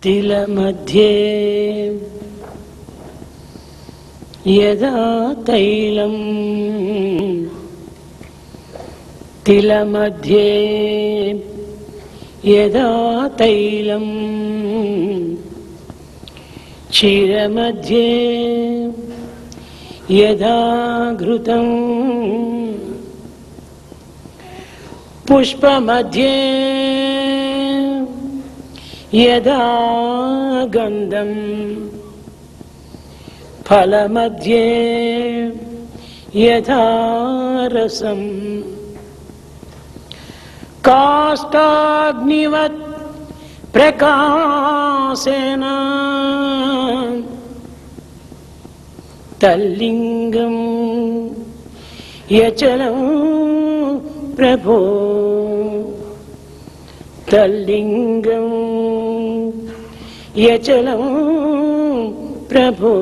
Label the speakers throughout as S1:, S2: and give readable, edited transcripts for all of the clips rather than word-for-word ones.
S1: तिल मध्ये यदा तैलं तिल मध्ये यदा तैलं क्षीर मध्ये यदा घृतं पुष्प मध्ये यदा गंधं फल मध्ये यथा रसं काष्ठाग्निवत् प्रकाशेन तल्लिंगं यचलं प्रभो तल्लिंगं यचलं प्रभो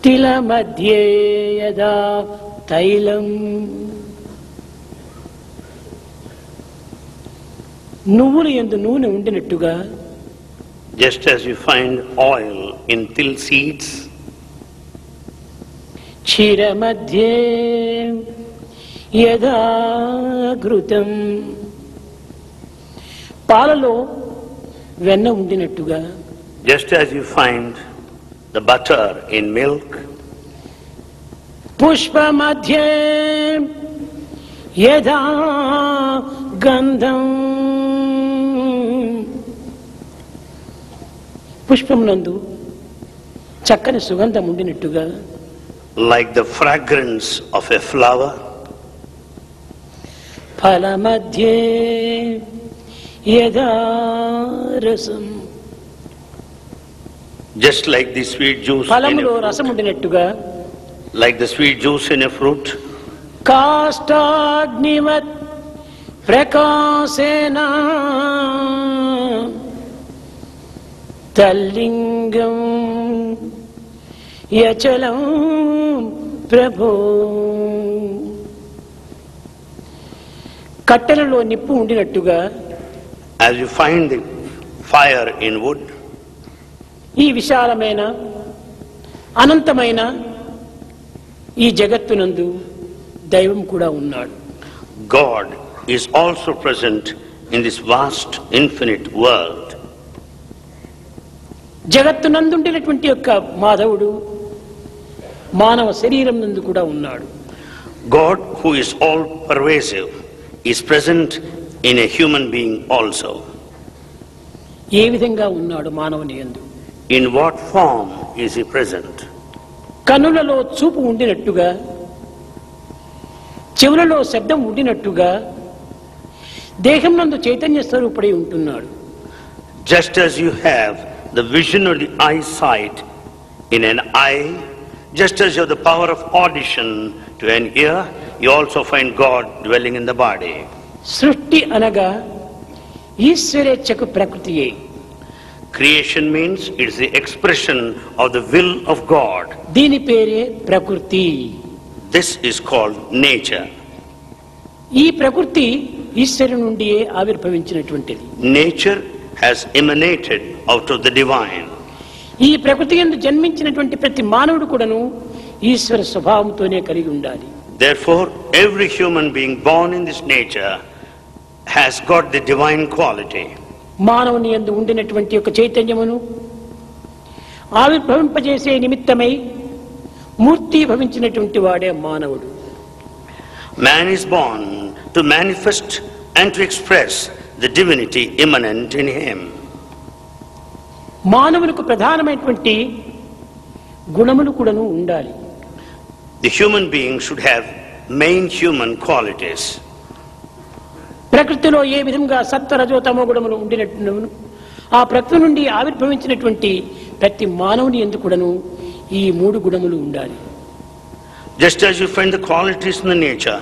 S1: तिल मध्ये यदा तैलं నువ్వుల యందు నూనె ఉండినట్టుగా
S2: just as you find oil in till seeds,
S1: क्षीर मध्ये यदा घृतं పాలలో వెన్న ఉండినట్టుగా
S2: just as you find the butter in milk,
S1: Pushpa मध्ये యదా గంధం పుష్పమునందు చక్కని సుగంధం ఉండినట్టుగా
S2: like the fragrance of a flower,
S1: ఫల मध्ये యదా రసం
S2: just like the sweet juice in
S1: ఫలములో
S2: a
S1: రసం
S2: fruit,
S1: ఉండినట్టుగా
S2: like the sweet juice in a fruit,
S1: కాష్టాగ్నివత్ ప్రకాశేన తల్లింగం యచలం ప్రభో కట్టెలలో నిప్పు ఉండినట్టుగా
S2: as you find the fire in wood,
S1: ఈ విశాలమైన అనంతమైన ఈ జగత్తునందు దైవం కూడా ఉన్నాడు.
S2: God is also present in this vast infinite world.
S1: జగత్తునందుండినటువంటి యొక్క మాధవుడు మానవ శరీరం నందు కూడా ఉన్నాడు.
S2: God, who is all pervasive, is present in a human being also.
S1: ఏ విధంగా ఉన్నాడు మానవుని యందు?
S2: In what form is he present?
S1: కన్నులలో చూపు ఉండినట్టుగా, చెవులలో శబ్దం ఉండినట్టుగా దేహం నందు చైతన్య స్వరూపుడై ఉంటున్నాడు.
S2: Just as you have the vision of the eyesight in an eye, just as you have the power of audition to an ear, you also find God dwelling in the body.
S1: సృష్టి అనగా ఈశ్వరేచ్ఛకు ప్రకృతియే.
S2: Creation means it is the expression of the will of God.
S1: దీని పేరే ప్రకృతి.
S2: This is called nature.
S1: ఈ ప్రకృతి ఈశ్వరు నుండియే ఆవిర్భవించినటువంటిది.
S2: Nature has emanated out of the divine.
S1: ఈ ప్రకృతి యందు జన్మించినటువంటి ప్రతి మానవుడు కూడాను ఈశ్వర స్వభావంతోనే కలిగి ఉండాలి.
S2: Therefore, every human being born in this nature has got the divine quality.
S1: మానవుని యందు ఉండినటువంటి యొక్క చైతన్యమును ఆవిర్భవింపజేసే నిమిత్తమై మూర్తి భవించినటువంటి వాడే మానవుడు.
S2: Man is born to manifest and to express the divinity immanent in him.
S1: మానవులకు ప్రధానమైనటువంటి గుణములు కూడాను ఉండాలి.
S2: The human being should have main human qualities.
S1: ప్రకృతిలో ఏ విధంగా సత్వ రజో తమో గుణములు ఉండినట్టు ఆ ప్రకృతి నుండి ఆవిర్భవించినటువంటి ప్రతి మానవుని యందు కూడాను ఈ మూడు గుణములు ఉండాలి.
S2: Just as you find the qualities in the nature,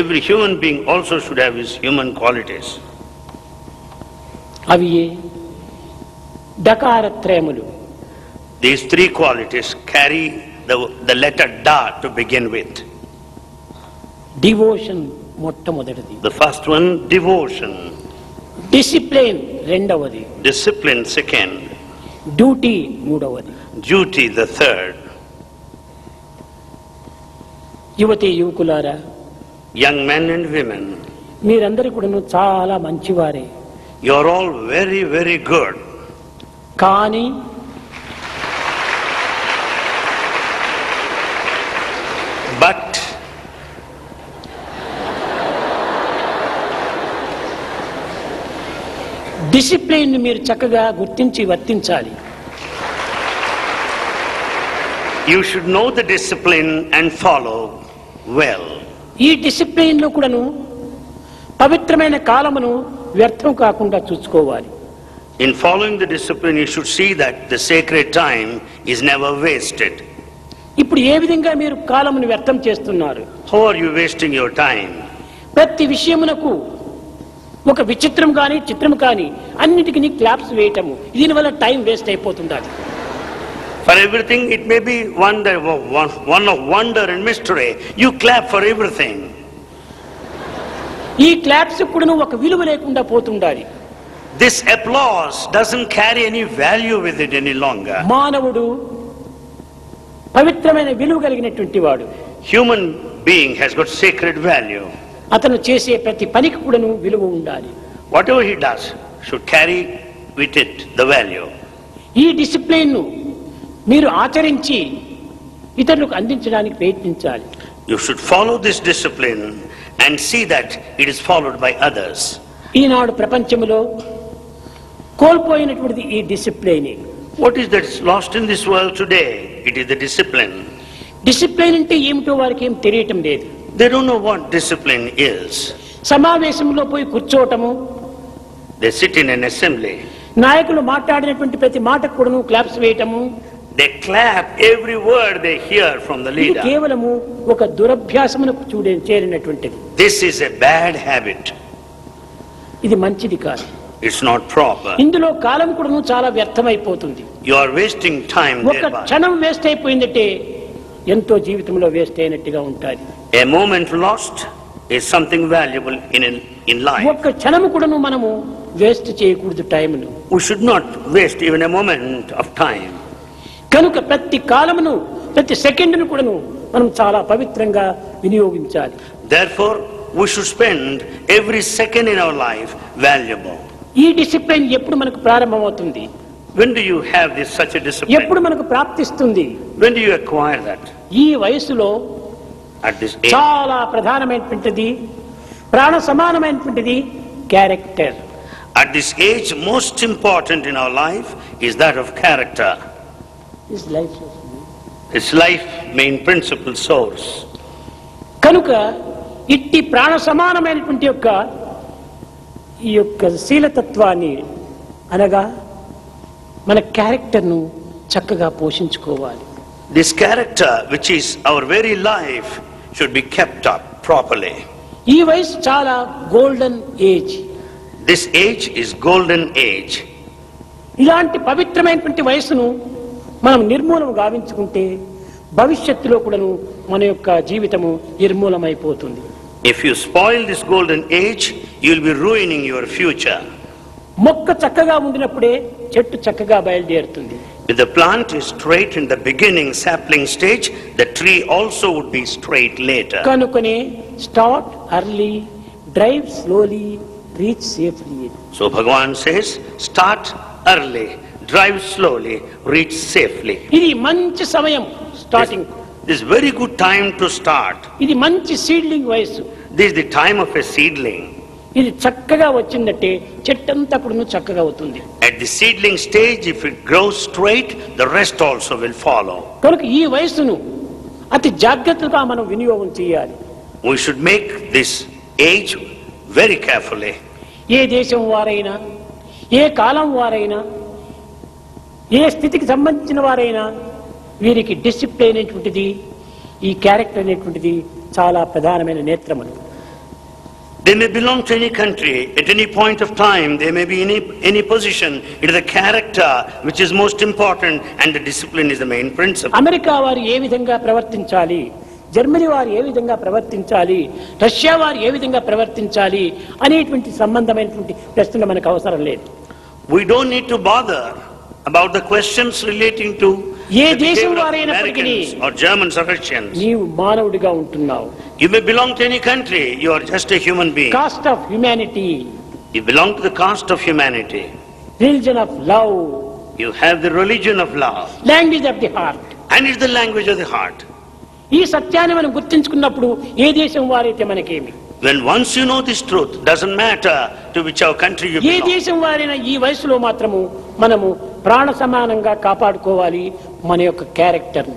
S2: every human being also should have his human qualities.
S1: అవి డకారత్రయములు.
S2: These three qualities carry the letter Da to begin with.
S1: Devotion మొట్టమొదటిది.
S2: The first one, devotion.
S1: Discipline రెండవది,
S2: discipline second,
S1: duty మూడవది.
S2: duty the third.
S1: యువతి యువకులారా,
S2: Young men and women,
S1: మీరందరూ కూడాను చాలా మంచివారే.
S2: you are all very, very good.
S1: కానీ
S2: But
S1: discipline మీరు చక్కగా గుర్తించి వర్తించాలి.
S2: you should know the discipline and follow well.
S1: ఈ డిసిప్లిన్ లో కూడాను పవిత్రమైన కాలమును వ్యర్థం కాకుండా చూసుకోవాలి.
S2: In following the discipline, you should see that the sacred time is never wasted.
S1: ఇప్పుడు ఏ విధంగా మీరు కాలమును వ్యర్థం చేస్తున్నారు?
S2: How are you wasting your time?
S1: ప్రతి విషయమునకు ఒక విచిత్రం కానీ చిత్రం కానీ అన్నిటికీ క్లాప్స్ వేయటము, దీనివల్ల టైం వేస్ట్ అయిపోతుంది.
S2: For everything, it may be one of wonder and mystery. You clap for everything.
S1: ఈ క్లాప్స్ కూడా ఒక విలువ లేకుండా పోతుండాలి.
S2: This applause doesn't carry any value with it any longer.
S1: మానవుడు పవిత్రమైన విలువ కలిగినటువంటి వాడు.
S2: Human being has got sacred value.
S1: అతను చేసే ప్రతి పనికి కూడాను విలువ ఉండాలి.
S2: Whatever he does should carry with it the value.
S1: ఈ డిసిప్లిన్ ను మీరు ఆచరించి ఇతరులకు అందించడానికి ప్రయత్నించాలి.
S2: You should follow this discipline and see that it is followed by others.
S1: ఈనాడు ప్రపంచంలో కోల్పోయినటువంటి ఈ discipline.
S2: What is that is lost in this world today? It is the discipline.
S1: Discipline అంటే ఏమిటో వారికి ఏం తెలియటం లేదు.
S2: They don't know what discipline is.
S1: సమావేశంలో పోయి కూర్చోవటము,
S2: They sit in an assembly.
S1: నాయకులు మాట్లాడినటువంటి ప్రతి మాటకు కూడాను claps వేయటము,
S2: They clap every word they hear from the
S1: ఇది
S2: leader.
S1: కేవలము ఒక దురభ్యాసమునకు చేరినటువంటిది.
S2: This is a bad habit.
S1: ఇది మంచిది కాదు.
S2: It's not proper.
S1: ఇందులో కాలం కూడాను చాలా వ్యర్థమైపోతుంది.
S2: You are wasting time
S1: ఒక
S2: thereby.
S1: క్షణం వేస్ట్ అయిపోయిందంటే ఎంతో జీవితంలో వేస్ట్ అయినట్టుగా ఉంటుంది.
S2: A moment lost is something valuable in life.
S1: ఒక్క క్షణం కూడాను మనము వేస్ట్ చేయకూడదు టైంను.
S2: We should not waste even a moment of time.
S1: కనుక ప్రతి కాలమును ప్రతి సెకండ్ను కూడాను మనం చాలా పవిత్రంగా వినియోగించాలి.
S2: Therefore, we should spend every second in our life valuable.
S1: ఈ డిసిప్లిన్ ఎప్పుడు మనకు ప్రారంభమవుతుంది?
S2: When do you have this such a discipline?
S1: ఎప్పుడు మనకు ప్రాప్తిస్తుంది?
S2: When do you acquire that?
S1: ఈ వయసులో
S2: At this age.
S1: చాలా ప్రధానమైనటువంటిది, ప్రాణ సమానమైనటువంటిది character.
S2: At this age, most important in our life is that of character. It's life main principal source.
S1: కనుక ఇట్టి ప్రాణ సమానమైనటువంటి ఈ యొక్క శీలతత్వాన్ని అనగా మన క్యారెక్టర్ను చక్కగా పోషించుకోవాలి.
S2: This character, which is our very life, should be kept up properly.
S1: ఈ వయసు చాలా golden age.
S2: This age is golden age.
S1: ఇలాంటి పవిత్రమైనటువంటి వయసును మనం నిర్మూలన గావించుకుంటే భవిష్యత్తులో కూడాను మన యొక్క జీవితము నిర్మూలమైపోతుంది.
S2: If you spoil this golden age, you will be ruining your future.
S1: మొక్క చక్కగా ఉండినప్పుడే చెట్టు చక్కగా బయలుదేరుతుంది.
S2: If the plant is straight in the beginning sapling stage, the tree also would be straight later.
S1: కనుకనే start early, drive slowly, reach safely.
S2: So Bhagavan says, start early, drive slowly, reach safely.
S1: ఇది మంచి సమయం starting.
S2: This is very good time to start.
S1: ఇది మంచి seedling వయసు.
S2: This is the time of a seedling.
S1: ఇది చక్కగా వచ్చిందంటే చెట్టంతా కూడా చక్కగా అవుతుంది.
S2: At the seedling stage, if it grows straight, the rest also will follow.
S1: కనుక ఈ వయసును అతి జాగ్రత్తగా మనం వినియోగం చేయాలి.
S2: We should make this age very carefully.
S1: ఏ దేశం వారైనా, ఏ కాలం వారైనా, ఏ స్థితికి సంబంధించిన వారైనా వీరికి డిసిప్లిన్ అనేటువంటిది, ఈ క్యారెక్టర్ అనేటువంటిది చాలా ప్రధానమైన నేత్రములు.
S2: They may belong to any country, at any point of time, they may be in any position. It is the character which is most important, and the discipline is the main principle.
S1: America వారు ఏ విధంగా ప్రవర్తించాలి, Germany వారు ఏ విధంగా ప్రవర్తించాలి, Russia వారు ఏ విధంగా ప్రవర్తించాలి అనేటువంటి సంబంధమైనటువంటి ప్రశ్నలు మనకు అవసరం లేదు.
S2: We don't need to bother about the questions relating to
S1: A
S2: the
S1: దేశం
S2: behavior of
S1: వారైనప్పటికీ
S2: Americans or Germans or Russians.
S1: నీవు మానవుడిగా ఉంటున్నావు.
S2: You may belong to any country, you are just a human being.
S1: Cost of humanity,
S2: You belong to the caste of humanity.
S1: Religion of love,
S2: You have the religion of love.
S1: Language of the heart.
S2: And it's the language of the heart.
S1: ఈ సత్యాన్ని మనం గుర్తించుకున్నప్పుడు ఏ దేశం వారైతే మనకేమి,
S2: When once you know this truth, doesn't matter to whichever country you
S1: A
S2: belong.
S1: దేశం వారైనా ఈ వయసులో మాత్రము మనము ప్రాణ సమానంగా కాపాడుకోవాలి మన యొక్క character.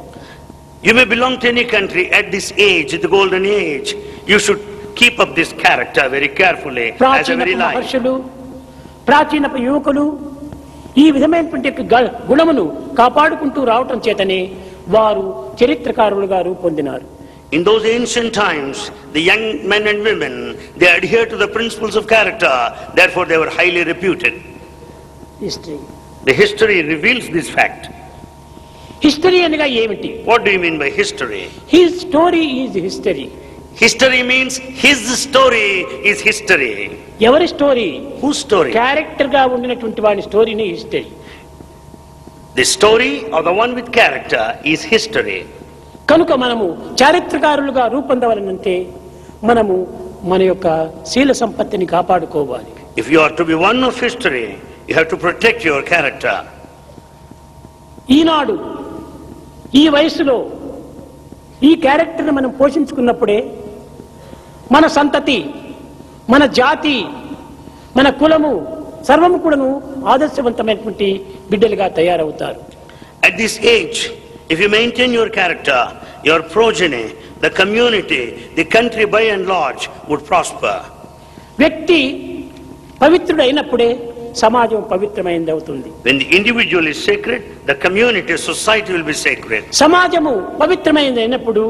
S2: You may belong to any country at this age, the golden age. You should keep up this character very carefully as a
S1: ప్రాచీన
S2: very life.
S1: మహర్షులు, ప్రాచీన యువకులు ఈ విధమైనటువంటి యొక్క గుణమును కాపాడుకుంటూ రావటం చేతనే వారు చరిత్రకారులుగా రూపొందినారు.
S2: In those ancient times, the young men and women, they adhere to the principles of character, therefore they were highly reputed.
S1: History.
S2: The history reveals this fact.
S1: History అనగా ఏమిటి?
S2: What do you mean by history?
S1: His story is history.
S2: History means his story is history.
S1: ఎవరి story?
S2: Whose story?
S1: Character గా ఉండినటువంటి వాడి స్టోరీని history.
S2: The story of the one with character is history.
S1: కనుక మనము చారిత్రకారులుగా రూపొందవలనంటే మనము మన యొక్క శీల సంపత్తిని కాపాడుకోవాలి.
S2: If you are to be one of history, you have to protect your character.
S1: ఈనాడు ఈ వయసులో ఈ క్యారెక్టర్ని మనం పోషించుకున్నప్పుడే మన సంతతి, మన జాతి, మన కులము సర్వము కూడాను ఆదర్శవంతమైనటువంటి బిడ్డలుగా తయారవుతారు.
S2: At this age, if you maintain your character, your progeny, the community, the country by and large would prosper.
S1: వ్యక్తి పవిత్రుడు అయినప్పుడే సమాజం పవిత్రమైనది అవుతుంది.
S2: When the individual is sacred, the community, society will be sacred.
S1: సమాజము పవిత్రమైనది అయినప్పుడు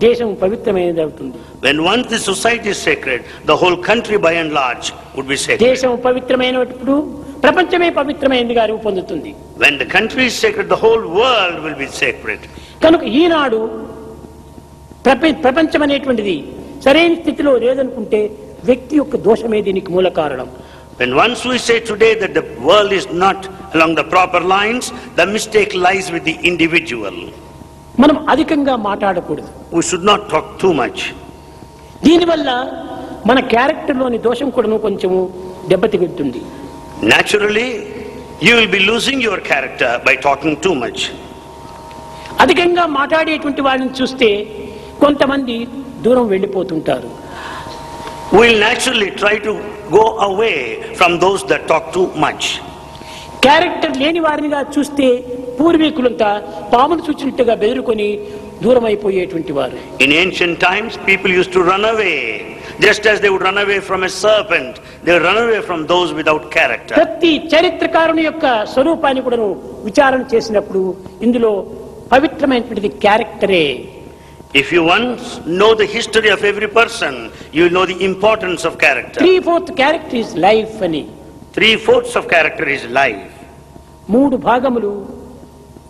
S1: దేశం పవిత్రమైనది అవుతుంది.
S2: When once the society is sacred, the whole country by and large would be sacred.
S1: దేశం పవిత్రమైనప్పుడు ప్రపంచమే పవిత్రమైనదిగా రూపొందుతుంది.
S2: When the country is sacred, the whole world will be sacred.
S1: కనుక ఈనాడు ప్రపంచం అనేటువంటిది సరైన స్థితిలో లేదనుకుంటే వ్యక్తి యొక్క దోషమే దీనికి మూల కారణం.
S2: When once we say today that the world is not along the proper lines, the mistake lies with the individual.
S1: మనం అధికంగా మాట్లాడకూడదు.
S2: We should not talk too much.
S1: దీనివల్ల మన క్యారెక్టర్లోని దోషం కూడా కొంచెము దెబ్బతింటుంది.
S2: Naturally, you will be losing your character by talking too much.
S1: అధికంగా మాట్లాడేటువంటి వాళ్ళని చూస్తే కొంతమంది దూరం వెళ్ళిపోతుంటారు.
S2: We will naturally try to go away from those that talk too much.
S1: Character లేని వారినిగా చూస్తే పూర్వీకులంతా పామును చూచినట్టుగా బెదిరుకొని దూరం అయిపోయేటువంటి వారు.
S2: In ancient times, people used to run away. Just as they would run away from a serpent, they would run away from those without character.
S1: ప్రతి చరిత్రకారుని యొక్క స్వరూపాన్ని కూడా విచారణ చేసినప్పుడు ఇందులో పవిత్రమైనటువంటి క్యారెక్టరే.
S2: If you once know the history of every person, you will know the importance of character.
S1: 3/4 character is life అని.
S2: 3/4 of character is life.
S1: 3 భాగములు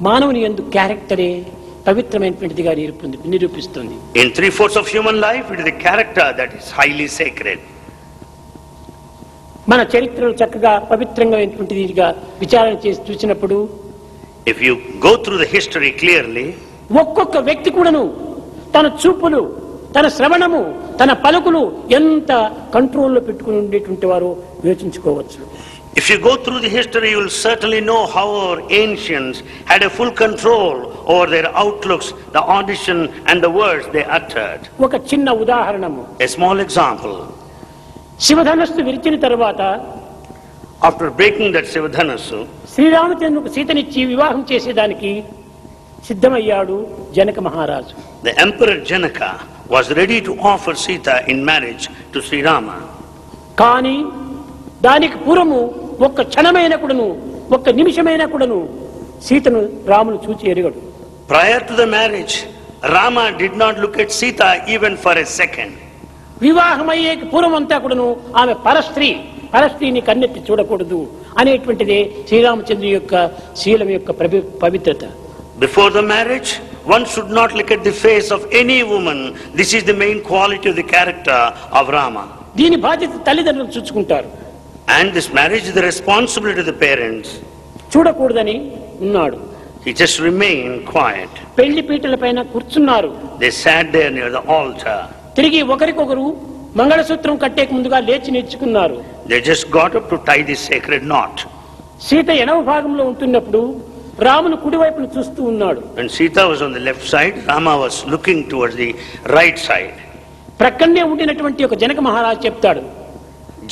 S1: మానవుని యందు క్యారెక్టరే పవిత్రమైనటువంటిదిగా నిరూపిస్తుంది.
S2: In 3/4 of human life, it is the character that is highly sacred.
S1: మన చరిత్రను చక్కగా పవిత్రంగా విచారణ చేసి చూసినప్పుడు,
S2: If you go through the history clearly,
S1: ఒక్కొక్క వ్యక్తి కూడాను తన చూపులు, తన శ్రవణము, తన పలుకులు ఎంత కంట్రోల్లో పెట్టుకుని ఉండేటువంటి వారు యోచించుకోవచ్చు.
S2: if you go through the history, you will certainly know how our ancients had a full control over their outlooks, the audition and the words they uttered.
S1: ఒక చిన్న ఉదాహరణము.
S2: A small example.
S1: శివధనస్సు విరిచిన తరువాత
S2: After breaking that Sivadhanasu,
S1: శ్రీరామచంద్రుకు సీతనిచ్చి వివాహం చేసేదానికి సిద్ధమయ్యాడు జనక మహారాజు.
S2: the Emperor Janaka was ready to offer Sita in marriage to Sri Rama.
S1: కానీ దానికి పూర్వము ఒక్క క్షణమైన కూడాను, ఒక్క నిమిషమైన కూడాను సీతను రామును చూచి ఎరుగడు.
S2: Prior to the marriage, Rama did not look at Sita even for a second.
S1: వివాహమయ్యే పూర్వమంతా కూడాను ఆమె పరస్త్రీని కన్నెత్తి చూడకూడదు అనేటువంటిదే శ్రీరామచంద్రుని యొక్క శీలం యొక్క పవిత్రత.
S2: Before the marriage, one should not look at the face of any woman. This is the main quality of the character of Rama.
S1: దీని బాధ్యత తల్లిదండ్రులు చూసుకుంటారు.
S2: And this marriage is the responsibility of the parents.
S1: చూడకూడదని ఉన్నాడు.
S2: He just remained quiet.
S1: పెళ్లి పీటల పైన కూర్చున్నారు.
S2: They sat there near the altar.
S1: తిరిగి ఒకరికొకరు మంగళసూత్రం కట్టేక ముందుగా లేచి నిల్చుకున్నారు.
S2: They just got up to tie this sacred knot.
S1: Sita ఎడమ భాగంలో ఉంటున్నప్పుడు రామును కుడివైపును చూస్తూ ఉన్నాడు.
S2: When Sita was on the left side, Rama was looking towards the right side.
S1: ప్రక్కనే ఉండినటువంటి ఒక జనక మహారాజు చెప్తాడు,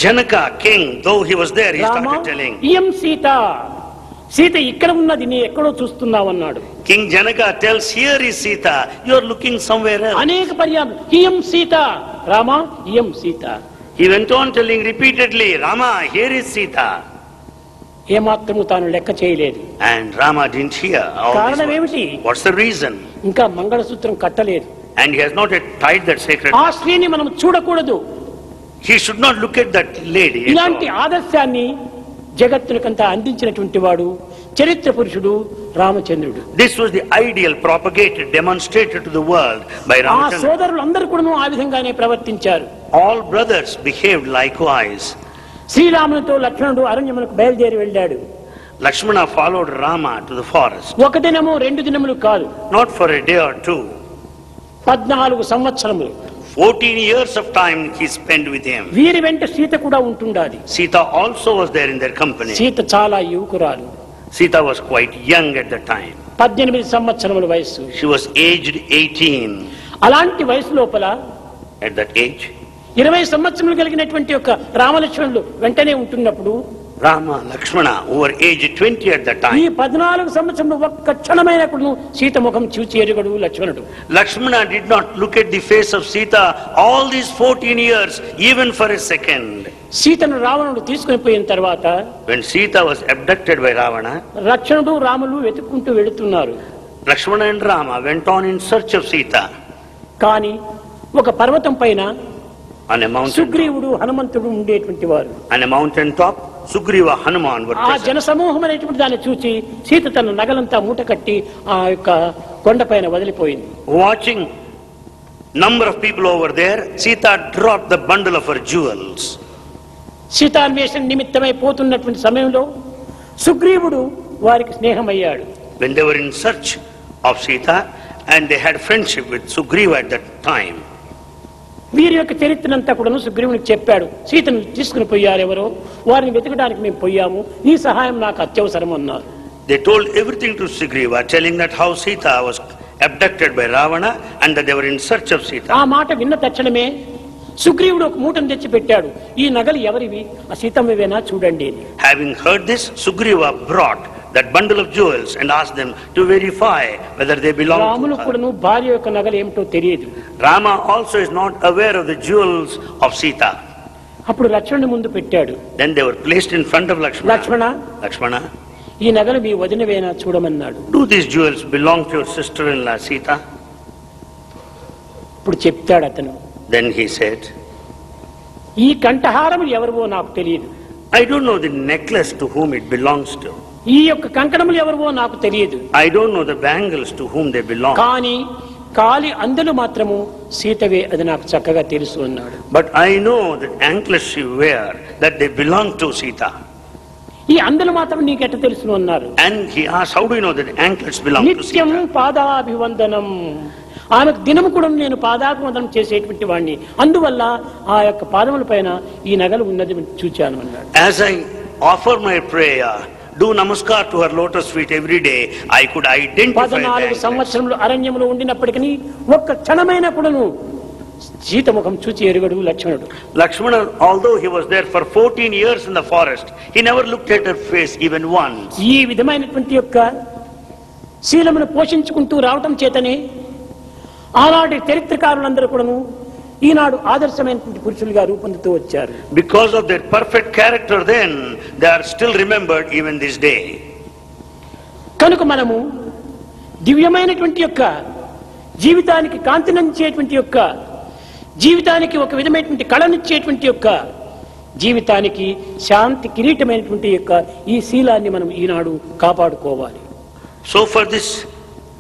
S2: Janaka, king, though he was there, he
S1: Rama
S2: started telling.
S1: ఇయం Sita, Sita ఇక్కడ ఉన్నది నీ ఎక్కడో చూస్తున్నావన్నాడు.
S2: King Janaka tells, here is Sita, you are looking somewhere else.
S1: అనేక పర్యాయం ఇయం Sita, Rama ఇయం Sita.
S2: He went on telling repeatedly, Rama, here is Sita.
S1: ఏమాత్రము తాను లెక్క చేయలేదు.
S2: And Rama didn't hear all
S1: కారణం
S2: this.
S1: ఏమిటి?
S2: What's the reason?
S1: ఇంకా మంగళసూత్రం కట్టలేదు.
S2: And he has not yet tied that sacred
S1: ఆ
S2: knot.
S1: స్త్రీని మనం చూడకూడదు.
S2: He should not look at that lady. at
S1: ఇలాంటి
S2: all.
S1: ఆదర్శాన్ని జగత్తునికంతా అందించినటువంటి వాడు చరిత్ర పురుషుడు రామచంద్రుడు.
S2: This was the ideal propagated, demonstrated to the world by
S1: ఆ
S2: Ramachandra.
S1: సోదరులు అందరూ కూడా ఆ విధంగానే ప్రవర్తించారు.
S2: All brothers behaved likewise.
S1: శ్రీరామునితో లక్ష్మణుడు అరణ్యమునకు బయలుదేరి వెళ్ళాడు.
S2: Lakshmana followed Rama to the forest.
S1: ఒక దినము 2 దినములు కాదు,
S2: Not for a day or two.
S1: 14 సంవత్సరములు
S2: 14 years of time he spent with him.
S1: వీరి వెంట సీత కూడా ఉంటుండాలి.
S2: Sita also was there in their company.
S1: Sita చాలా యువకురాలు.
S2: Sita was quite young at the time.
S1: 18 సంవత్సరముల వయస్సు.
S2: She was aged 18.
S1: అలాంటి వయసు లోపల
S2: At that age,
S1: 20 సంవత్సరములు కలిగినటువంటి ఒక రామలక్ష్మణులు వెంటనే ఉంటున్నప్పుడు
S2: Rama, Lakshmana, who were aged 20 at that
S1: ఈ
S2: time,
S1: 14 సంవత్సరంలో ఒక్క క్షణమైనప్పుడు సీత ముఖం చూచి ఎరుగడు లక్ష్మణుడు.
S2: Lakshmana did not look at the face of Sita all these 14 years, even for a second.
S1: సీతను రావణుడు తీసుకుని పోయిన తర్వాత
S2: When Sita was abducted by Ravana,
S1: లక్ష్మణుడు రాములు వెతుక్కుంటూ వెళుతున్నారు.
S2: Lakshmana and Rama went on in search of Sita.
S1: కానీ ఒక పర్వతం పైన
S2: On a mountain,
S1: సుగ్రీవుడు హనుమంతుడు ఉండేటువంటి వారు.
S2: on a mountain top, Sugriva, Hanuman were
S1: ఆ
S2: present.
S1: జన సమూహం అనేటువంటి దాన్ని చూసి సీత తన నగలంతా మూట కట్టి ఆ యొక్క కొండపైన వదిలిపోయింది.
S2: Watching number of people over there, Sita dropped the bundle of her jewels.
S1: సీతాన్వేషణ నిమిత్తమై పోతున్నటువంటి సమయంలో సుగ్రీవుడు వారికి స్నేహమయ్యాడు.
S2: When they were in search of Sita, and they had friendship with Sugriva at that time.
S1: వీరి యొక్క చరిత్రనంతా కూడా సుగ్రీవునికి చెప్పాడు. సీతను తీసుకుని పోయారు ఎవరో, వారిని వెతకడానికి మేము పోయాము, నీ సహాయం నాకు అత్యవసరం అన్నారు.
S2: They told everything to Sugriva, telling that how Sita was abducted by Ravana and that they were in search of Sita.
S1: ఆ మాట విన్న తక్షణమే సుగ్రీవుడు ఒక మూటను తెచ్చి పెట్టాడు. ఈ నగలు ఎవరివి? ఆ సీతమ్మవేనా చూడండి అని.
S2: Having heard this, Sugriva brought that bundle of jewels and asked them to verify whether they belong
S1: Ramulu
S2: to her.
S1: కూడాను భార్య యొక్క నగలు ఏమిటో తెలియదు.
S2: Rama also is not aware of the jewels of Sita.
S1: అప్పుడు లక్ష్మణుని ముందు పెట్టాడు.
S2: Then they were placed in front of Lakshmana.
S1: Lakshmana,
S2: Lakshmana,
S1: ఈ నగలు మీ వదినవేనా చూడమన్నాడు.
S2: do these jewels belong to your sister-in-law Sita?
S1: ఇప్పుడు చెప్తాడు అతను,
S2: Then he said,
S1: ఈ కంఠహారములు ఎవరివో నాకు తెలియదు,
S2: I don't know the necklace to whom it belongs to.
S1: ఈ యొక్క కంకణములు ఎవరివో నాకు తెలియదు,
S2: I don't know the bangles to whom they belong.
S1: కానీ కాలి అందలు మాత్రము సీతవే, అది నాకు చక్కగా తెలుసు అన్నాడు.
S2: But I know the anklets she wear, that they belong to Sita.
S1: ఈ అందలు మాత్రం నీకెట్ట తెలుసును అన్నారు.
S2: And he asked, how do you know that anklets belong to
S1: నిత్యం
S2: Sita?
S1: పాదాభివందనం, ఆమెకు దినము కూడా నేను పాదాభివందనం చేసేటువంటి వాడిని, అందువల్ల ఆ యొక్క పాదముల పైన ఈ నగలు ఉన్నది చూచాను అన్నాడు.
S2: As I offer my prayer, do namaskar to her lotus feet every day, I could identify the
S1: 14
S2: anklets.
S1: సంవత్సరములు అరణ్యములో ఉండినప్పటికీ ఒక్క క్షణమైన కూడాను సీత ముఖం చూచి ఎరుగడు లక్ష్మణుడు.
S2: Lakshmana, although he was there for 14 years in the forest, he never looked at her face even once.
S1: ఈ విధమైనటువంటి యొక్క శీలమును పోషించుకుంటూ రావటం చేతనే ఆనాటి చరిత్రకారులందరూ కూడాను ఈనాడు ఆదర్శమైనటువంటి పురుషులుగా రూపొందుతూ వచ్చారు.
S2: Because of their perfect character then, they are still remembered even this day.
S1: కనుక మనము దివ్యమైనటువంటి యొక్క జీవితానికి కాంతినిచ్చేటువంటి యొక్క జీవితానికి ఒక విధమైనటువంటి కళనిచ్చేటువంటి యొక్క జీవితానికి శాంతి కిరీటమైనటువంటి యొక్క ఈ శీలాన్ని మనం ఈనాడు కాపాడుకోవాలి.
S2: So for this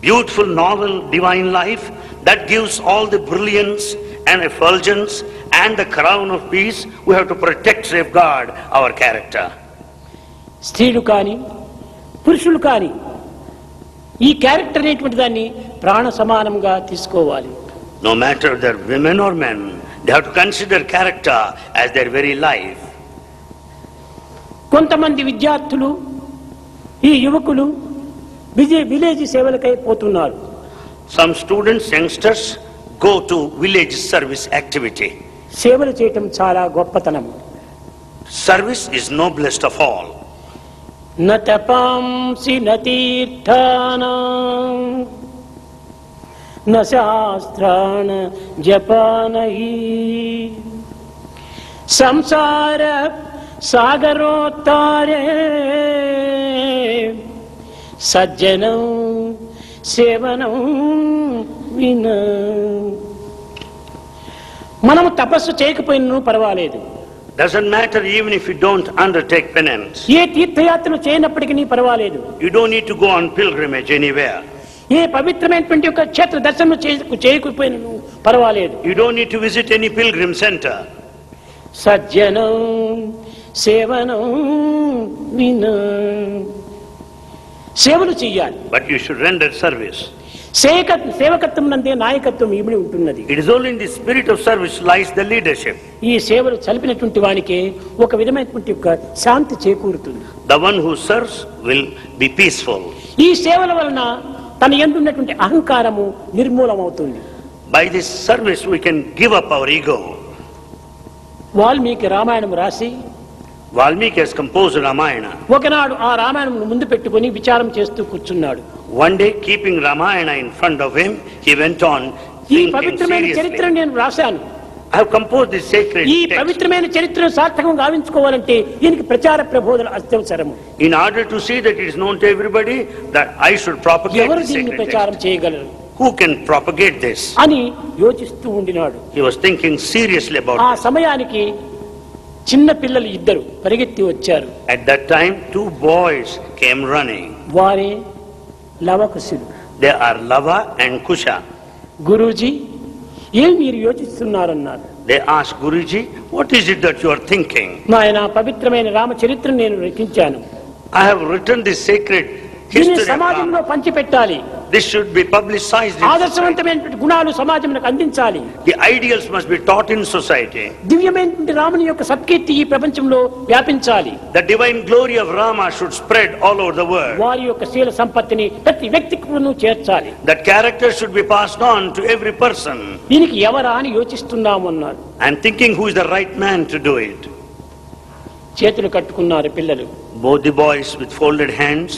S2: beautiful, novel, divine life that gives all the brilliance and effulgence and the crown of peace, we have to protect, safeguard our character.
S1: స్త్రీలు కానీ పురుషులు కానీ ఈ క్యారెక్టర్ అనేటువంటి దాన్ని ప్రాణ సమానంగా తీసుకోవాలి.
S2: No matter they're women or men, they have to consider character as their very life.
S1: కొంతమంది విద్యార్థులు ఈ యువకులు విలేజ్ సేవలకై పోతున్నారు.
S2: Some students, youngsters go to village service activity.
S1: సేవలు చేయటం చాలా గొప్పతనం.
S2: Service is noblest of all.
S1: న తపాంసి న తీర్థానాం న శాస్త్రాణ జపానహి సంసార సాగరోత్తారే సజ్జనం సేవనం వినా. మనము తపస్సు చేయకపోయినా పర్వాలేదు.
S2: Doesn't matter even if you don't undertake penance.
S1: ఏ తీర్థయాత్రలు చేయనప్పటికీ పర్వాలేదు.
S2: You don't need to go on pilgrimage anywhere.
S1: ఏ పవిత్రమైనటువంటి ఒక క్షేత్ర దర్శనం చేయకపోయినా పర్వాలేదు.
S2: You don't need to visit any pilgrim center.
S1: సజ్జనం సేవనం వినా. సేవలు చెయ్యాలి.
S2: But you should render service.
S1: సేవకత్వం నందే నాయకత్వం ఇమిడి ఉంటున్నది.
S2: It is only in the spirit of service lies the leadership.
S1: ఈ సేవలు చలిపినటువంటి వానికి ఒక విధమైనటువంటి ఒక శాంతి చేకూరుతుంది.
S2: The one who serves will be peaceful.
S1: ఈ సేవల వలన తన యందు ఉన్నటువంటి అహంకారము నిర్మూలమవుతుంది.
S2: By this service we can give up our ego.
S1: Valmiki Ramayanam రాసి
S2: Valmiki has composed Ramayana.
S1: ఒకనాడు ఆ రామాయణం ముందు పెట్టుకొని విచారం చేస్తూ కూర్చున్నాడు.
S2: One day, keeping Ramayana in front of him, he went on
S1: ఈ
S2: thinking
S1: పవిత్రమైన
S2: seriously.
S1: చరిత్రను నేను రాశాను.
S2: I have composed this sacred
S1: ఈ
S2: text.
S1: పవిత్రమైన చరిత్రను సార్థకం గావించుకోవాలంటే దీనికి ప్రచార ప్రబోధన అత్యవసరము.
S2: In order to see that it is known to everybody, that I should propagate
S1: ఎవరు
S2: this
S1: దీన్ని
S2: sacred
S1: ప్రచారం
S2: text.
S1: చేయగలరు
S2: Who can propagate this?
S1: అని యోచిస్తూ ఉండినాడు.
S2: He was thinking seriously about
S1: ఆ
S2: it.
S1: సమయానికి చిన్న పిల్లలు ఇద్దరు పరిగెత్తి వచ్చారు.
S2: At that time, two boys came running.
S1: వారే లవకుశులు.
S2: They are Lava and Kusha.
S1: Guruji ఏం మీరు యోచిస్తున్నారన్నారు.
S2: They asked Guruji, what is it that you are thinking?
S1: నాయన పవిత్రమైన రామ చరిత్రను నేను రచించాను.
S2: I have written this sacred
S1: దీన్ని
S2: history of
S1: సమాజంలో
S2: Rama.
S1: పంచిపెట్టాలి.
S2: This should be publicized in society.
S1: ఆదర్శవంతమైనటువంటి గుణాలు సమాజంలోకి అందించాలి.
S2: The ideals must be taught in society.
S1: దివ్యమైనటువంటి రాముని యొక్క సత్కీర్తి ఈ ప్రపంచంలో వ్యాపించాలి.
S2: The divine glory of Rama should spread all over the world.
S1: వారి యొక్క శీల సంపత్తిని ప్రతి వ్యక్తికి చేర్చాలి.
S2: That character should be passed on to every person.
S1: దీనికి ఎవరా అని యోచిస్తున్నాము అన్నారు.
S2: I am thinking who is the right man to do it.
S1: చేతులు కట్టుకున్నారు పిల్లలు.
S2: Both the boys with folded hands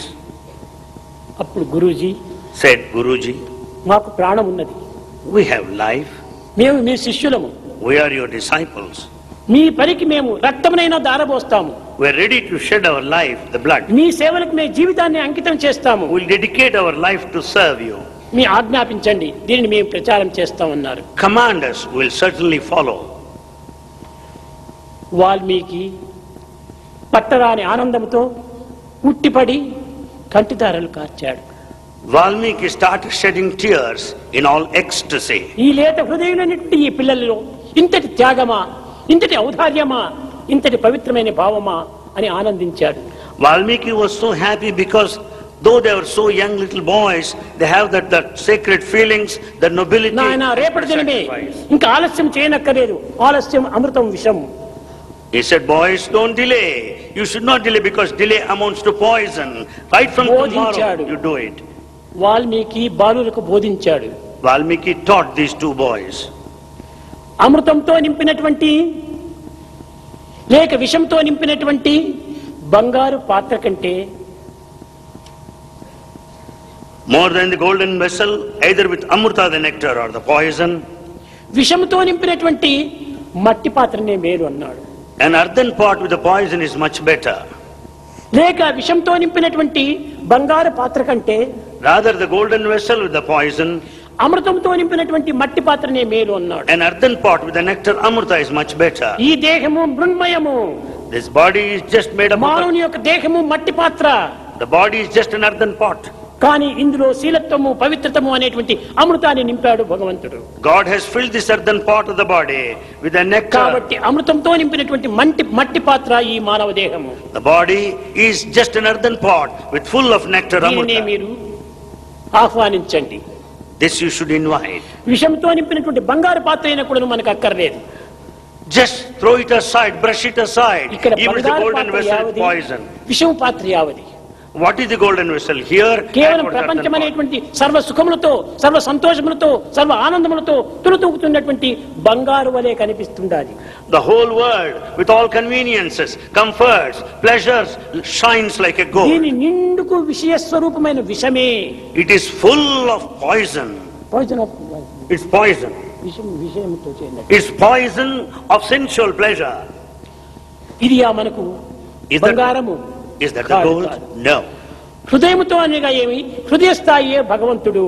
S1: అప్పుడు గురూజీ
S2: said, Guruji,
S1: మాకు ప్రాణం ఉన్నది.
S2: we have life.
S1: మేము మీ శిష్యులము.
S2: We are your disciples.
S1: మీ పనికి మేము రక్తమునైనా దారబోస్తాము.
S2: We are ready to shed our life, the blood.
S1: మీ సేవలకు మేము జీవితాన్ని అంకితం చేస్తాము.
S2: We will dedicate our life to serve you.
S1: మీ ఆజ్ఞాపించండి, దీనిని మేము ప్రచారం చేస్తామన్నారు.
S2: Command us, we will certainly follow.
S1: Valmiki పట్టరాని ఆనందంతో ఉట్టిపడి కంటిదారలు కార్చాడు.
S2: Valmiki started shedding tears in all ecstasy.
S1: ఈ లేత హృదయులైనటువంటి ఈ పిల్లలలో ఇంతటి త్యాగమా, ఇంతటి ఔదార్యమా, ఇంతటి పవిత్రమైన భావమా అని ఆనందించాడు.
S2: Valmiki was so happy because though they were so young little boys, they have that sacred feelings, that nobility.
S1: నాయన రేపటి దినమే ఇంకా ఆలస్యం చేయనక్కర్లేదు. ఆలస్యం అమృతం విషం.
S2: He said, boys, don't delay. You should not delay because delay amounts to poison. Right from tomorrow, you do it.
S1: Valmiki బాలులకు బోధించాడు.
S2: Valmiki taught these two boys.
S1: అమృతంతో నింపినటువంటి లేక విషంతో నింపినటువంటి బంగారు పాత్ర కంటే
S2: More than the golden vessel, either with amrita, the nectar, or the poison,
S1: విషంతో నింపినటువంటి మట్టి పాత్రనే మేలు అన్నాడు.
S2: an earthen pot with the poison is much better.
S1: లేక విషంతో నింపినటువంటి బంగారు పాత్ర కంటే
S2: Rather, the golden vessel with the poison,
S1: అమృతంతో నింపినటువంటి మట్టి పాత్రనే మేలు అన్నాడు.
S2: an earthen pot with the nectar amrita is much better.
S1: ఈ దేహము మృణ్మయము.
S2: This body is just made of
S1: మానవుని యొక్క దేహము మట్టి పాత్ర.
S2: The body is just an earthen pot.
S1: కానీ ఇందులో శీలత్వము పవిత్రతము అనేటువంటి అమృతాన్ని నింపాడు భగవంతుడు.
S2: God has filled this earthen pot of the body with the nectar.
S1: కాబట్టి అమృతంతో నింపినటువంటి మట్టి పాత్ర ఈ మానవ దేహము.
S2: The body is just an earthen pot with full of nectar
S1: దీనినే
S2: amrita.
S1: మీరు ఆహ్వానించండి.
S2: This you should invite.
S1: విషంతో నింపినటువంటి బంగారు పాత్ర అయినా కూడా మనకు అక్కర్లేదు.
S2: Just throw it aside, brush it aside.
S1: ఇక్కడ
S2: Even the
S1: బంగారు
S2: golden
S1: పాత్ర
S2: vessel is
S1: యావది,
S2: poison.
S1: విషం పాత్ర యావది.
S2: What is the golden vessel? Here,
S1: కేవలం
S2: that was earthen
S1: ప్రపంచం
S2: pot.
S1: అనేటువంటి సర్వ సుఖములతో, సర్వ సంతోషములతో, సర్వ ఆనందములతో తులుతూగుతున్నటువంటి బంగారు వలె కనిపిస్తుండాలి.
S2: The whole world, with all conveniences, comforts, pleasures, shines like a gold.
S1: దీని నిండుకు విషయ స్వరూపమైన విషమే.
S2: It is full of poison.
S1: Poison of
S2: It's poison.
S1: విషయంతో చేయండి.
S2: It's poison of sensual pleasure.
S1: ఇది మనకు
S2: Is that,
S1: బంగారము
S2: is that the gold? No.
S1: హృదయముతో అనగా ఏమి? హృదయ స్థాయియే భగవంతుడు.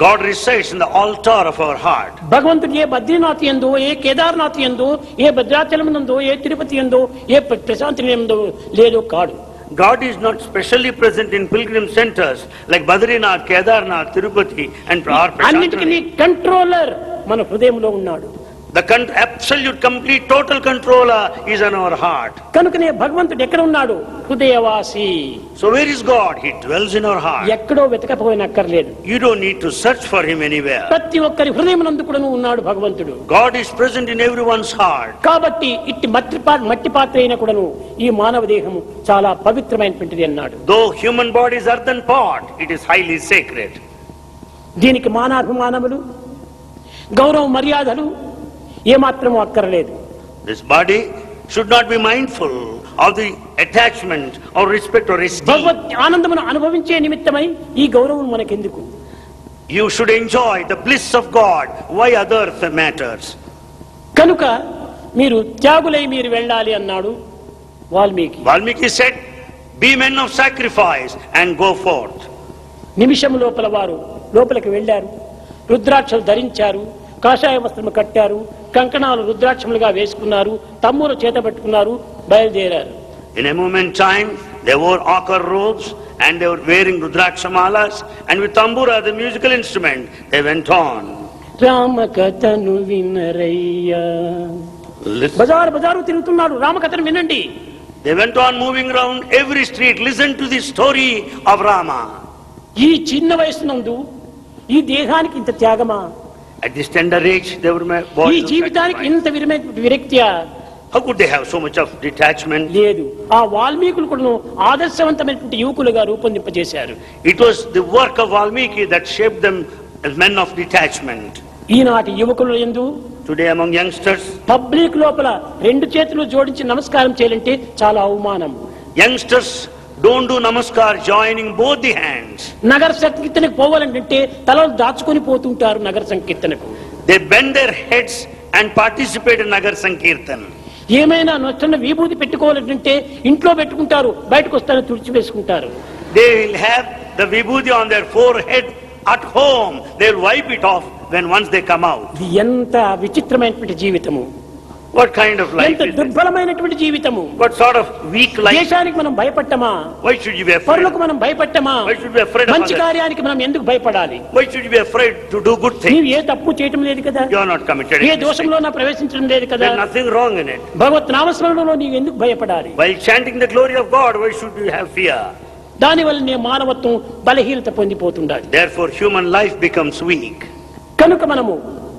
S2: God resides in the altar of our heart.
S1: భగవంతుడు ఏ బద్రీనాథ్ యందో, ఏ కేదార్నాథ్ యందో, ఏ భద్రాచలం నందో, ఏ తిరుపతి యందో, ఏ ప్రశాంతి యందో లేదో కాడు.
S2: God is not specially present in pilgrim centers like Badrinath, Kedarnath, Tirupati and
S1: అన్నిటికీ
S2: Prashantani.
S1: కంట్రోలర్ మన హృదయంలో ఉన్నాడు.
S2: The absolute, complete, total controller is on our heart.
S1: కనుకనే భగవంతుడు ఎక్కడ ఉన్నాడు? హృదయవాసి.
S2: So where is God? He dwells in our heart.
S1: ఎక్కడో వెతకపోయినక్కర్లేదు.
S2: You don't need to search for him anywhere.
S1: ప్రతి ఒక్కరి హృదయమునందు కూడా ఉన్నాడు భగవంతుడు.
S2: God is present in everyone's heart.
S1: కాబట్టి ఇట్టి మట్టి పాత్ర అయినా కూడాను ఈ మానవ దేహము చాలా పవిత్రమైనటువంటిది అన్నాడు.
S2: Though human body is earthen pot, it is highly sacred.
S1: దీనికి మానాభిమానములు, గౌరవ మర్యాదలు ఏమాత్రము అక్కర్లేదు.
S2: This body should not be mindful of the attachment or respect or esteem.
S1: భగవత్ ఆనందమును అనుభవించే నిమిత్తమై ఈ గౌరవం మనకెందుకు?
S2: You should enjoy the bliss of God. Why other matters?
S1: కనుక మీరు త్యాగులై మీరు వెళ్ళాలి అన్నాడు Valmiki.
S2: Valmiki said, be men of sacrifice and go forth.
S1: నిమిషం లోపల వారు లోపలికి వెళ్ళారు. రుద్రాక్షలు ధరించారు, కాషాయ వస్త్రము కట్టారు, కంకణాలు రుద్రాక్షములుగా వేసుకున్నారు, తమ్ములు చేత పట్టుకున్నారు, బయలుదేరారు.
S2: In a moment time, they wore ochre robes and they were wearing rudraksha-malas, and with tambura, the musical instrument, they went on.
S1: రామకథను వినరయ్యా.
S2: Listen.
S1: బజారు తిరుగుతున్నాడు, రామకథను వినండి.
S2: They went on moving around every street. Listen to the story of Rama.
S1: ఈ చిన్న వయసునందు ఈ దేహానికి ఇంత త్యాగమా?
S2: At this tender age, they were
S1: ఈ
S2: born to
S1: జీవితానికి
S2: sacrifice.
S1: ఇంత విరక్తియా?
S2: How could they have so much of detachment?
S1: లేదు. ఆ వాల్మీకులు కూడా ఆదర్శవంతమైనటువంటి యువకులుగా రూపొందింపజేశారు.
S2: It was the work of Valmiki that shaped them as men of detachment.
S1: ఈనాటి యువకులు యందు
S2: Today among youngsters,
S1: పబ్లిక్ లోపల రెండు చేతులు జోడించి నమస్కారం చేయాలంటే చాలా అవమానం.
S2: youngsters don't do namaskar joining both the hands.
S1: నగర సంకీర్తనకు పోవాలంటే తలలు దాచుకొని పోతుంటారు నగర సంకీర్తనకు.
S2: They bend their heads and participate in Nagar Sankirtan.
S1: ఏమైనా నొచ్చన్న విభూతి పెట్టుకోవాలంటే ఇంట్లో పెట్టుకుంటారు, బయటకు వస్తారని తుడిచివేసుకుంటారు.
S2: They will have the vibhuti on their forehead at home. They will wipe it off when once they come out.
S1: ఇది ఎంత విచిత్రమైనటువంటి జీవితము,
S2: What kind of life
S1: ఎంత
S2: is this?
S1: దుర్బలమైనటువంటి జీవితము.
S2: What sort of weak life?
S1: దేశానికి మనం భయపట్టమా?
S2: Why should you be afraid?
S1: పరులకు మనం భయపట్టమా?
S2: Why should you be afraid of
S1: మంచి
S2: others?
S1: కార్యానికి మనం ఎందుకు భయపడాలి?
S2: Why should you be afraid to do good
S1: నీవు
S2: things?
S1: ఏ తప్పు చేయటం లేదు కదా,
S2: You are not committed
S1: A
S2: any mistake.
S1: దోషంలో నా ప్రవేశించడం లేదు కదా.
S2: There is nothing wrong in it.
S1: భగవత్ నామస్మరణలో నీవు ఎందుకు భయపడాలి?
S2: While chanting the glory of God, why should you have fear?
S1: దానివల్ల నే మానవత్వం బలహీనత పొందిపోతుండాలి.
S2: Therefore, human life becomes weak.
S1: కనుక మనము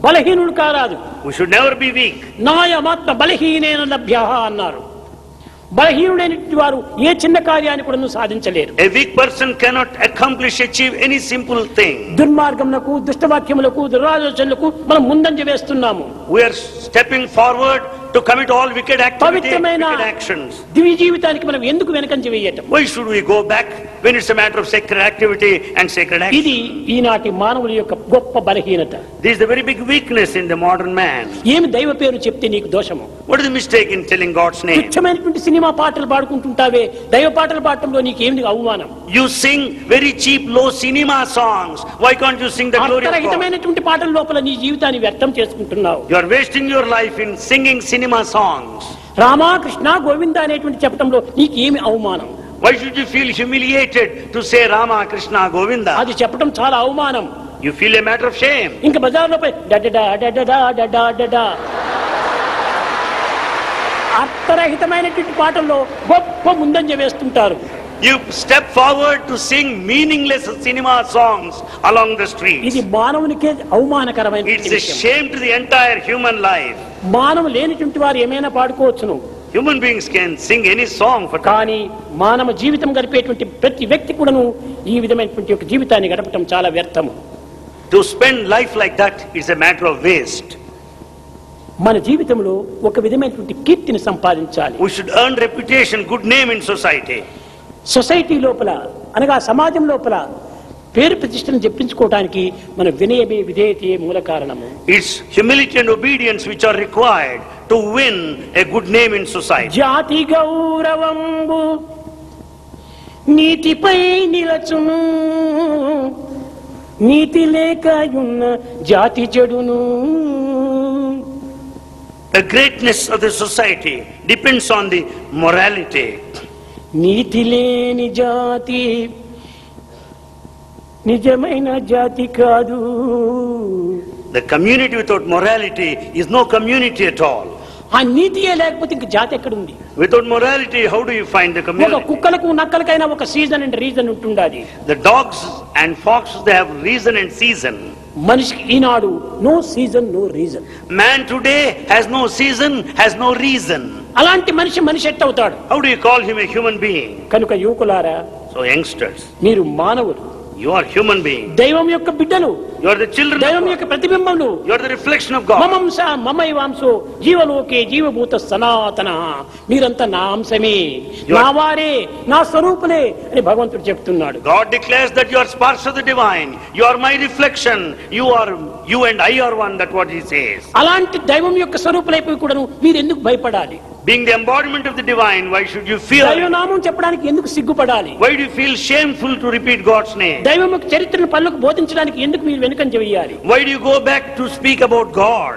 S1: బలహీనుడు కారాదు.
S2: We should never be weak.
S1: నాయమాత్మ బలహీనేన లభ్య అన్నారు. బలహీనుడైనటువంటి వారు ఏ చిన్న కార్యాన్ని కూడా సాధించలేరు.
S2: A weak person cannot achieve any simple thing.
S1: దుర్మార్గములకు, దుష్టవాక్యములకు, దురాలోచనలకు మనం ముందంజ వేస్తున్నాము.
S2: We are stepping forward to commit all wicked activities,
S1: పవిత్రమైన
S2: wicked actions.
S1: దివ్య జీవితానికి మనం ఎందుకు వెనకంజ వేయటం?
S2: Why should we go back when it's a matter of sacred activity and sacred action?
S1: ఇది ఈనాటి మానవుల యొక్క గొప్ప బలహీనత.
S2: This is the very big weakness in the modern man.
S1: ఏమి దైవ పేరు చెప్తే నీకు దోషము?
S2: What is the mistake in telling God's name?
S1: తుచ్చమైనటువంటి సినిమా పాటలు పాడుకుంటుంటావే, దైవ పాటలు పాడటంలో నీకేమి అవమానం?
S2: You sing very cheap, low cinema songs. Why can't you sing the glory of God?
S1: అర్థరహితమైనటువంటి పాటల లోపల నీ జీవితాన్ని వ్యర్థం చేసుకుంటున్నావు.
S2: You are wasting your life in singing cinema songs.
S1: Rama Krishna Govinda అనేటువంటి చెప్పటంలో నీకు ఏమి అవమానం?
S2: Why should you feel humiliated to say Rama, Krishna, Govinda?
S1: అది చెప్పడం చాలా అవమానం.
S2: You feel a matter of shame.
S1: ఇంకా బజార్లో పోయి డడడా డడడా డడా డడా అర్థరహితమైనటువంటి పాటల్లో గొప్ప ముందంజ వేస్తుంటారు.
S2: You step forward to sing meaningless cinema songs along the streets.
S1: ఇది మానవునికే అవమానకరమైన.
S2: It's a shame to the entire human life.
S1: మానవు లేనిటువంటి వారు ఏమైనా పాడుకోవచ్చును.
S2: Human beings can sing any song for
S1: కానీ మానవ జీవితం గడిపేటువంటి ప్రతి వ్యక్తి కూడాను ఈ విధమైనటువంటి ఒక జీవితాన్ని గడపటం చాలా వ్యర్థము.
S2: To spend life like that is a matter of waste.
S1: మన జీవితంలో ఒక విధమైనటువంటి కీర్తిని సంపాదించాలి.
S2: We should earn reputation, good name in society.
S1: Society లోపల అనగా సమాజం లోపల పేరు ప్రతిష్టను చెప్పించుకోవడానికి మన వినయమే విధేయతే మూల కారణము.
S2: It's humility and obedience which are required to win a good name in society.
S1: జాతి గౌరవంబు నీతిపై నిలచును, నీతి లేకయున్న జాతి చెడును.
S2: The greatness of the society depends on the morality.
S1: నీతి లేని జాతి నిజమైన జాతి కాదు.
S2: The community without morality is no community at all.
S1: ఆ నీతియే లేకపోతే ఇంక జాతి ఎక్కడుంది?
S2: Without morality, how do you find the
S1: ఒక
S2: community?
S1: కుక్కలకు నక్కలకైనా ఒక సీజన్ అండ్ రీజన్ ఉంటుండాలి.
S2: The dogs and foxes, they have reason and season.
S1: మనిషికి ఈనాడు no season no reason.
S2: Man today has no season, has no reason.
S1: అలాంటి మనిషి at అవుతాడు?
S2: How do you call him a human being?
S1: కనుక యువకులారా,
S2: So youngsters,
S1: మీరు మానవులు,
S2: you are human beings.
S1: దైవం యొక్క బిడ్డలు,
S2: You are the children
S1: దైవం
S2: of
S1: యొక్క
S2: God.
S1: ప్రతిబింబములు.
S2: You are the reflection of God.
S1: మమంస మమైవాంసో జీవలోకే జీవభూత సనాతన. మీరంతా నా అంశమే, నా వారే, నా స్వరూపులే అని భగవంతుడు చెప్తున్నాడు.
S2: God declares that you are sparks of the divine. You are my reflection. You and I are one. That's what he says.
S1: అలాంటి దైవం యొక్క స్వరూపులైపోయి కూడాను మీరు ఎందుకు భయపడాలి?
S2: Being the embodiment of the divine, why should you fear?
S1: దైవనామం చెప్పడానికి ఎందుకు సిగ్గుపడాలి?
S2: Why do you feel shameful to repeat God's name?
S1: దైవం యొక్క చరిత్రను పనులకు బోధించడానికి ఎందుకు మీరు వెనుకంజ వేయాలి?
S2: Why do you go back to speak about God?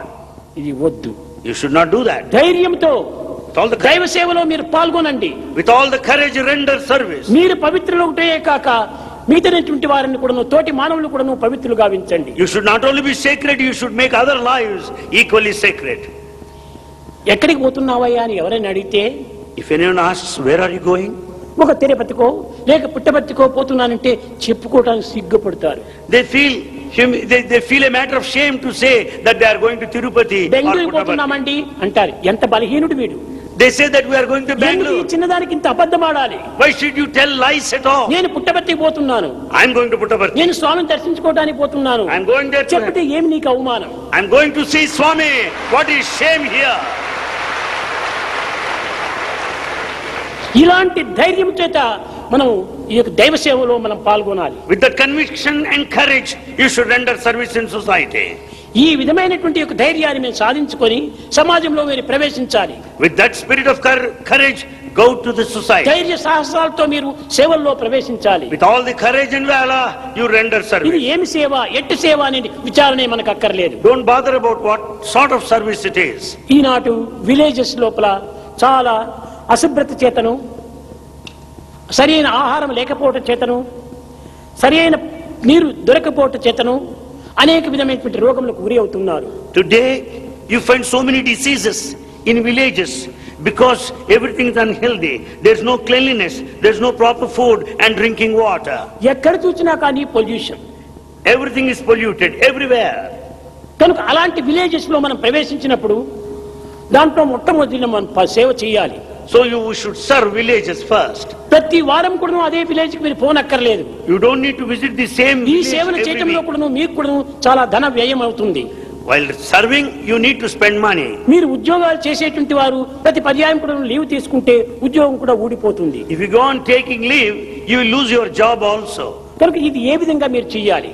S1: ఇది వద్దు.
S2: You should not do that.
S1: ధైర్యంతో
S2: With all the
S1: దైవ సేవలో మీరు పాల్గొనండి.
S2: with all the courage, render service.
S1: మీరు పవిత్రులు ఒకటే కాక మిగతాటువంటి వారిని కూడాను, తోటి మానవులు కూడాను పవిత్రులుగా గావించండి.
S2: You should not only be sacred, you should make other lives equally sacred.
S1: ఎక్కడికి పోతున్నావయ్యా అని ఎవరైనా అడిగితే,
S2: If anyone asks, where are you going?
S1: ఒక తిరుపతికో లేక పుట్టపర్తికో పోతున్నానంటే చెప్పుకోవడానికి సిగ్గుపడతారు.
S2: They feel a matter of shame to say that they are going to Tirupati or
S1: Bengaluru
S2: Puttaparthi.
S1: పోతున్నామండి అంటారు. ఎంత బలహీనుడు వీడు.
S2: They say that we are going to
S1: ఎందుకు ఈ
S2: Bangalore.
S1: చిన్నదానికి ఇంత అబద్ధం ఆడాలి?
S2: Why should you tell lies at all?
S1: నేను పుట్టపర్తికి పోతున్నాను,
S2: I'm going to Puttaparthi.
S1: నేను స్వామిని దర్శించుకోవడానికి పోతున్నాను
S2: I'm going there.
S1: చెప్తే ఏమి నీకు అవమానం?
S2: I'm going to see Swami. What is shame here?
S1: ఇలాంటి ధైర్యం చేత మనం ఈ యొక్క దైవ సేవలో మనం పాల్గొనాలి.
S2: With that conviction and courage, you should render service in society.
S1: ఈ విధమైనటువంటి యొక్క ధైర్యాన్ని మేము సాధించుకొని సమాజంలో మీరు ప్రవేశించాలి.
S2: With that spirit of courage, go to the society.
S1: ధైర్య సాహసాలతో మీరు సేవల్లో ప్రవేశించాలి.
S2: With all the courage and valor, you render
S1: ఇది
S2: service.
S1: ఏమి సేవ, ఎట్టి సేవ అనే విచారణే మనకు అక్కర్లేదు.
S2: Don't bother about what sort of service it is.
S1: ఈనాటి విలేజెస్ లోపల చాలా అశుభ్రత చేతను, సరైన ఆహారం లేకపోవటం చేతను, సరైన నీరు దొరకపోవటం చేతను అనేక విధమైనటువంటి రోగములకు గురి అవుతున్నారు.
S2: Today, you find so many diseases in villages because everything is unhealthy. There's no cleanliness, there's no proper food and drinking water.
S1: ఎక్కడ చూసినా కానీ pollution.
S2: Everything is polluted everywhere.
S1: కనుక అలాంటి విలేజెస్ లో మనం ప్రవేశించినప్పుడు దాంట్లో మొట్టమొదటి మనం సేవ చేయాలి.
S2: So you should serve villages first.
S1: ప్రతి వారం కూడా అదే విలేజ్ కి మీరు పోనక్కర్లేదు.
S2: You don't need to visit the same
S1: ఈ
S2: village
S1: సేవలు
S2: every
S1: చేయడంలో
S2: week.
S1: కూడా మీకు కూడా చాలా ధన వ్యయం అవుతుంది.
S2: While serving, you need to spend money.
S1: మీరు ఉద్యోగాలు చేసేటువంటి వారు ప్రతి పర్యాయం కూడా లీవ్ తీసుకుంటే ఉద్యోగం కూడా ఊడిపోతుంది.
S2: If you go on taking leave, you will lose your job also.
S1: కనుక ఇది ఏ విధంగా మీరు చేయాలి?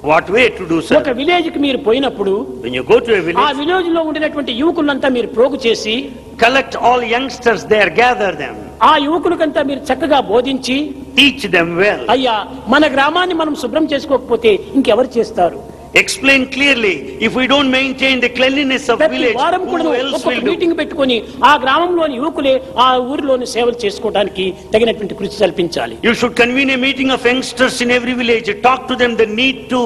S2: What way to do so?
S1: ఒక విలేజ్ కి మీరు పోయినప్పుడు
S2: When you go to a
S1: ఆ
S2: village,
S1: విలేజ్ లో ఉండినటువంటి యువకులంతా మీరు ప్రోగు చేసి
S2: collect all youngsters there, gather them,
S1: ఆ యువకులకంతా మీరు చక్కగా బోధించి,
S2: teach them well.
S1: అయ్యా మన గ్రామాన్ని మనం శుభ్రం చేసుకోకపోతే ఇంకెవరు చేస్తారు?
S2: Explain clearly. If we don't maintain the cleanliness of
S1: ప్రతి
S2: village,
S1: వారం కూడా
S2: who else
S1: ఒక్కొక్క
S2: will do?
S1: మీటింగ్ పెట్టుకొని ఆ గ్రామంలోని యువకులే ఆ ఊరిలోని సేవలు చేసుకోవడానికి తగినటువంటి కృషి కల్పించాలి.
S2: You should convene a meeting of youngsters in every village. Talk to them the need to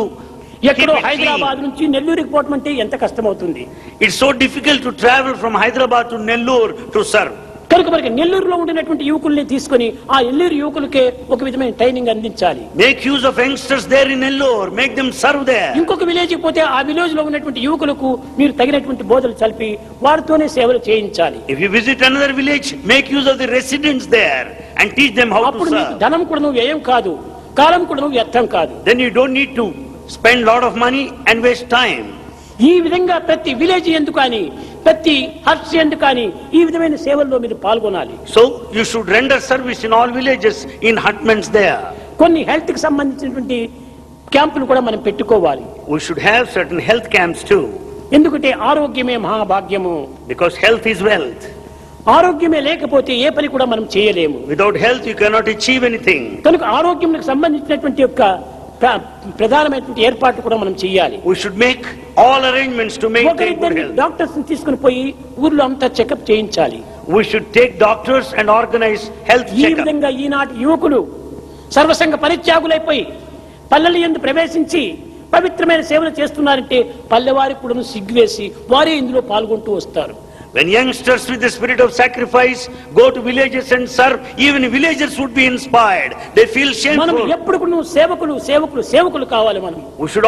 S2: keep
S1: ఎక్కడో
S2: it
S1: హైదరాబాద్
S2: clean.
S1: నుంచి నెల్లూరుకి పోవటం అంటే ఎంత కష్టం అవుతుంది.
S2: It's so difficult to travel from Hyderabad to Nellore to serve.
S1: కనుక మనకి నెల్లూరులో ఉండినటువంటి యువకుల్ని తీసుకొని ఆ నెల్లూరు యువకులకే ఒక విధమైన ట్రైనింగ్ అందించాలి.
S2: Make use of youngsters there in Nellore. Make them serve there.
S1: ఇంకొక విలేజ్కి పోతే ఆ విలేజ్ లో ఉన్నటువంటి యువకులకు మీరు తగినటువంటి బోధలు చల్పి వారితోనే సేవలు చేయించాలి.
S2: If you visit another village, make use of the residents there and teach them how to
S1: అప్పుడు మీకు
S2: serve.
S1: ధనం కూడా వ్యయం కాదు, కాలం కూడా వ్యర్థం కాదు.
S2: Then you don't need to spend lot of money and waste time.
S1: ఈ విధంగా ప్రతి విలేజ్ ఎందుకు అని ప్రతి హర్ష్ ఎందుకు కానీ ఈ విధమైన సేవల్లో మీరు పాల్గొనాలి.
S2: So you should render service in all villages, in hutments there.
S1: కొన్ని హెల్త్ కి సంబంధించినటువంటి క్యాంపులు కూడా మనం పెట్టుకోవాలి.
S2: We should have certain health camps too,
S1: ఎందుకంటే ఆరోగ్యమే మహాభాగ్యము.
S2: because health is wealth.
S1: ఆరోగ్యమే లేకపోతే ఏ పని కూడా మనం చేయలేము.
S2: Without health you cannot achieve anything.
S1: కనుక ఆరోగ్యంకి సంబంధించినటువంటి యొక్క ప్రధానమైనటువంటి ఏర్పాట్లు కూడా మనం చేయాలి.
S2: We should make all arrangements to maintain good
S1: ఒకరిద్దరు
S2: health.
S1: డాక్టర్స్ తీసుకుని పోయి ఊర్లో అంతా చెకప్ చేయించాలి.
S2: We should take doctors and organize health
S1: ఈ
S2: checkup.
S1: విధంగా ఈనాటి యువకులు సర్వసంగ పరిత్యాగులైపోయి పల్లెల యందు ప్రవేశించి పవిత్రమైన సేవలు చేస్తున్నారంటే పల్లెవారికి కూడా సిగ్గువేసి వారే ఇందులో పాల్గొంటూ వస్తారు.
S2: When youngsters with the spirit of sacrifice go to villages and serve, even villagers would be inspired. They feel
S1: మనం
S2: shameful.
S1: ఎప్పుడు కూడా సేవకులు సేవకులు సేవకులు కావాలి. మనం
S2: We should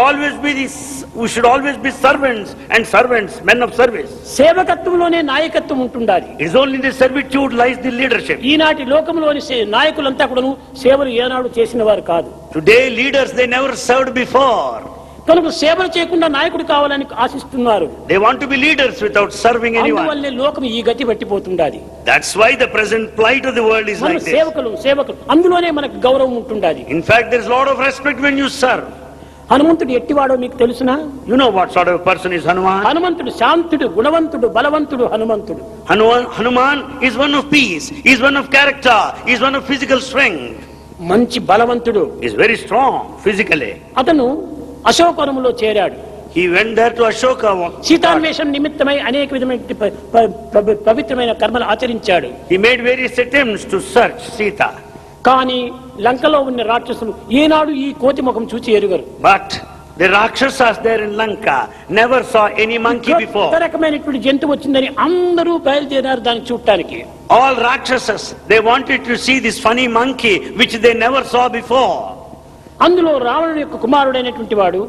S2: always be servants and servants, men of service.
S1: సేవకత్వంలోనే నాయకత్వం ఉంటుండాలి.
S2: It is only in the servitude lies the leadership.
S1: ఈనాటి లోకంలోని నాయకులంతా కూడాను సేవలు ఏనాడు చేసిన వారు కాదు.
S2: Today leaders, they never served before.
S1: కనుక సేవలు చేయకుండా నాయకుడు కావాలని ఆశిస్తున్నారు.
S2: They want to be leaders without serving anyone.
S1: అందువల్లే లోకం ఈ గతి పట్టిపోతుండాలి.
S2: That's why the present plight of the world is
S1: మన
S2: like this.
S1: సేవకులు అందులోనే మనకు గౌరవం ఉంటుండాలి.
S2: In fact, there is a lot of respect when you serve.
S1: హనుమంతుడు ఎట్టివాడో మీకు తెలుసునా?
S2: You know what sort of a person is Hanuman?
S1: హనుమంతుడు శాంతుడు, గుణవంతుడు, బలవంతుడు. హనుమంతుడు
S2: Hanuman is one of peace, he is one of character, he is one of physical strength.
S1: మంచి బలవంతుడు.
S2: He is very strong physically.
S1: అతను అశోకవనములో చేరాడు.
S2: He went there to Ashoka.
S1: సీతాన్వేషణ నిమిత్తమై అనేక విధమైన పవిత్రమైన కర్మలు ఆచరించాడు.
S2: He made various attempts to search Sita.
S1: కానీ లంకలో ఉన్న రాక్షసులు ఏనాడు ఈ కోతి ముఖం చూచి ఎరుగరు.
S2: But the Rakshasas there in Lanka never saw any monkey before.
S1: కొత్త రకమైనటువంటి జంతువు వచ్చిందని అందరూ బయలుదేరారు దాన్ని చూడటానికి.
S2: All Rakshasas, they wanted to see this funny monkey which they never saw before.
S1: అందులో రావణుడి యొక్క కుమారుడైనటువంటి వాడు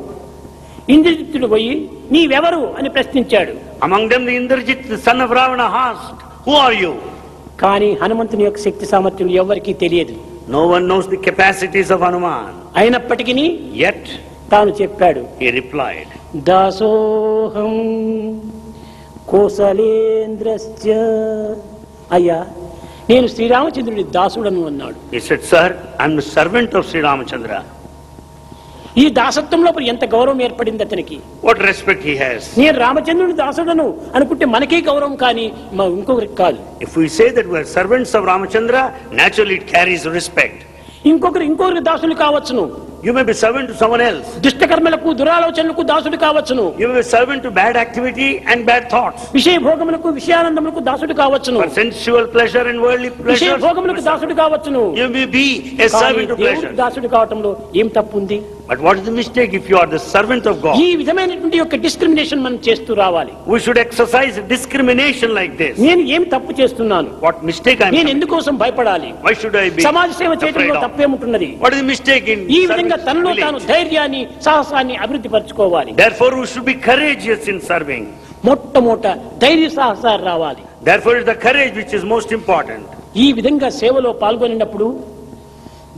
S1: ఇంద్రజిత్తుడు పోయి నీవెవరు అని ప్రశ్నించాడు.
S2: Among them the Indrajit, the son of Ravana, asked, "Who are you?"
S1: కానీ హనుమంతుని యొక్క శక్తి సామర్థ్యం ఎవరికీ తెలియదు.
S2: No one knows the capacities of Hanuman.
S1: అయినప్పటికీ
S2: Yet
S1: తాను చెప్పాడు,
S2: he replied,
S1: దాసోహం కోసలేంద్రస్య. అయ్యా నేను శ్రీరామచంద్రుడి దాసుడను అన్నాడు.
S2: he said, "Sir, I am the servant of Sri Ramachandra."
S1: ఈ దాసత్వంలో ఎంత గౌరవం ఏర్పడింది అతనికి.
S2: What respect he has.
S1: నేను రామచంద్రుడి దాసుడను అనుకుంటే మనకే గౌరవం, కానీ ఇంకొకరికి కాదు.
S2: If we say that we are servants of Ramachandra, naturally it carries respect.
S1: ఇంకొకరి దాసులు కావచ్చును.
S2: You may be servant to someone else.
S1: దుష్టకర్మలకు దురాలోచనలకు దాసుడు కావచ్చును.
S2: You may be servant to bad activity and bad thoughts.
S1: విషయ భోగములకు విషయానందములకు దాసుడు కావచ్చును.
S2: For sensual pleasure and worldly
S1: విషయ
S2: pleasure,
S1: భోగములకు దాసుడు కావచ్చును.
S2: you may be a servant to pleasure.
S1: దాసుడు కావటంలో ఏం తప్పు ఉంది?
S2: But what is the mistake if you are the servant of God?
S1: ఈ విధమైనటువంటి యొక్క డిస్క్రిమినేషన్ మనం చేస్తూ రావాలి.
S2: We should exercise discrimination like this.
S1: నేను ఏం తప్పు చేస్తున్నాను?
S2: What mistake I am
S1: నేను
S2: committing?
S1: ఎందుకోసం భయపడాలి?
S2: Why should I be
S1: సమాజ సేవ
S2: afraid
S1: చేయడంలో
S2: of?
S1: తప్పేముంటున్నది?
S2: What is the mistake in
S1: ఈ విధంగా
S2: serving
S1: తనలో తాను
S2: village?
S1: ధైర్యాన్ని సాహసాన్ని అభివృద్ధి పరచుకోవాలి.
S2: Therefore we should be courageous in serving.
S1: మొట్టమొదట ధైర్య సాహసాలు రావాలి.
S2: Therefore it is the courage which is most important.
S1: ఈ విధంగా సేవలో పాల్గొనినప్పుడు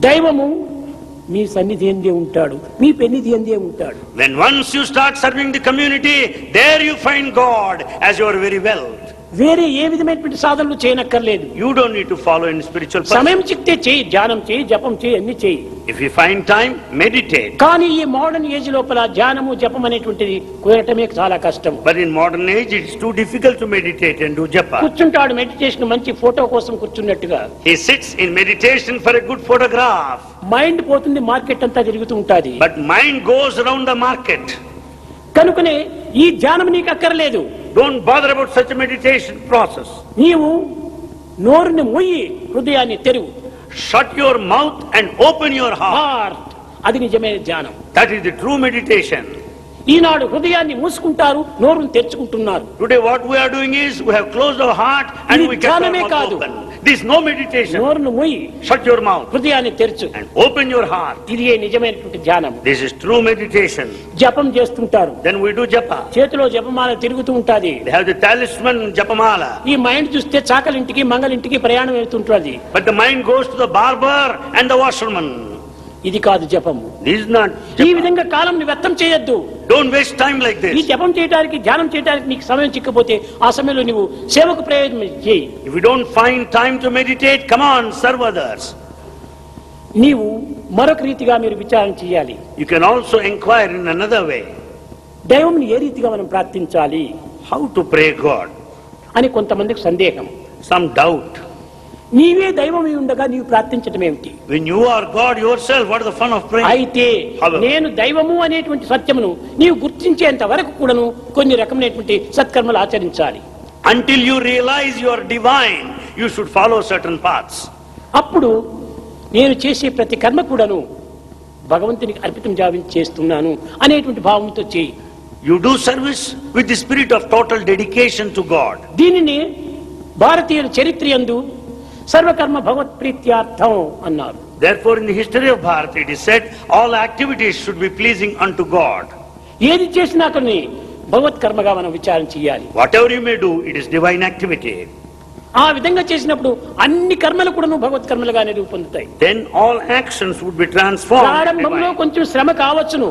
S1: దైవము మీ సన్నిధి ఎందే ఉంటాడు, మీ పెన్నిధి ఎందే ఉంటాడు.
S2: When once you start serving the community, there you find God as your very wealth.
S1: వేరే ఏ విధమైనటువంటి సాధనలు చేయనక్కర్లేదు.
S2: You don't need to follow any spiritual path.
S1: సమయం చిక్తే చేయి, ధ్యానం చేయి, జపం చేయి, అన్ని చేయి.
S2: If you find time, meditate.
S1: కానీ ఈ మోడర్న్ ఏజ్ లోపల ధ్యానము జపం అనేటువంటిది కుదరటమే చాలా కష్టం.
S2: But in modern age, it is too difficult to meditate and do japa.
S1: కూర్చుంటాడు మెడిటేషన్ మంచి ఫోటో కోసం కూర్చున్నట్టుగా.
S2: He sits in meditation for a good photograph.
S1: Mind పోతుంది, మార్కెట్ అంతా తిరుగుతూ ఉంటాది.
S2: But mind goes around the market.
S1: కనుకనే ఈ ధ్యానం నీకు అక్కర్లేదు.
S2: Don't bother about such a meditation process.
S1: నీవు నోరుని మొయ్యి, హృదయాన్ని తెరువు.
S2: Shut your mouth and open your heart.
S1: Heart, అది నిజమైన ధ్యానం.
S2: That is the true meditation.
S1: ఈనాడు హృదయాన్ని మూసుకుంటారు, నోరును తెరుచుకుంటున్నారు.
S2: Today what we are doing is we have closed our heart and we kept our mouth open. This is no meditation.
S1: నోరును మొయ్యి,
S2: Shut your mouth
S1: హృదయాన్ని తెరచు
S2: and open your heart.
S1: ఇది నిజమైనటువంటి ధ్యానం.
S2: This is true meditation.
S1: జపం చేస్తుంటారు,
S2: Then we do japa.
S1: చేతిలో జపమాల తిరుగుతూ ఉంటాది.
S2: They have the talisman japamala.
S1: ఈ మైండ్ చూస్తే చాకలింటికి మంగలింటికి ప్రయాణం వెళ్తుంటుంది.
S2: But the mind goes to the barber and the washerman.
S1: ఇది కాదు జపము.
S2: This is not
S1: ఈ
S2: japa.
S1: విధంగా కాలం వ్యర్థం చేయొద్దు.
S2: Don't waste time like
S1: ఈ
S2: this.
S1: జపం చేయడానికి, ధ్యానం చేయడానికి నీకు సమయం చిక్కపోతే ఆ సమయంలో నువ్వు సేవకు ప్రయోజనం చేయి.
S2: If you don't find time to meditate, come on, serve others.
S1: నీవు మరొక రీతిగా మీరు విచారణ చేయాలి.
S2: You can also inquire in another way.
S1: దైవంని ఏ రీతిగా మనం ప్రార్థించాలి
S2: How to pray God?
S1: అని కొంతమందికి సందేహం.
S2: Some doubt.
S1: నీవే దైవమై ఉండగా నీవు ప్రార్థించడం ఏమిటి?
S2: When you are God yourself, what is the fun of praying?
S1: అయితే నేను దైవము అనేటువంటి సత్యమును నీవు గుర్తించేంత వరకు కూడాను కొన్ని రకమైనటువంటి సత్కర్మలు ఆచరించాలి.
S2: Until you realize you are divine, you should follow certain paths.
S1: అప్పుడు నేను చేసే ప్రతి కర్మ కూడాను భగవంతునికి అర్పితం చేస్తున్నాను అనేటువంటి భావంతో చేయి.
S2: You do service with the spirit of total dedication to God.
S1: దీనిని భారతీయుల చరిత్రయందు సర్వకర్మ భగవత్ ప్రీత్యార్థం అన్నారు.
S2: Therefore, in the history of Bharat, it is said all activities should be pleasing unto God.
S1: ఏది చేసినా కొన్ని భగవత్ కర్మగా మనం విచారణ చేయాలి.
S2: Whatever you may do, it is divine activity.
S1: ఆ విధంగా చేసినప్పుడు అన్ని కర్మలు కూడా భగవత్ కర్మలుగానే రూపొందుతాయి.
S2: Then all actions would be transformed.
S1: ప్రారంభంలో కొంచెం శ్రమ కావచ్చును,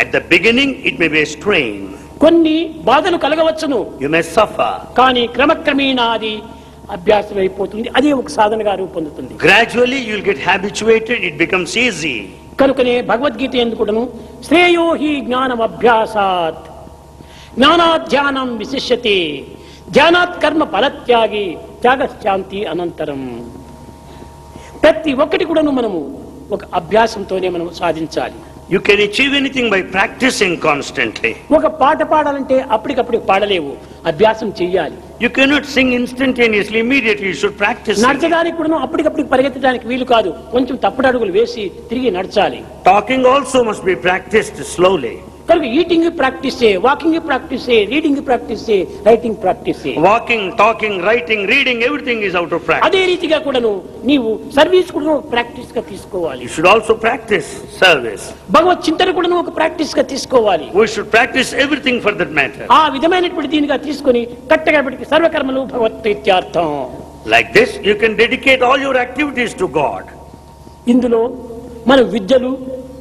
S2: At the beginning, it may be a strain.
S1: కొన్ని బాధలు కలగవచ్చును,
S2: You may suffer.
S1: కానీ క్రమక్రమేణా అది అభ్యాసం అయిపోతుంది, అదే ఒక సాధనగా రూపొందుతుంది.
S2: Gradually, you will get habituated. It becomes easy.
S1: కనుకనే భగవద్గీత ఎందుకును శ్రేయో హి జ్ఞానం అభ్యాసాత్ జ్ఞానాధ్యానం విశిష్యతే ధ్యానాత్ కర్మ ఫలత్యాగి త్యాగశాంతి అనంతరం. ప్రతి ఒక్కటి కూడాను మనము ఒక అభ్యాసంతోనే మనం సాధించాలి.
S2: You can achieve anything by practicing constantly.
S1: ఒక పాట పాడాలంటే అప్పటికప్పుడు పాడలేవు, అభ్యాసం చెయ్యాలి.
S2: You cannot sing instantaneously, immediately. You should practice.
S1: నడచడానికి కూడా అప్పటికప్పుడు పరిగెత్తడానికి వీలు కాదు, కొంచెం తప్పుడు అడుగులు వేసి తిరిగి నడచాలి.
S2: Talking also must be practiced slowly.
S1: కనుక ఈటింగ్ ప్రాక్టీస్ చేయి, వాకింగ్ ప్రాక్టీస్ చేయి, రీడింగ్ ప్రాక్టీస్ చేయి, రైటింగ్ ప్రాక్టీస్ చేయి.
S2: Walking, talking, writing, reading, everything is out of practice.
S1: అదే రీతిగా కూడాను నీవు సర్వీస్ కూడా ప్రాక్టీస్ గా తీసుకోవాలి.
S2: You should also practice service.
S1: భగవత్ చింతన కూడా ఒక ప్రాక్టీస్ గా తీసుకోవాలి.
S2: We should practice everything for that matter.
S1: ఆ విధమైనటువంటి దీనిగా తీసుకొని కట్టగబడికి సర్వకర్మలు భగవత్ ప్రీత్యార్థం.
S2: Like this, you can dedicate all your activities to God.
S1: ఇందులో మన విద్యలు,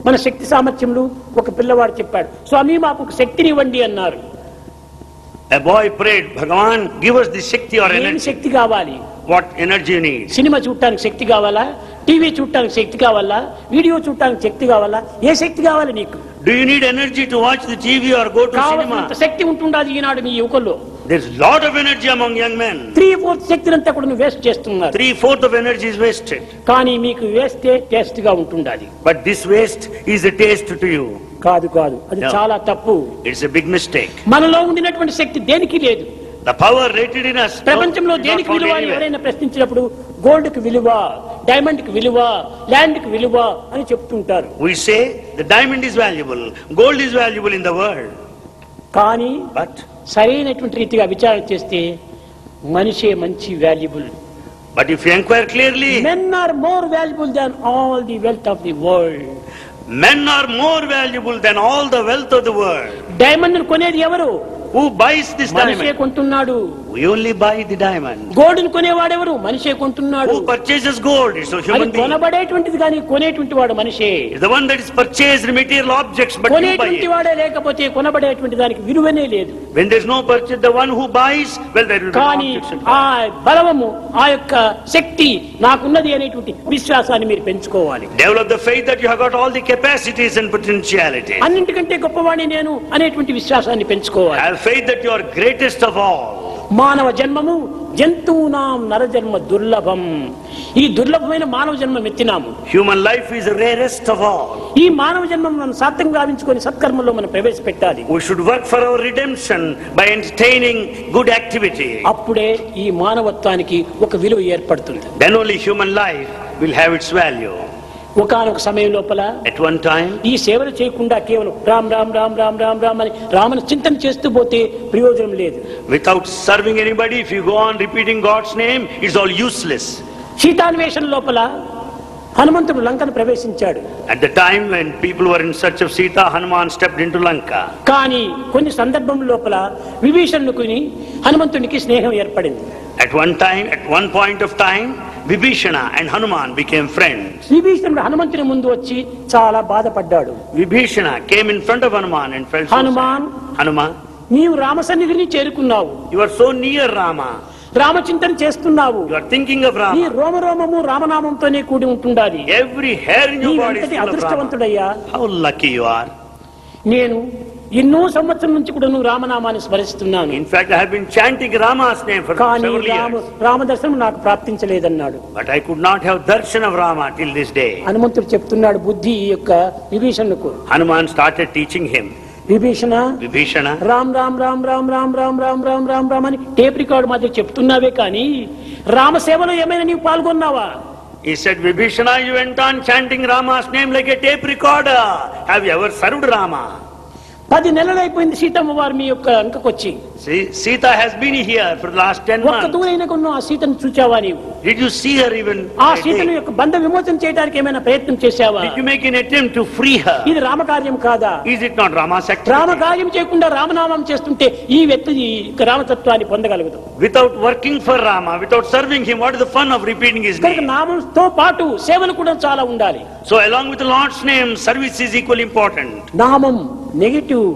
S1: మన శక్తి సామర్థ్యములు, ఒక పిల్లవాడు చెప్పాడు, స్వామి మాకు ఒక శక్తిని ఇవ్వండి అన్నారు.
S2: A boy prayed, Bhagavan, give us the Shakti or
S1: ఏం
S2: energy.
S1: శక్తి కావాలి?
S2: What energy you need?
S1: Cinema చూడటానికి శక్తి కావాలా? టీవీ చూడటానికి శక్తి కావాలా? వీడియో చూడటానికి శక్తి కావాలా? ఏ శక్తి కావాలి నీకు?
S2: Do you need energy to watch the TV or go to
S1: కావాల్సినంత
S2: cinema?
S1: శక్తి ఉంటుండాలి ఈనాడు మీ యువకుల్లో.
S2: There's a lot of energy among young men.
S1: 3/4 శక్తిని అంతా కూడా వేస్ట్ చేస్తున్నారు.
S2: 3/4 of energy is wasted.
S1: కానీ మీకు వేస్తే టేస్ట్ గా ఉంటుండాలి.
S2: But this waste is a taste to you.
S1: కాదు కాదు, అది
S2: No.
S1: చాలా తప్పు.
S2: It's a big mistake.
S1: మనలో ఉండినటువంటి శక్తి దేనికి లేదు.
S2: The power rated in us.
S1: ప్రపంచంలో
S2: is not
S1: దేనికి
S2: found
S1: విలువ అని
S2: anywhere.
S1: ఎవరైనా ప్రశ్నించినప్పుడు గోల్డ్ కి విలువ, డైమండ్ కి విలువ, ల్యాండ్ కి విలువ అని చెప్తుంటారు.
S2: We say the diamond is valuable, gold is valuable in the world.
S1: కానీ
S2: But
S1: సరైనటువంటి రీతిగా విచారణ చేస్తే మనిషే మంచి valuable.
S2: if you inquire clearly,
S1: men are more valuable than all the wealth of the world.
S2: men are more valuable than all the wealth of the world.
S1: Diamond కొనేది ఎవరు?
S2: Who buys this
S1: మనిషే
S2: diamond?
S1: కొంటున్నాడు.
S2: We only buy the diamond.
S1: Gold కొనేవాడెవరు? మనిషే కొంటున్నాడు.
S2: Who purchases gold? It's a
S1: అది
S2: human being.
S1: కొనబడేటువంటిది కానీ కొనేటువంటి వాడు మనిషే.
S2: It's the one that is purchased material objects, but you buy
S1: కొనేటువంటి
S2: it.
S1: వాడే లేకపోతే కొనబడేటువంటి దానికి విలువనే లేదు.
S2: When there's no purchase, the one who buys, well, there will be no
S1: కానీ
S2: objection.
S1: ఆ బలము, ఆ యొక్క శక్తి నాకున్నది అనేటువంటి విశ్వాసాన్ని మీరు పెంచుకోవాలి.
S2: Develop the faith that you have got all the capacities and potentiality.
S1: అన్నింటికంటే గొప్పవాణి నేను అనేటువంటి విశ్వాసాన్ని పెంచుకోవాలి.
S2: Have faith that you are greatest of all.
S1: మానవ జన్మము జంతువునాం నరజన్మ దుర్లభం. ఈ దుర్లభమైన మానవ జన్మం ఎత్తినాము.
S2: Human life is the rarest of all.
S1: ఈ మానవ జన్మం మనం సార్థకంగా గావించుకొని సత్కర్మలో మనం ప్రవేశపెట్టాలి.
S2: We should work for our redemption by entertaining good activity.
S1: అప్పుడే ఈ మానవత్వానికి ఒక విలువ ఏర్పడుతుంది.
S2: Then only human life will have its value.
S1: ఒకానొక సమయం లోపల
S2: At one time,
S1: ఈ సేవలు చేయకుండా కేవలం రామ్ రామ్ రామ్ రామ్ రామ్ రామ్ అని రామను చింతన చేస్తూ పోతే ప్రయోజనం లేదు.
S2: without serving anybody, if you go on repeating God's name, it's all useless.
S1: సీతాన్వేషణ లోపల హనుమంతుడు లంకను ప్రవేశించాడు.
S2: At the time when people were in search of Sita, Hanuman stepped into Lanka.
S1: కానీ కొన్ని సందర్భం లోపల విభీషణునికి హనుమంతునికి స్నేహం ఏర్పడింది.
S2: At one point of time, Vibhishana and Hanuman became friends.
S1: విభీషణుడు హనుమంతుని ముందు వచ్చి చాలా బాధపడ్డాడు.
S2: Vibhishana came in front of Hanuman and felt so
S1: Hanuman,
S2: sad. Hanuman,
S1: నీవు రామసన్నిధిని చేరుకున్నావు,
S2: you are so near Rama.
S1: రామచింతన చేస్తున్నావు,
S2: You are thinking of
S1: నీ
S2: Rama.
S1: రోమరోమము రామనామంతోనే కూడి ఉంటుండాలి.
S2: Every hair in your body is
S1: నీవెంతటి
S2: full of Rama.
S1: అదృష్టవంతుడయ్యా.
S2: How lucky you are.
S1: నేను ఎన్నో సంవత్సరం నుంచి కూడా నువ్వు రామనామాన్ని స్మరిస్తున్నాను,
S2: In fact, I have been chanting Rama's name for
S1: కానీ
S2: several years.
S1: రామదర్శనం నాకు ప్రాప్తించలేదన్నాడు.
S2: But I could not have darshan of Rama till this day.
S1: హనుమంతుడు చెప్తున్నాడు బుద్ధి ఈ యొక్క విభీషణుకు,
S2: Hanuman started teaching him.
S1: Vibhishana
S2: Vibhishana,
S1: Ram Ram Ram Ram Ram Ram Ram Ram Ram Ram అని టేప్ రికార్డు మాత్రం చెప్తున్నావే కానీ రామసేవలో ఏమైనా నీవు పాల్గొన్నావా?
S2: he said, Vibhishana, you went on chanting Rama's name like a tape recorder. Have you ever served Rama?
S1: 10 నెలలు అయిపోయింది సీతమ్మ వారు మీ యొక్క అంకకొచ్చి.
S2: See, Sita has been here for the last 10
S1: ఒక్క
S2: months.
S1: దూరైన కొన్న ఆ సీతను చూచావా నీవు?
S2: Did you see her even?
S1: ఆ
S2: by
S1: సీతను
S2: day?
S1: యొక్క బంధ విమోచన చేయడానికి ఏమైనా ప్రయత్నం చేశావా?
S2: Did you make an attempt to free her?
S1: ఇది రామకార్యం కాదా?
S2: Is it not Rama's activity?
S1: రామకార్యం చేయకుండా రామనామం చేస్తుంటే ఈ వ్యక్తి ఈ రామతత్వాన్ని పొందగలగదు.
S2: Without working for Rama, without serving him, what is the fun of repeating his
S1: కనుక
S2: name?
S1: నామంతో పాటు సేవలు కూడా చాలా ఉండాలి.
S2: So along with the Lord's name, service is equally important.
S1: నామం negative,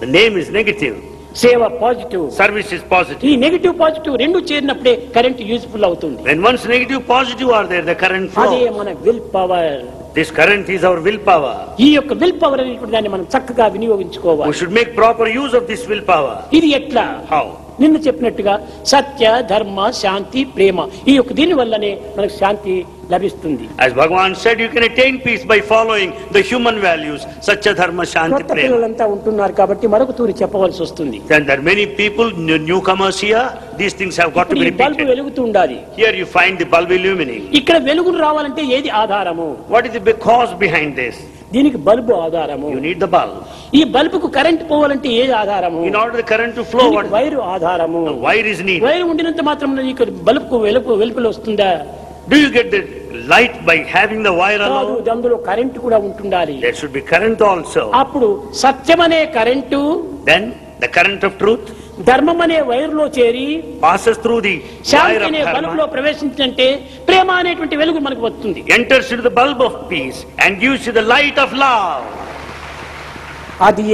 S2: The name is negative.
S1: సేవ పాజిటివ్.
S2: Service is positive.
S1: ఈ నెగటివ్ పాజిటివ్ రెండు చేరినప్పుడే కరెంట్ యూజ్ఫుల్ అవుతుంది.
S2: When once negative, positive are there, the current
S1: అదే
S2: flow.
S1: మన will power.
S2: This current is our willpower.
S1: ఈ యొక్క will power అనేటువంటి దాన్ని మనం చక్కగా
S2: We
S1: వినియోగించుకోవాలి.
S2: should make proper use of this willpower.
S1: ఇది ఎట్లా?
S2: How?
S1: నిన్న చెప్పినట్టుగా సత్య ధర్మ శాంతి ప్రేమ, ఈ యొక్క దీని వల్లనే మనకు శాంతి లభిస్తుంది.
S2: As Bhagavan said, you can attain peace by following the human values, Satya, Dharma, Shanti,
S1: కొత్త
S2: Prema.
S1: పిల్లలంతా ఉంటున్నారు కాబట్టి మరొక తూరి చెప్పవలసి వస్తుంది.
S2: Then there are many people, newcomers here, these things have got to be
S1: ఈ బల్బు
S2: repeated.
S1: వెలుగుతూ ఉండాలి.
S2: Here you find the bulb illumining.
S1: ఇక్కడ వెలుగును రావాలంటే ఏది ఆధారము?
S2: What is the cause behind this?
S1: దీనికి బల్బు ఆధారము.
S2: You need the bulb.
S1: ఈ బల్బుకు కరెంట్ పోవాలంటే ఏది ఆధారము?
S2: In order the current to flow,
S1: దీనికి
S2: what
S1: వైరు ఆధారము.
S2: the wire is needed.
S1: Wire ఉండినంత మాత్రం నీకు బల్బుకు వెలుపులు వస్తుందా?
S2: Do you get the light by having the wire
S1: కాదు,
S2: alone?
S1: అందులో కరెంట్ కూడా ఉంటుండాలి.
S2: There should be current also.
S1: అప్పుడు సత్యమనే current
S2: Then the current of truth
S1: ధర్మం అనే వైరులో చేరి
S2: passes through the
S1: Shanti
S2: wire of
S1: అనే బల్బులో
S2: dharma,
S1: ప్రవేశించంటే ప్రేమ అనేటువంటి వెలుగు మనకు వస్తుంది.
S2: enters into the bulb of peace and gives you the light of love.
S1: అది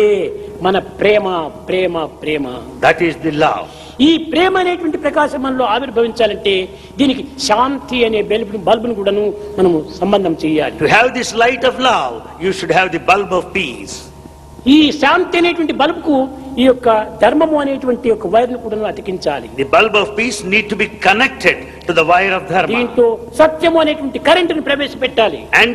S1: మన ప్రేమ ప్రేమ ప్రేమ.
S2: That is the love.
S1: ఈ ప్రేమ అనేటువంటి ప్రకాశం మనలో ఆవిర్భవించాలంటే దీనికి శాంతి అనే బల్బును కూడాను మనము సంబంధం చేయాలి.
S2: To have this light of love, you should have the bulb of peace.
S1: ఈ శాంతి అనేటువంటి బల్బుకు ఈ యొక్క ధర్మము అనేటువంటి యొక్క వైర్ను కూడాను అతికించాలి.
S2: The bulb of peace need to be connected to the wire of dharma.
S1: దీంతో సత్యము అనేటువంటి కరెంటును ప్రవేశపెట్టాలి.
S2: And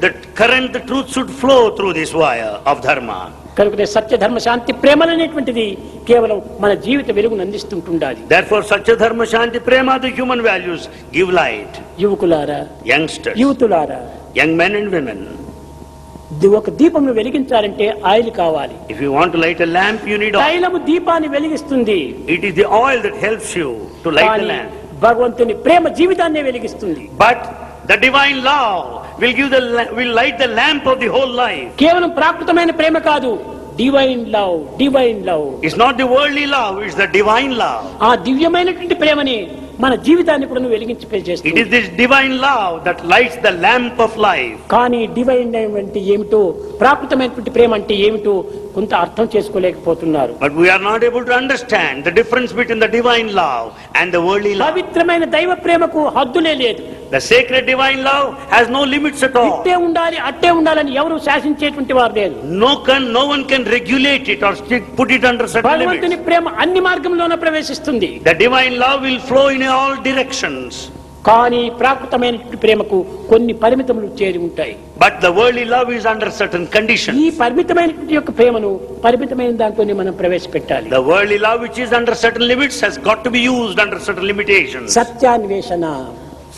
S2: the current, the truth should flow through this wire of dharma.
S1: కనుక సత్య ధర్మ శాంతి ప్రేమలు అనేటువంటిది కేవలం మన జీవిత వెలుగును అందిస్తుంటుండాలి.
S2: Therefore, Satya, Dharma, Shanti, Prema, the human values, give light.
S1: యువకులారా,
S2: Youngsters,
S1: యువతులారా,
S2: young men and women,
S1: ఒక దీపంను వెలిగించాలంటే ఆయిల్ కావాలి.
S2: if you want to light a lamp, you need oil.
S1: తైలము దీపాన్ని వెలిగిస్తుంది.
S2: It is the oil that helps you to light the
S1: కానీ
S2: lamp.
S1: భగవంతుని ప్రేమ జీవితాన్నే వెలిగిస్తుంది.
S2: But the divine love will light the lamp of the whole life.
S1: కేవలం ప్రాకృతమైన ప్రేమ కాదు, divine love. Divine love
S2: It's not the worldly love, it's the divine love.
S1: ఆ దివ్యమైనటువంటి ప్రేమని మన జీవితాన్ని కూడా వెలిగించి
S2: It
S1: చేస్తుంది.
S2: is this divine love that lights the lamp of life.
S1: కానీ డివైన్ అంటే ఏమిటో, ప్రాకృతమైనటువంటి ప్రేమ అంటే ఏమిటో కొంత అర్థం చేసుకోలేకపోతున్నారు.
S2: But we are not able to understand the difference between the divine love and the worldly love.
S1: పవిత్రమైన దైవ ప్రేమకు హద్దులే లేదు.
S2: The sacred divine love has no limits at all.
S1: ఇట్టే ఉండాలి అట్టే ఉండాలని ఎవరు శాసించేటువంటి వారు లేదు.
S2: No one can regulate it or put it under certain
S1: భగవంతుని
S2: limits.
S1: ప్రేమ అన్ని మార్గంలోనే ప్రవేశిస్తుంది.
S2: The divine love will flow in all directions.
S1: కానీ ప్రాకృతమైనటువంటి ప్రేమకు కొన్ని పరిమితములు చేరి ఉంటాయి.
S2: But the worldly love is under certain conditions.
S1: ఈ పరిమితమైనటువంటి యొక్క ప్రేమను పరిమితమైన దాంట్లోనే మనం ప్రవేశపెట్టాలి.
S2: The worldly love which is under certain limits has got to be used under certain limitations.
S1: సత్యాన్వేషణ,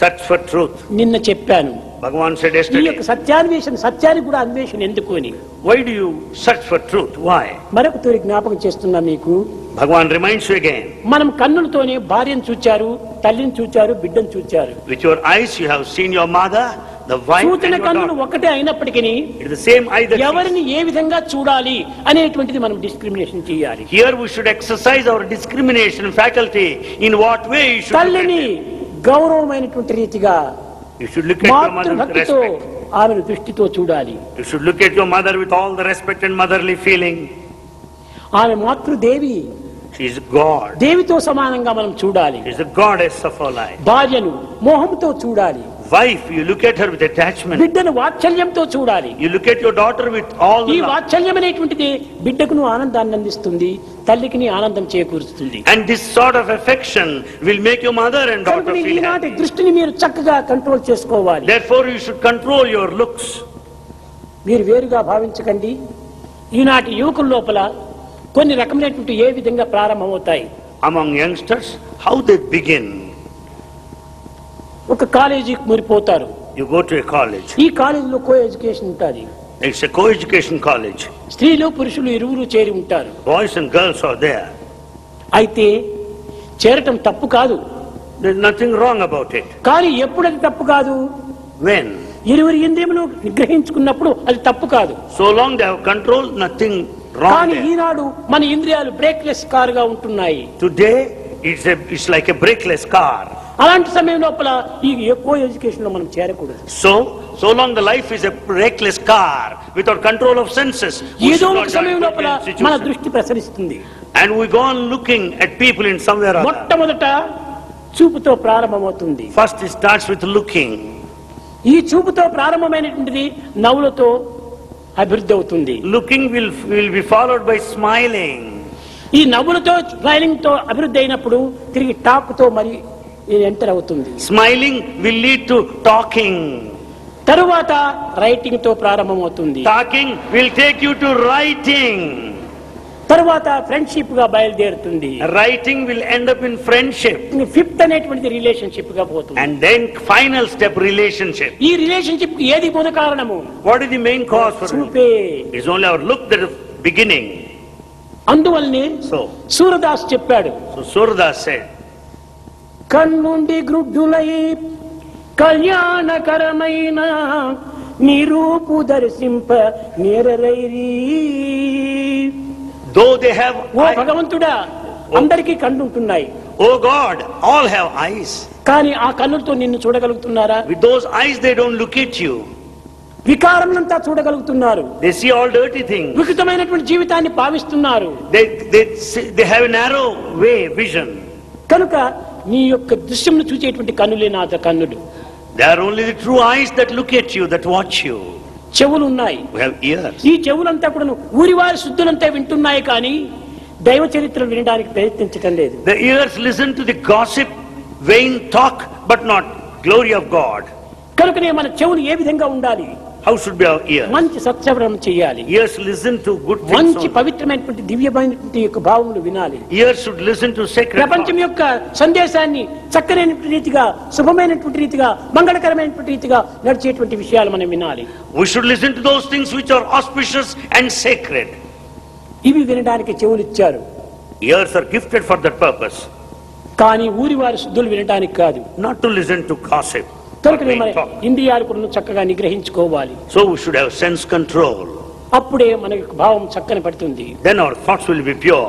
S2: Search for truth.
S1: నిన్న చెప్పాను.
S2: Bhagavan said
S1: ఈ
S2: yesterday,
S1: యొక్క సత్యాన్వేషణ, సత్యానికి కూడా అన్వేషణ ఎందుకు అని.
S2: why do you search for truth? Why?
S1: మరొక తూరి జ్ఞాపకం చేస్తున్నా మీకు.
S2: Bhagavan reminds you again.
S1: మనం కన్నులతోనే భార్యను చూచారు, తల్లిని చూచారు, బిడ్డను చూచారు.
S2: With your eyes you have seen your mother, the wife and
S1: చూచిన
S2: your
S1: కన్నులు
S2: daughter.
S1: ఒకటే అయినప్పటికీ
S2: It is the same eye that
S1: ఎవరిని ఏ విధంగా చూడాలి అనేటువంటిది మనం డిస్క్రిమినేషన్ చేయాలి.
S2: here we should exercise our discrimination faculty. In what way you should look at
S1: తల్లిని
S2: it.
S1: గౌరవమైనటువంటి రీతిగా,
S2: You should look at your mother with
S1: మాతృభక్తితో
S2: respect.
S1: ఆమెను దృష్టితో చూడాలి.
S2: You should look at your mother with all the respect and motherly feeling.
S1: ఆమె మాతృదేవి,
S2: She is God.
S1: దేవితో సమానంగా మనం చూడాలి.
S2: She is the goddess of our life.
S1: భార్యను మోహంతో చూడాలి.
S2: Wife, you look at her with attachment.
S1: బిడ్డను వాత్సల్యంతో చూడాలి.
S2: You look at your daughter with all
S1: ఈ
S2: the love.
S1: వాత్సల్యం అనేటువంటిది బిడ్డకును ఆనందాన్ని అందిస్తుంది, తల్లికి ఆనందం చేకూరుస్తుంది.
S2: And this sort of affection will make your mother and daughter
S1: కనుక
S2: feel
S1: ఈనాటి
S2: happy.
S1: దృష్టిని మీరు చక్కగా కంట్రోల్ చేసుకోవాలి.
S2: Therefore, you should control your looks.
S1: మీరు వేరుగా భావించకండి. ఈనాటి యువకుల లోపల కొన్ని రకమైనటువంటి ఏ విధంగా ప్రారంభమవుతాయి.
S2: Among youngsters, how they begin.
S1: ఒక కాలేజీకి మురిపోతారు.
S2: You go to a college.
S1: ఈ కాలేజీలో కో ఎడ్యుకేషన్ ఉంటుంది.
S2: It's a co-education college.
S1: స్త్రీలు పురుషులు ఇరువురు చేరి ఉంటారు.
S2: Boys and girls are there.
S1: అయితే చేరటం తప్పు కాదు.
S2: There's nothing wrong about it.
S1: కానీ ఎప్పుడది తప్పు కాదు,
S2: When?
S1: ఇరువురి ఇంద్రియములు నిగ్రహించుకున్నప్పుడు అది తప్పు కాదు.
S2: So long they have control, nothing wrong
S1: కానీ
S2: there.
S1: ఈనాడు మన ఇంద్రియాలు బ్రేక్లెస్ కారుగా ఉంటున్నాయి.
S2: Today, it's like a brakeless car.
S1: అలాంటి సమయం లోపల ఈ కో ఎడ్యుకేషన్ లో మనం చేరకూడదు.
S2: So long the life is a brakeless car without control of senses. We
S1: ఏదో
S2: should
S1: ఒక
S2: not
S1: సమయం
S2: join
S1: లోపల
S2: the
S1: మన
S2: institution.
S1: దృష్టి ప్రసరిస్తుంది.
S2: And we go on looking at people in somewhere or other.
S1: మొట్టమొదట చూపుతో ప్రారంభమవుతుంది.
S2: First it starts with looking.
S1: ఈ చూపుతో ప్రారంభమైనటువంటిది నవ్వులతో అభివృద్ధి అవుతుంది.
S2: Looking will be followed by smiling.
S1: ఈ నవ్వులతో స్మైలింగ్ తో అభివృద్ధి అయినప్పుడు తిరిగి టాక్ తో మరి ఎంటర్ అవుతుంది.
S2: Smiling will lead to talking.
S1: తరువాత రైటింగ్ తో ప్రారంభమవుతుంది.
S2: Talking will take you to writing.
S1: తరువాత ఫ్రెండ్షిప్ గా బయలుదేరుతుంది.
S2: Writing will end up in friendship.
S1: Fifth అనేటువంటిది రిలేషన్షిప్ గా పోతుంది.
S2: And then final step, relationship.
S1: ఈ రిలేషన్షిప్ కి ఏది మూల కారణము?
S2: What is the main cause for it?
S1: చూపే.
S2: It's only our look that is beginning.
S1: అందువల్లనే
S2: So
S1: సూరదాస్ చెప్పాడు,
S2: Surdas said,
S1: కన్నుండి గ్రుడ్డులై కళ్యాణకరమైన నిరూపు దర్శింప నేరరైరి.
S2: though they have
S1: oh
S2: eyes,
S1: భగవంతుడా, అందరికీ కన్నుంటున్నాయి,
S2: oh God, all have eyes.
S1: కానీ ఆ కన్నులతో నిన్ను చూడగలుగుతున్నారా?
S2: With those eyes they don't look at you.
S1: వికారములంతా చూడగలుగుతున్నారు.
S2: They see all dirty things.
S1: వికృతమైనటువంటి జీవితాన్ని భావిస్తున్నారు.
S2: They have a narrow way vision.
S1: కనుక నీ యొక్క దృశ్యంను చూసేటువంటి కన్నులే నా కన్నులు.
S2: They are only the true eyes that look at you, that watch you.
S1: చెవులు ఉన్నాయి.
S2: We have ears.
S1: ఈ చెవులంతా కూడా ఊరివారి శుద్ధులంతా వింటున్నాయి, కానీ దైవ చరిత్రను వినడానికి ప్రయత్నించటం లేదు.
S2: The ears listen to the gossip, vain talk, but not glory of God.
S1: కనుకనే మన చెవులు ఏ విధంగా ఉండాలి?
S2: How should be our ears?
S1: మంచి సత్శ్రవణం చేయాలి.
S2: Ears listen to good things
S1: మంచి
S2: only.
S1: పవిత్రమైనటువంటి దివ్యమైనటువంటి యొక్క భావములు వినాలి.
S2: Ears should listen to sacred
S1: ప్రపంచం
S2: thoughts.
S1: యొక్క సందేశాన్ని చక్కనైనటువంటి రీతిగా, శుభమైనటువంటి రీతిగా, మంగళకరమైనటువంటి రీతిగా నడిచేటువంటి విషయాలు మనం వినాలి.
S2: We should listen to those things which are auspicious and sacred.
S1: ఇవి వినడానికి చెవులు ఇచ్చారు,
S2: Ears are gifted for that purpose,
S1: కానీ ఊరివారి శుద్ధులు వినడానికి కాదు.
S2: not to listen to gossip.
S1: కనుకనే
S2: vain
S1: మన
S2: talk.
S1: ఇంద్రియాలు కూడా చక్కగా నిగ్రహించుకోవాలి.
S2: So we should have sense control.
S1: అప్పుడే మన యొక్క భావం చక్కని పడుతుంది.
S2: Then our thoughts will be pure.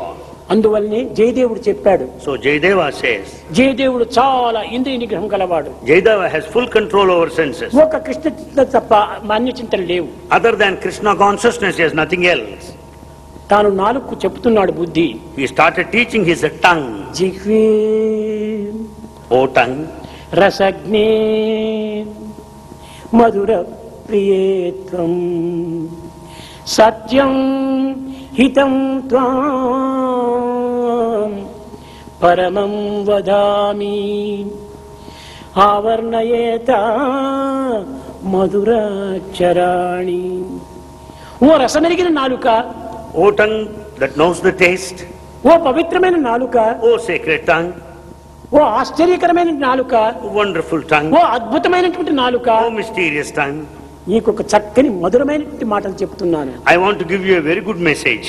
S1: అందువల్లనే జయదేవుడు చెప్పాడు,
S2: So Jayadeva says,
S1: జయదేవుడు చాలా ఇంద్రియ నిగ్రహం గలవాడు.
S2: Jayadeva has full control over senses.
S1: ఒక కృష్ణ చింతన తప్ప అన్య చింతలు లేవు.
S2: Other than Krishna consciousness, he has nothing else.
S1: తాను నాలుగు చెప్తున్నాడు బుద్ధి.
S2: He started teaching his tongue.
S1: జిహ్వే
S2: O tongue,
S1: రసజ్ఞే మధుర ప్రియేత్వం సత్యం హితం త్వాం పరమం వదామి. ఆవర్ణయేత మధురాక్షరాణి. ఓ రసమెరిగిన నాలుక,
S2: O tongue that knows the taste,
S1: ఓ పవిత్రమైన నాలుక,
S2: O sacred tongue,
S1: ఓ ఆశ్చర్యకరమైన నాలుక,
S2: O wonderful tongue,
S1: ఓ అద్భుతమైనటువంటి నాలుక,
S2: O mysterious tongue.
S1: నీకు ఒక చక్కని మధురమైనటువంటి మాటలు చెప్తున్నాను.
S2: I want to give you a very good message.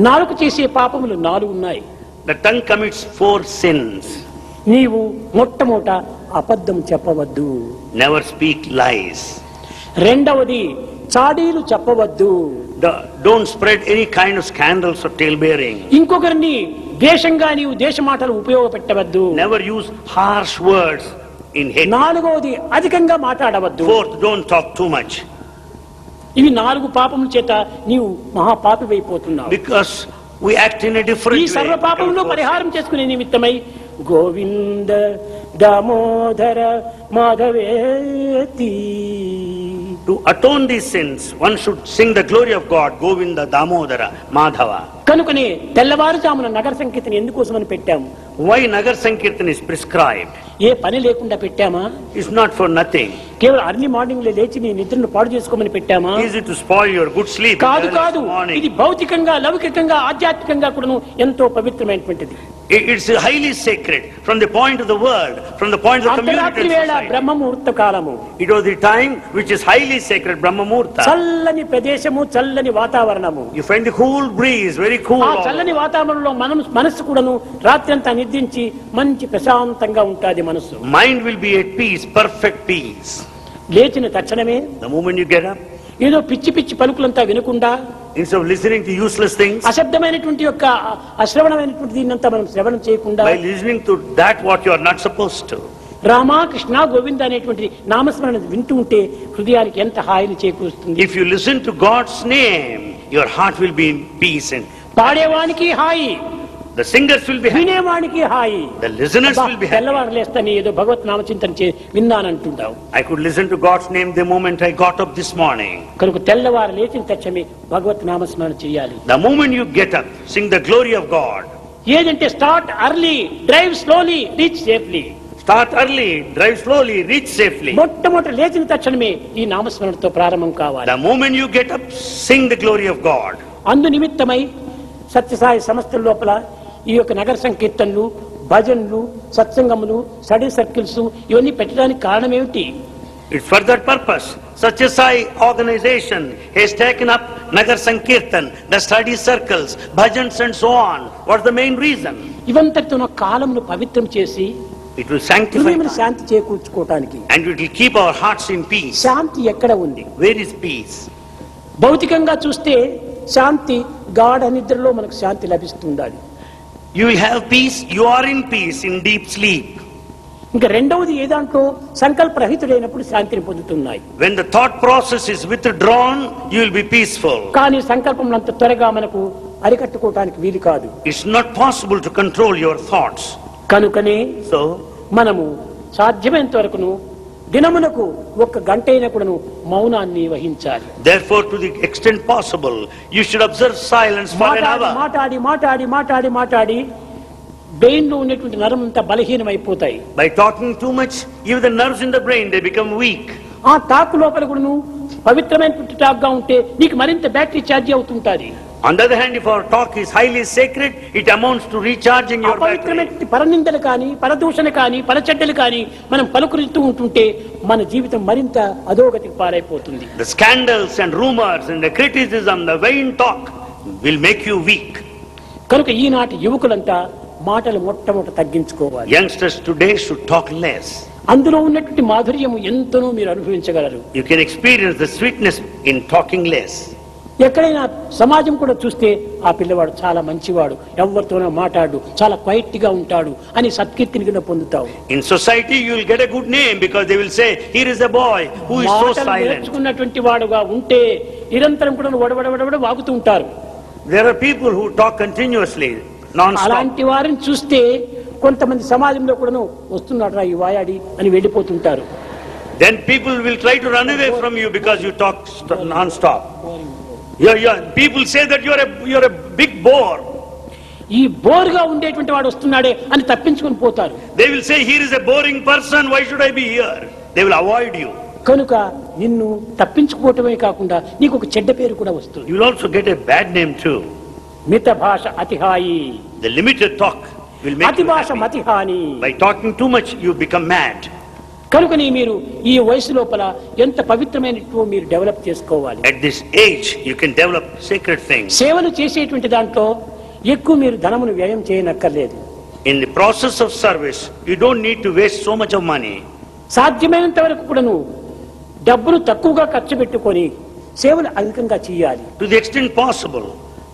S1: నాలుక చేసే పాపములు 4 ఉన్నాయి.
S2: The tongue commits 4 sins.
S1: నీవు మొట్టమొదట అబద్ధం చెప్పవద్దు.
S2: Never speak lies.
S1: రెండవది చాడీలు చెప్పవద్దు.
S2: Don't spread any kind of scandals or tale-bearing.
S1: ఇంకొకరిని ద్వేషంగా నీవు దేశ మాటలు ఉపయోగపెట్టవద్దు.
S2: Never use harsh words in hate.
S1: నాలుగవది అధికంగా మాట్లాడవద్దు.
S2: Fourth, don't talk too much.
S1: ఇవి 4 పాపముల చేత నీవు మహాపాపివైపోతున్నావు.
S2: Because we act in a different
S1: ఈ
S2: way.
S1: సర్వ పాపములను పరిహారం చేసుకునే నిమిత్తమై Govinda Damodara మాధవేతి.
S2: To atone these sins, one should sing the glory of God, Govinda, Damodara, Madhava.
S1: కనుకనే తెల్లవారుజామున నగర సంకీర్తన ఎందుకోసమని పెట్టాము?
S2: Why Nagar Sankirtan is prescribed?
S1: ఏ పని లేకుండా పెట్టామా?
S2: It's not for nothing.
S1: కేవలం అర్లీ మార్నింగ్ లో లేచి నీ నిద్రను పాడు చేసుకోమని పెట్టామా?
S2: Is it to spoil your good sleep?
S1: కాదు
S2: early
S1: కాదు,
S2: morning?
S1: ఇది భౌతికంగా లౌకికంగా ఆధ్యాత్మికంగా కూడాను ఎంతో పవిత్రమైనటువంటిది.
S2: It's highly sacred from the point of the world, from the point of the community
S1: అర్ధరాత్రి
S2: and
S1: వేళ
S2: society.
S1: బ్రహ్మ ముహూర్త కాలము.
S2: It was the time which is highly sacred, Brahma Muhurta.
S1: చల్లని ప్రదేశము, చల్లని వాతావరణము.
S2: You find the cool breeze, very cool.
S1: ఆ చల్లని వాతావరణంలో మనస్సు కూడాను రాత్రి అంతా నిద్రించి మంచి ప్రశాంతంగా ఉంటాది మనస్సు.
S2: Mind will be at peace, perfect peace.
S1: లేచిన తక్షణమే
S2: The moment you get up,
S1: ఏదో పిచ్చి పిచ్చి పలుకులంతా వినకుండా,
S2: instead of listening to useless things,
S1: అశబ్దమైనటువంటి యొక్క అశ్రవణమైనటువంటి దీన్నంతా మనం శ్రవణం చేయకుండా,
S2: by listening to that what you are not supposed to,
S1: Rama Krishna Govinda అనేటువంటి నామస్మరణ వింటూ ఉంటే హృదయానికి ఎంత హాయిని చేకూరుస్తుంది.
S2: if you listen to God's name, your heart will be in peace and
S1: పాడేవానికి hi,
S2: the singers will be happy,
S1: వినేవానికి hi.
S2: the listeners will be happy.
S1: తెల్లవారు లేస్తాను ఏదో భగవత్ నామచింతన విన్నానంటుంటావు.
S2: I could listen to God's name the moment I got up this morning.
S1: కనుక తెల్లవారు లేచిన తక్షణమే భగవత్ నామస్మరణ చేయాలి.
S2: The moment you get up, sing the glory of God.
S1: ఏదంటే start early, drive slowly, reach safely.
S2: Start early, drive slowly, reach safely.
S1: మొట్టమొదటి లేచిన తక్షణమే ఈ నామస్మరణతో ప్రారంభం కావాలి.
S2: The moment you get up, sing the glory of God.
S1: అందు నిమిత్తమై సత్యసాయి సంస్థల లోపల ఈ యొక్క నగర సంకీర్తనలు, భజనలు, సత్సంగములు, స్టడీ సర్కిల్స్ ఇవన్నీ పెట్టడానికి కారణం ఏమిటి?
S2: It's for that purpose. Satyasai organization has taken up Nagar Sankirtan, the study circles, bhajans and so on. What's the main reason?
S1: ఇవంతటితో కాలమును పవిత్రం చేసి
S2: It will sanctify
S1: హృదయమును
S2: time,
S1: Shanti చేకూర్చుకోవటానికి.
S2: and it will keep our hearts in peace.
S1: శాంతి ఎక్కడ ఉంది?
S2: Where is peace?
S1: భౌతికంగా చూస్తే శాంతి గాఢ నిద్రలో మనకు శాంతి లభిస్తుండాలి.
S2: You will have peace, you are in peace, in deep sleep.
S1: ఇంకా రెండవది ఏ దాంట్లో సంకల్పరహితుడైనప్పుడు శాంతిని పొందుతున్నాయి.
S2: When the thought process is withdrawn, you will be peaceful.
S1: కానీ సంకల్పం అంత త్వరగా మనకు అరికట్టుకోవటానికి వీలు కాదు.
S2: It's not possible to control your thoughts.
S1: కనుకనే
S2: So,
S1: మనము సాధ్యమైనంత వరకును దినమునకు 1 గంట అయినా కూడాను మౌనాన్ని వహించాలి.
S2: therefore, to the extent possible, you should observe silence for an hour.
S1: మాట్లాడి బ్రెయిన్ లో ఉన్నటువంటి నరం అంతా బలహీనమైపోతాయి.
S2: By talking too much, even the nerves in the brain, they become weak.
S1: ఆ టాక్ లోపల కూడాను పవిత్రమైనటువంటి టాక్ గా ఉంటే నీకు మరింత బ్యాటరీ ఛార్జ్ అవుతుంటాది.
S2: On the other hand, if our talk is highly sacred, it amounts to recharging your battery.
S1: అపవిత్రమైన పరనిందలు కానీ, పరదూషణ కానీ, పరచెడ్డలు కానీ మనం పలుకురిస్తూ ఉంటుంటే మన జీవితం మరింత అధోగతికి పారైపోతుంది.
S2: The scandals and rumors and the criticism, the vain talk will make you weak.
S1: కనుక ఈనాటి యువకులంతా మాటలు మొట్టమొదట తగ్గించుకోవాలి.
S2: Youngsters today should talk less.
S1: అందులో ఉన్నటువంటి మాధుర్యము ఎంతనో మీరు అనుభవించగలరు.
S2: You can experience the sweetness in talking less.
S1: ఎక్కడైనా సమాజం కూడా చూస్తే ఆ పిల్లవాడు చాలా మంచివాడు, ఎవరితోనో మాట్లాడు, చాలా క్వైట్ గా ఉంటాడు అని సత్కీర్తిని కింద పొందుతావు.
S2: In society you will get a good name because they will say, here is a boy who is so
S1: మాటలు
S2: silent.
S1: నేర్చుకున్నటువంటి వాడుగా ఉంటే నిరంతరం కూడా వడవడవడవడ వాగుతూ ఉంటారు.
S2: There are people who talk continuously, non-stop.
S1: అలాంటి వారిని చూస్తే కొంతమంది సమాజంలో కూడా వస్తున్నాడు రా ఈ వాయాడి అని వెళ్ళిపోతుంటారు.
S2: Then people will try to run away from you because you talk non-stop. People say that you're a big bore.
S1: ఈ బోర్గా ఉండేటువంటి వాడు వస్తున్నాడే అని తప్పించుకొని పోతారు.
S2: They will say, here is a boring person, why should I be here? They will avoid you.
S1: కనుక నిన్ను తప్పించుకోవటమే కాకుండా నీకు ఒక చెడ్డ పేరు కూడా వస్తుంది.
S2: You will also get a bad name too.
S1: మిత భాష అతిహాయి.
S2: The limited talk will make
S1: అతి
S2: you
S1: భాష
S2: happy.
S1: మతిహాని.
S2: By talking too much, you become mad.
S1: కనుకని మీరు ఈ వయసు లోపల ఎంత పవిత్రమైనట్టు మీరు డెవలప్ చేసుకోవాలి.
S2: At this age, you can develop sacred things.
S1: సేవలు చేసేటువంటి దాంట్లో ఎక్కువ మీరు ధనమును వ్యయం చేయనక్కర్లేదు.
S2: In the process of service, you don't need to waste so much of money.
S1: సాధ్యమైనంత వరకు కూడాను డబ్బును తక్కువగా ఖర్చు పెట్టుకొని సేవలు అధికంగా చేయాలి.
S2: To the extent possible,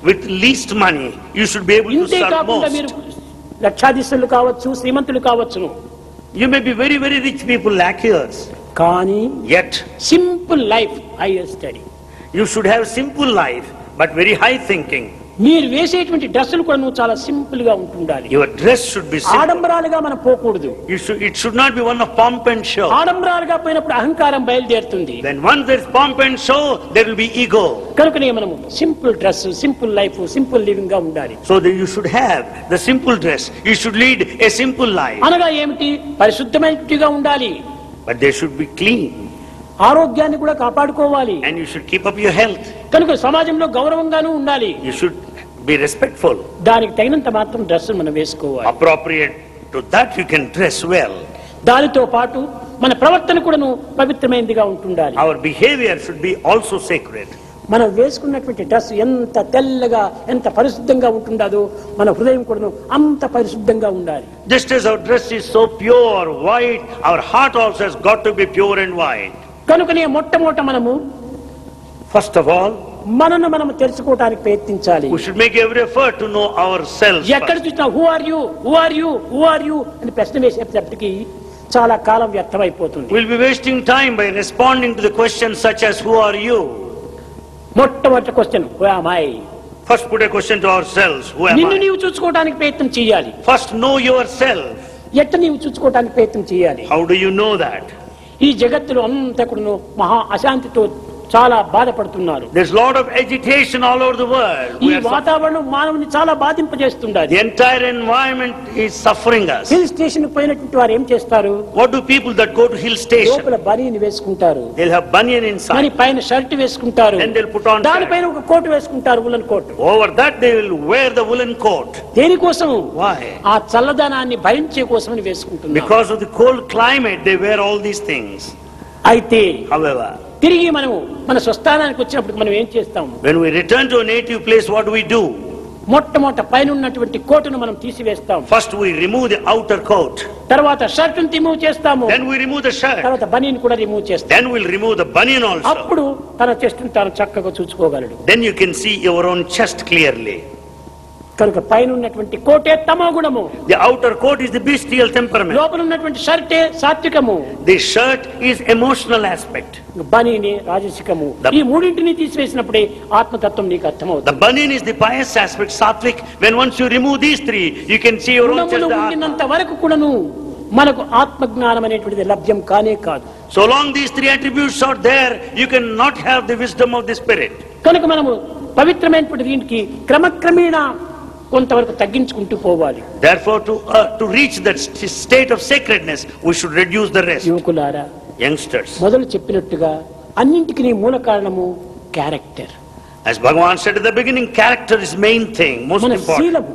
S2: with least money, you should be able to
S1: ఇంతే
S2: serve
S1: కాకుండా మీరు
S2: most.
S1: లక్షాధీశులు కావచ్చు, శ్రీమంతులు కావచ్చును.
S2: You may be very, very rich people, lakh years.
S1: కానీ
S2: Yet,
S1: simple life hire study.
S2: you should have simple life, but very high thinking.
S1: మీరు వేసేటువంటి డ్రెస్సులు కూడా నువ్వు చాలా సింపుల్ గా ఉంటుండాలి.
S2: Your dress should be simple.
S1: ఆడంబరాలుగా మనం పోకూడదు.
S2: It should not be one of pomp and show.
S1: ఆడంబరాలుగా పోయినప్పుడు అహంకారం బయలుదేరుతుంది.
S2: When once there is pomp and show, there will be ego.
S1: కనుకనే మనము simple dress, simple life, simple living గా ఉండాలి.
S2: So that you should have the simple dress. You should lead a simple life.
S1: అనగా ఏమిటి? పరిశుద్ధమైనట్టుగా ఉండాలి.
S2: But they should be clean.
S1: ఆరోగ్యాన్ని కూడా కాపాడుకోవాలి.
S2: And you should keep up your health.
S1: కనుక సమాజంలో గౌరవంగానూ ఉండాలి.
S2: You should be respectful.
S1: దానికి తగినంత మాత్రం డ్రెస్ మనం వేసుకోవాలి.
S2: Appropriate to that you can dress well.
S1: దానితో పాటు మన ప్రవర్తన కూడాను పవిత్రమైనదిగా ఉంటుండాలి.
S2: Our behavior should be also sacred.
S1: మనం వేసుకున్నటువంటి డ్రెస్ ఎంత తెల్లగా, ఎంత పరిశుద్ధంగా ఉంటుందో మన హృదయం కూడాను అంత పరిశుద్ధంగా ఉండాలి.
S2: Just as our dress is so pure, white, our heart also has got to be pure and white.
S1: కనుకనే మొట్టమొదట మనము
S2: First of all,
S1: మనను మనం తెలుసుకోవడానికి ప్రయత్నించాలి.
S2: we should make every effort to know ourselves
S1: ఎక్కడ
S2: first.
S1: చూసినా who are you, who are you, who are you అని ప్రశ్న వేసేటప్పటికి చాలా కాలం వ్యర్థమైపోతుంది.
S2: We'll be wasting time by responding to the questions such as who are you?
S1: మొట్టమొదటి question who am I.
S2: First put a question to ourselves, who am
S1: నిన్ను
S2: I?
S1: నీవు చూసుకోవడానికి ప్రయత్నం చేయాలి.
S2: First know yourself.
S1: ఎట్ట నీవు చూసుకోవడానికి ప్రయత్నం చేయాలి.
S2: How do you know that?
S1: ఈ జగత్తులో అంతా కూడాను మహా అశాంతితో చాలా బాధపడుతున్నారు.
S2: There's a lot of agitation all over the world.
S1: ఈ వాతావరణం మానవుని చాలా బాధింపజేస్తున్నది.
S2: The entire environment is suffering us.
S1: Hill station పోయినటువంటి వారు ఏం చేస్తారు?
S2: What do people that go to hill station?
S1: లోపల బనీని వేసుకుంటారు,
S2: They'll have banyan inside.
S1: మరి పైన షర్ట్ వేసుకుంటారు,
S2: Then they'll put on
S1: దానిపైన ఒక కోట్ వేసుకుంటారు, woollen coat.
S2: Over that they will wear the woolen coat.
S1: దేనికోసం?
S2: Why?
S1: ఆ చల్లదనాన్ని భరించే కోసమని వేసుకుంటున్నారు.
S2: Because of the cold climate they wear all these things.
S1: అయితే
S2: However,
S1: తిరిగి మనము మన స్వస్థానానికి వచ్చినప్పుడు మనం ఏం చేస్తాము?
S2: when we return to a native place, what do?
S1: మొట్టమొదట పైన ఉన్నటువంటి కోటును మనం తీసివేస్తాం.
S2: First we remove the outer coat.
S1: తర్వాత షర్ట్ను రిమూవ్ చేస్తాము.
S2: Then we remove the shirt.
S1: తర్వాత బనీన్ కూడా రిమూవ్ చేస్తాం.
S2: Then we'll remove the banyan also.
S1: అప్పుడు తన చెస్ట్ను తాను చక్కగా చూసుకోగలడు.
S2: Then you can see your own chest clearly.
S1: కనుక పైన ఉన్నటువంటి కోటే తమో గుణము,
S2: The outer coat is the bestial temperament.
S1: లోపల ఉన్నటువంటి షర్టే సాత్వికము,
S2: The shirt is emotional aspect.
S1: బనీనే రాజసికము. ఈ మూడింటిని తీసివేసినప్పుడే ఆత్మతత్వం నీకు అర్థమవుతుంది.
S2: The banyan is the pious aspect, sattvic. When once you remove these three, you can see your own chest.
S1: గుణములు ఉండినంత వరకు కూడాను మనకు ఆత్మజ్ఞానం అనేటువంటిది లభ్యం కానే కాదు.
S2: So long these three attributes are there, you cannot have the wisdom of the spirit.
S1: కనుక మనము పవిత్రమైనటువంటి దీనికి క్రమక్రమేణా కొంతవరకు తగ్గించుకుంటూ పోవాలి.
S2: Therefore, to reach that state of sacredness, we should reduce the rest.
S1: యువకులారా,
S2: Youngsters,
S1: మొదలు చెప్పినట్టుగా అన్నింటికి మూల కారణము character.
S2: as Bhagavan said at the beginning, character is main thing, most
S1: మన
S2: important.
S1: శీలము,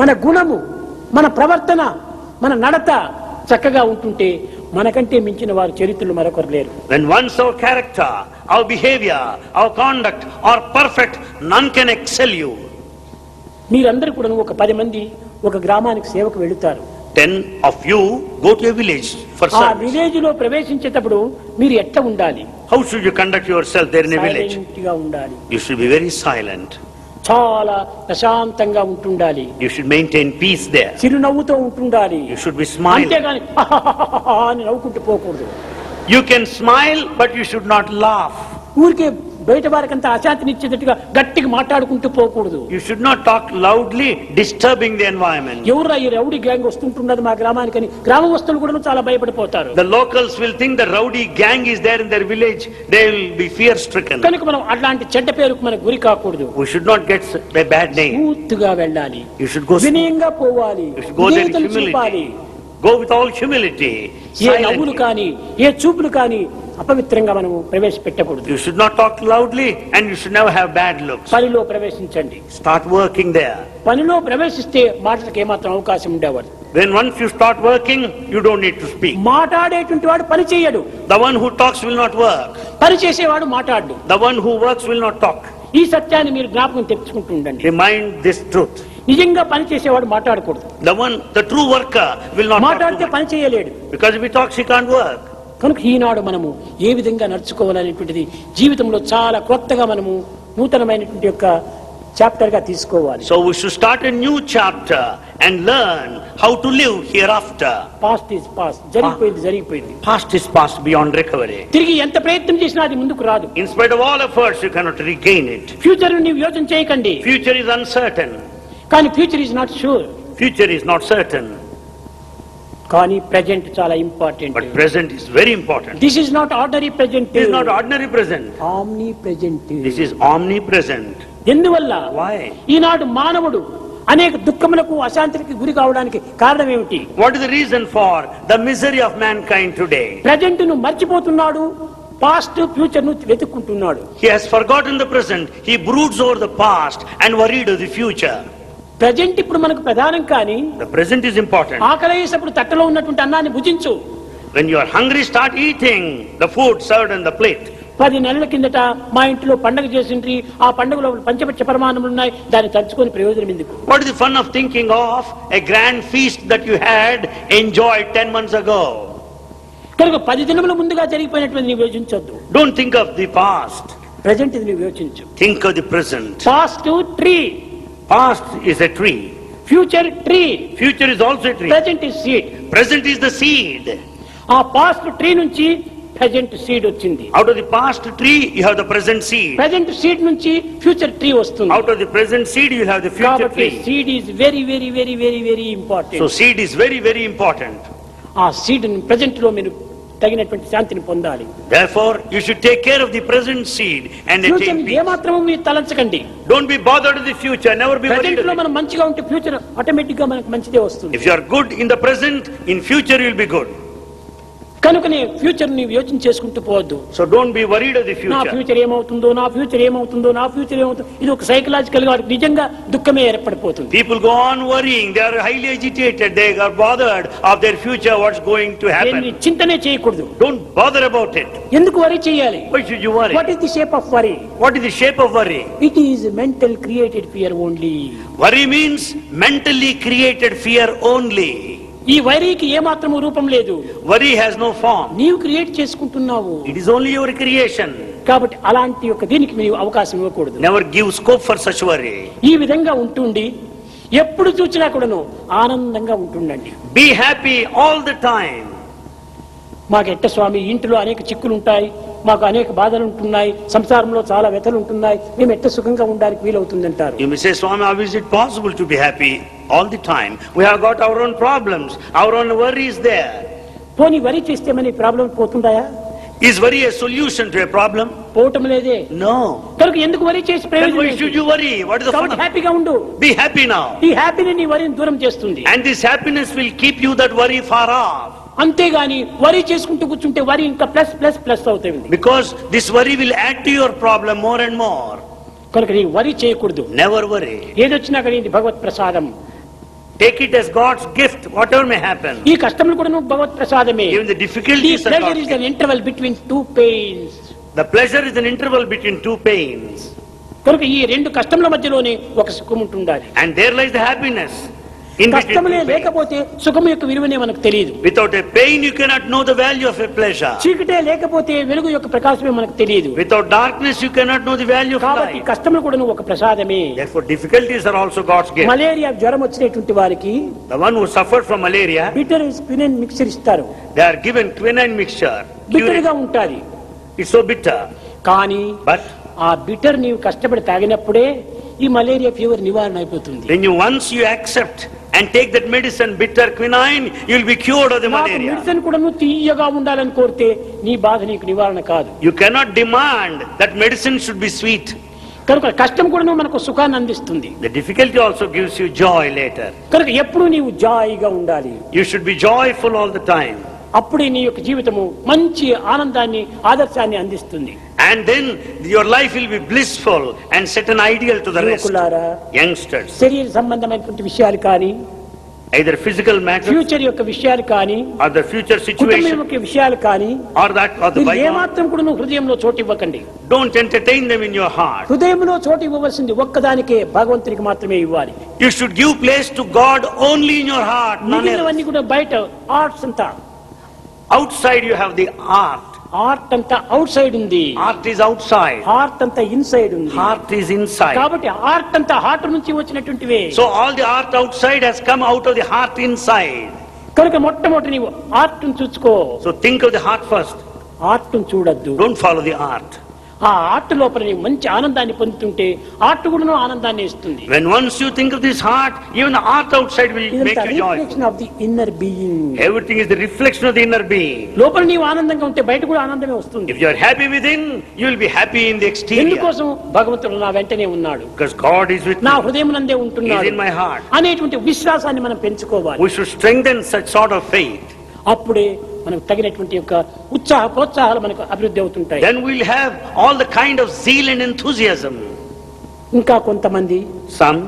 S1: మన గుణము, మన ప్రవర్తన, మన నడత చక్కగా ఉంటుంటే మనకంటే మించిన వారి చరిత్రలు మరొకరు లేరు.
S2: When once our character, our behavior, our conduct are perfect, none can excel you.
S1: మీరందరూ కూడా ఒక 10 మంది ఒక గ్రామానికి సేవకు వెళుతారు.
S2: 10 of you go to a village for
S1: ఆ
S2: service.
S1: విలేజ్ లో ప్రవేశించేటప్పుడు మీరు ఎట్లా ఉండాలి?
S2: How should you conduct yourself there in a village?
S1: Silent గా ఉండాలి.
S2: You should be very silent.
S1: చాలా ప్రశాంతంగా ఉంటుండాలి.
S2: You should maintain peace there.
S1: చిరునవ్వుతో ఉంటుండాలి.
S2: You should be smiling.
S1: అంతేగాని అని నవ్వుకుంటూ పోకూడదు.
S2: You can smile, but you should not laugh.
S1: ఊరికే బయట వారికంతా అశాంతినిచ్చేటట్టుగా గట్టిగా మాట్లాడుకుంటూ పోకూడదు.
S2: You should not talk loudly, disturbing the environment.
S1: ఎవరు ఈ రౌడీ గ్యాంగ్ వస్తుంటున్నది మా గ్రామానికి అని గ్రామస్తులు కూడా చాలా భయపడిపోతారు.
S2: The locals will think the rowdy gang is there in their village. They will be fear stricken.
S1: కనుక మనం అలాంటి చెడ్డ పేరుకు మనకు గురి కాకూడదు.
S2: We should not get a bad name.
S1: పూర్తిగా వెళ్ళాలి.
S2: You should go
S1: వినయంగా పోవాలి.
S2: You should go there with humility. Go with all humility.
S1: ఏ నవ్వులు కానీ ఏ చూపులు కానీ అపవిత్రంగా మనము ప్రవేశపెట్టకూడదు.
S2: You should not talk loudly and you should never have bad looks.
S1: పనిలో ప్రవేశించండి.
S2: Start working there.
S1: పనిలో ప్రవేశిస్తే మాటలకు ఏమాత్రం అవకాశం ఉండేవాడు.
S2: When once you start working, you don't need to speak.
S1: మాట్లాడేటువంటి వాడు పని చేయడు.
S2: The one who talks will not work.
S1: పని చేసేవాడు మాట్లాడు.
S2: The one who works will not talk.
S1: ఈ సత్యాన్ని మీరు జ్ఞాపకం తెచ్చుకుంటూ ఉండండి.
S2: Remind this truth.
S1: నిజంగా పని చేసేవాడు మాట్లాడకూడదు.
S2: The true worker will not
S1: మాట్లాడితే
S2: talk
S1: పని చేయలేడు.
S2: because if he talks he can't work.
S1: కనుక ఈనాడు మనము ఏ విధంగా నడుచుకోవాలనేటువంటిది జీవితంలో చాలా కొత్తగా మనము నూతనమైనటువంటి యొక్క చాప్టర్ గా తీసుకోవాలి.
S2: So we should start a new chapter and learn how to live hereafter.
S1: Past is past. జరిగిపోయింది.
S2: Past is past beyond recovery.
S1: తిరిగి ఎంత ప్రయత్నం చేసినా అది ముందుకు రాదు.
S2: In spite of all efforts you cannot regain it.
S1: Future నీవు యోచన చేయకండి.
S2: Future is uncertain.
S1: కానీ future is not sure.
S2: Future is not certain.
S1: కానీ ప్రెజెంట్ చాలా important.
S2: But present is very important.
S1: This is not ordinary present.
S2: This is not ordinary present.
S1: Omni present.
S2: This is omnipresent.
S1: ఎందువల్ల?
S2: Why?
S1: ఈనాడు మానవుడు అనేక దుఃఖములకు అశాంతికి గురి కావడానికి కారణం ఏమిటి?
S2: What is the reason for the misery of mankind today?
S1: Present ను మర్చిపోతున్నాడు. Past future ను వెతుక్కుంటున్నాడు.
S2: He has forgotten the present. He broods over the past and worried of the future.
S1: Present ఇప్పుడు మనకు ప్రధానం. కానీ
S2: The present is important.
S1: ఆకలి వేసినప్పుడు తట్టలో ఉన్నటువంటి అన్నాన్ని భుజించు.
S2: When you are hungry, start eating the food served on the plate.
S1: 10 నెలల కిందట మా ఇంట్లో పండగ చేసిండ్రి. ఆ పండుగలో పంచపక్ష పరమాన్నములు ఉన్నాయి. దాన్ని తలుచుకొని ప్రయోజనం ఎందుకు?
S2: What is the fun of thinking of a grand feast that you had enjoyed 10 months ago?
S1: కనుక 10 దినముల ముందుగా జరిగిపోయినటువంటి నీవు యోచించొద్దు.
S2: Don't think of the past.
S1: Present ఇది నీవు యోచించు.
S2: Think of the present.
S1: Past tree.
S2: Past is a tree.
S1: Future tree.
S2: Future is also a tree.
S1: Present is seed.
S2: Present is the seed.
S1: ఆ past tree నుంచి present seed వచ్చింది.
S2: Out of the past tree you have the present seed.
S1: Present seed నుంచి future tree వస్తుంది.
S2: Out of the present seed you will have the future
S1: కాబట్టి
S2: tree.
S1: Seed is very very very very very important.
S2: So seed is very very important.
S1: ఆ seed present లో మీరు తగినటువంటి శాంతిని పొందాలి.
S2: Therefore you should take care of the present seed and attain peace.
S1: ఏమాత్రము మీరు తలంచకండి.
S2: Don't be bothered with the future. Never be worried.
S1: Present లో మనం మంచిగా ఉంటే ఫ్యూచర్ ఆటోమేటిక్ గా మనకు మంచిదే వస్తుంది.
S2: If you are good in the present, in future you will be good.
S1: కనుకనే ఫ్యూచర్ ని యోచన చేసుకుంటూ పోవద్దు.
S2: So don't be worried of the
S1: నా
S2: future.
S1: ఫ్యూచర్ ఏమవుతుందో, నా ఫ్యూచర్ ఏమవుతుందో, నా ఫ్యూచర్ ఏమవుతుందో, ఇది ఒక సైకలాజికల్ గా నిజంగా దుఃఖమే ఏర్పడిపోతుంది.
S2: People go on worrying. They are highly agitated. They are bothered of their future. What's going to happen?
S1: చింతనే చేయకూడదు.
S2: Don't bother about it.
S1: ఎందుకు వరీ చేయాలి?
S2: Why should you worry?
S1: What is the shape of worry?
S2: What is the shape of worry?
S1: It is mental created fear only.
S2: Worry means mentally created fear only.
S1: ఈ వరీకి ఏమాత్రము రూపం లేదు.
S2: Worry has no form.
S1: నీవు create చేసుకుంటున్నావు.
S2: It is only your creation.
S1: కాబట్టి అలాంటి ఒక దీనికి మీరు అవకాశం ఇవ్వకూడదు.
S2: Never give scope for such worry.
S1: ఈ విధంగా ఉంటుండి ఎప్పుడు చూసినా కూడాను ఆనందంగా ఉంటుండండి.
S2: Be happy all the time.
S1: మాకు ఎట్ట స్వామి ఇంటిలో అనేక చిక్కులు ఉంటాయి, మాకు అనేక బాధలు ఉంటున్నాయి, సంసారంలో చాలా వ్యతలు ఉంటున్నాయి, మేము ఎట్ట సుఖంగా ఉండడానికి వీలవుతుందంటారు.
S2: You may say, Swami, how is it possible to be happy all the time? We have got our own problems, our own worries there.
S1: పోనీ వరి చేస్తే మన problem పోతుందాయా?
S2: Is worry a solution to a problem?
S1: పోవటం లేదే.
S2: No.
S1: కనుక ఎందుకు వరి చేసి
S2: Then
S1: ప్రయోజనం?
S2: why should you worry? What is the fun of it?
S1: హ్యాపీగా ఉండు.
S2: Be happy now.
S1: ఈ హ్యాపీని నీ వరిని దూరం చేస్తుంది.
S2: And this happiness will keep you that worry far off.
S1: అంతేగాని వరి చేసుకుంటూ కూర్చుంటే వరి ఇంకా ప్లస్ ప్లస్ ప్లస్ అవుతుంది.
S2: Because this worry will add to your problem more and more.
S1: కనుక నీ వరి చేయకూడదు.
S2: Never worry.
S1: ఏదొచ్చినా కానీ ఇది భగవత్ ప్రసాదం.
S2: Take it as God's gift, whatever may happen.
S1: ఈ కష్టములు కూడా భగవత్ ప్రసాదమే.
S2: Even the difficulties are
S1: pleasure
S2: God's
S1: is an
S2: gift.
S1: interval between two pains.
S2: The pleasure is an interval between two pains.
S1: కనుక ఈ రెండు కష్టముల మధ్యలోనే ఒక సుఖం ఉంటుండాలి.
S2: And there lies the happiness. In between
S1: కష్టములే
S2: two pains.
S1: లేకపోతే సుఖం యొక్క విలువనే మనకు తెలియదు.
S2: Without a pain you cannot know the value of a pleasure.
S1: చీకటే లేకపోతే వెలుగు యొక్క ప్రకాశమే మనకు తెలియదు.
S2: Without darkness you cannot know the value of
S1: కాబట్టి
S2: light.
S1: కష్టములు కూడా ఒక ప్రసాదమే.
S2: Therefore difficulties are also God's gift.
S1: Malaria జ్వరం వచ్చినటువంటి వారికి
S2: The one who suffered from malaria,
S1: bitter quinine mixture ఇస్తారు.
S2: they are given quinine mixture.
S1: Bitter గా ఉంటాది.
S2: It's so bitter.
S1: కానీ
S2: But
S1: ఆ బిటర్ నీవు కష్టపడి తాగినప్పుడే ఈ మలేరియా ఫీవర్ నివారణ అయిపోతుంది.
S2: When you once you accept and take that medicine, bitter quinine, you will be cured of the malaria.
S1: Medicine కూడా నువ్వు తీయగా ఉండాలని కోరితే నీ బాధ నీకు నివారణ కాదు.
S2: You cannot demand that medicine should be sweet.
S1: కనుక కష్టం కూడా నువ్వు మనకు సుఖాన్ని అందిస్తుంది.
S2: The difficulty also gives you joy later.
S1: కనుక ఎప్పుడు నీవు జాయిగా ఉండాలి.
S2: You should be joyful all the time.
S1: అప్పుడే నీ యొక్క జీవితము మంచి ఆనందాన్ని ఆదర్శాన్ని అందిస్తుంది.
S2: And then your life will be blissful and set an ideal to the rest. Youngsters,
S1: శరీర సంబంధమైనటువంటి విషయాలు కానీ,
S2: either physical matters,
S1: ఫ్యూచర్ యొక్క విషయాలు కానీ,
S2: or the future situation,
S1: కుటుంబం యొక్క విషయాలు కానీ,
S2: or that or the bygone,
S1: ఏమాత్రం కూడా నువ్వు హృదయంలో చోటు ఇవ్వకండి.
S2: don't entertain them in your heart.
S1: హృదయంలో చోటు ఇవ్వవలసింది ఒక్కదానికే, భగవంతునికి మాత్రమే ఇవ్వాలి.
S2: You should give place to God only in your heart.
S1: మిగిలినవన్నీ కూడా బయట ఆర్ట్స్ అంతా.
S2: Outside you have the art.
S1: Art అంతా అవుట్ సైడ్ ఉంది.
S2: Art is outside.
S1: హార్ట్ అంతా ఇన్సైడ్ ఉంది.
S2: Heart is inside.
S1: కాబట్టి ఆర్ట్ అంతా హార్ట్ నుంచి వచ్చినటువంటివే.
S2: So all the art outside has come out of the heart inside.
S1: కనుక మొట్టమొదటి నీవు ఆర్ట్ ను చూసుకో.
S2: So think of the heart first.
S1: Art ను చూడొద్దు.
S2: Don't follow the art.
S1: ఆ ఆర్ట్ లోపల నీవు మంచి ఆనందాన్ని పొందుతుంటే ఆర్ట్ కూడా ఆనందాన్ని ఇస్తుంది.
S2: When once you think of this heart, even the art outside will make you joyful.
S1: Reflection of the inner being.
S2: Everything is the reflection of the inner being.
S1: లోపల నీవు ఆనందంగా ఉంటే బయట కూడా ఆనందమే వస్తుంది.
S2: If you are happy within, you will be happy in the exterior.
S1: ఎందుకోసం? భగవంతుడు నా వెంటనే ఉన్నాడు.
S2: Because God is with me.
S1: నా హృదయమునందే ఉంటున్నాడు.
S2: He is in my heart.
S1: అనేటువంటి విశ్వాసాన్ని మనం పెంచుకోవాలి.
S2: We should strengthen such sort of faith.
S1: అప్పుడే మనకు తగినటువంటి యొక్క ఉత్సాహ ప్రోత్సాహాలు మనకు అభివృద్ధి అవుతుంటాయి.
S2: Then we will have all the kind of zeal and enthusiasm.
S1: ఇంకా కొంతమంది
S2: Some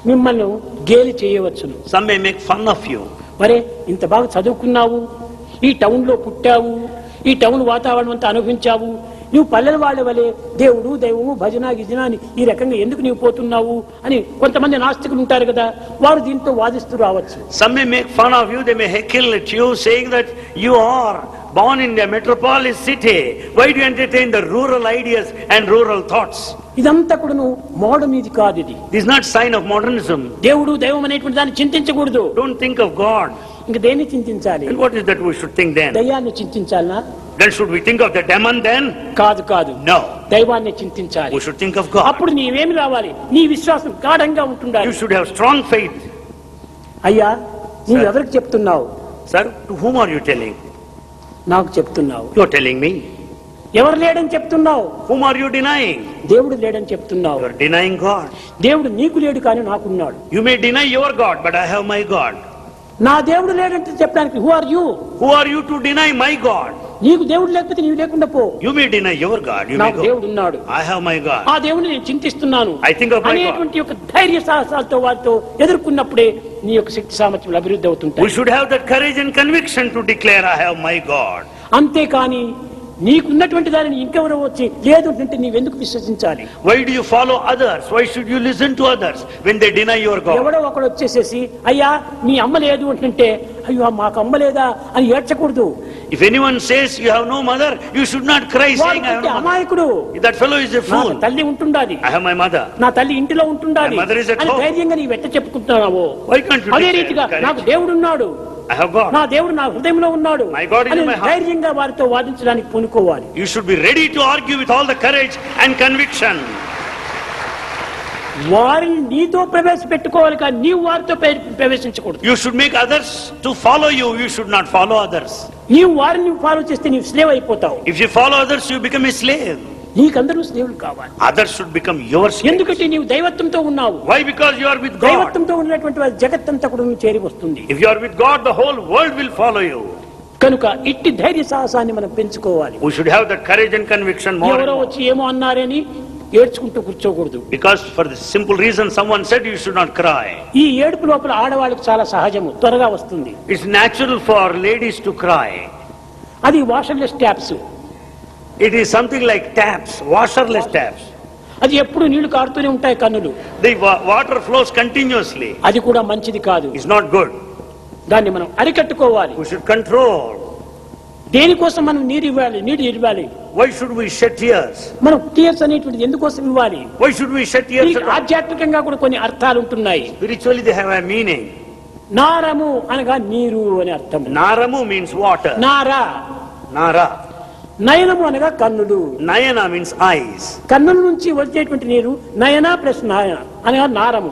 S1: మిమ్మల్ని గేలి చేయవచ్చును.
S2: may make fun of you.
S1: మరే ఇంత బాగా చదువుకున్నావు, ఈ టౌన్ లో పుట్టావు, ఈ టౌన్ వాతావరణం అంతా అనుభవించావు, నువ్వు పల్లెల వాళ్ళ వలె దేవుడు దైవము భజన గిజన అని ఈ రకంగా ఎందుకు నీవు పోతున్నావు అని కొంతమంది నాస్తికులు ఉంటారు కదా, వారు దీంతో వాదిస్తూ రావచ్చు.
S2: Some may make fun of you, they may heckle at you, saying that you are born in a metropolis city. Why do you entertain the rural ideas and rural thoughts?
S1: ఇదంతా కూడా మోడర్న్ ఇది కాదు. ఇది
S2: This is not sign of modernism.
S1: దేవుడు దైవం అనేటువంటి దాన్ని చింతించకూడదు.
S2: Don't think of God.
S1: ఇంకా దేన్ని చింతించాలి?
S2: And what is that we should think then?
S1: దయ్యాన్ని చింతించాలనా?
S2: Then should we think of the demon then?
S1: కాదు కాదు.
S2: No.
S1: దైవాన్ని చింతించాలి.
S2: We should think of God.
S1: అప్పుడు నీవేమి రావాలి? నీ విశ్వాసం గాఢంగా ఉంటుండాలి.
S2: You should have strong faith.
S1: అయ్యా నీవు ఎవరికి చెప్తున్నావు?
S2: Sir, to whom are you telling?
S1: నాకు చెప్తున్నావు.
S2: You are telling me.
S1: ఎవరు లేడని చెప్తున్నావు?
S2: Whom are you denying?
S1: దేవుడు లేడని చెప్తున్నావు.
S2: You are denying God.
S1: దేవుడు నీకు లేడు కానీ నాకున్నాడు.
S2: You may deny your God, but I have my God.
S1: నా దేవుడు లేడంటే చెప్పడానికి who are you?
S2: Who are you to deny my God?
S1: నీకు దేవుడు లేకపోతే నీవు లేకుండా పో.
S2: You may deny your God. You may
S1: నాకు
S2: go.
S1: దేవుడు ఉన్నాడు.
S2: I have my God.
S1: ఆ దేవుడిని నేను చింతిస్తున్నాను
S2: I think of my God.
S1: అనేటువంటి ఒక ధైర్య సాహసాలతో వారితో ఎదుర్కొన్నప్పుడే నీ యొక్క శక్తి సామర్థ్యాలు అభివృద్ధి
S2: We
S1: అవుతుంటాయి.
S2: should have that courage and conviction to declare I have my God.
S1: అంతేకాని నీకున్నటువంటి దానిని ఇంకెవరో వచ్చి లేదు అంటే నీవెందుకు విశ్వసించాలి?
S2: Why do you follow others? Why should you listen to others when they deny your God?
S1: ఎవడో ఒకడు వచ్చేసేసి అయ్యా నీ అమ్మ లేదు అంటే అయ్యో మాకు అమ్మ లేదా అని ఏడ్చకూడదు.
S2: If anyone says you have no mother, you should not cry saying I have no mother.
S1: అమాయకుడు.
S2: That fellow is a fool.
S1: నా తల్లి ఉంటుండాలి.
S2: I have my mother.
S1: నా తల్లి ఇంటిలో ఉంటుండాలి
S2: My mother is at
S1: అని
S2: home.
S1: ధైర్యంగా నీ వెంట చెప్పుకుంటున్నావు.
S2: Why can't you
S1: అదే
S2: declare
S1: రీతిగా
S2: courage?
S1: నాకు దేవుడు ఉన్నాడు,
S2: I have God.
S1: నా దేవుడు నా హృదయంలో ఉన్నాడు
S2: My God is in
S1: అని
S2: my heart.
S1: ధైర్యంగా వారితో వాదించడానికి పూనుకోవాలి.
S2: You should be ready to argue with all the courage and conviction.
S1: వారిని నీతో ప్రవేశపెట్టుకోవాలి కానీ నీవు వారితో ప్రవేశించకూడదు.
S2: You should make others to follow you. You should not follow others.
S1: నీవు వారిని ఫాలో చేస్తే నీవు స్లేవ్ అయిపోతావు.
S2: If you follow others, you become a slave.
S1: నీకందరూ స్లేవులు కావాలి.
S2: Others should become your slaves.
S1: ఎందుకంటే నీవు దైవత్వంతో ఉన్నావు.
S2: Why? Because you are with God.
S1: దైవత్వంతో ఉన్నటువంటి వారి జగత్తంతా కూడా నువ్వు చేరి వస్తుంది.
S2: If you are with God, the whole world will follow you.
S1: కనుక ఇట్టి ధైర్య సాహసాన్ని మనం పెంచుకోవాలి.
S2: We should have that courage and conviction more and
S1: ఎవరో
S2: more.
S1: వచ్చి ఏమో అన్నారని ఏడ్చుకుంటూ కూర్చోకూడదు.
S2: Because for the simple reason someone said you should not cry.
S1: ఈ ఏడుపు లోపల ఆడవాళ్ళకి చాలా సహజము, త్వరగా వస్తుంది.
S2: It's natural for ladies to cry.
S1: అది వాషర్లెస్ taps.
S2: It is something like taps, washerless taps.
S1: అది ఎప్పుడు నీళ్లు కారుతూనే ఉంటాయి కన్నులు.
S2: The water flows continuously.
S1: అది కూడా మంచిది కాదు.
S2: It's not good.
S1: దాన్ని మనం అరికట్టుకోవాలి.
S2: We should control.
S1: దేనికోసం మనం నీరు ఇవ్వాలి?
S2: Why should we shed tears?
S1: మనం టీయర్స్ అనేటువంటిది ఎందుకోసం ఇవ్వాలి?
S2: Why should we shed tears?
S1: దీనికి ఆధ్యాత్మికంగా కూడా కొన్ని అర్థాలు ఉంటున్నాయి.
S2: Spiritually they have a meaning.
S1: నారము అనగా నీరు అని అర్థం.
S2: Naramu means water.
S1: Nara
S2: Nara.
S1: నయనము అనగా కన్నులు.
S2: Nayana means eyes.
S1: కన్నుల నుంచి వచ్చేటువంటి నీరు నయన ప్లస్ నాయన అనగా నారము.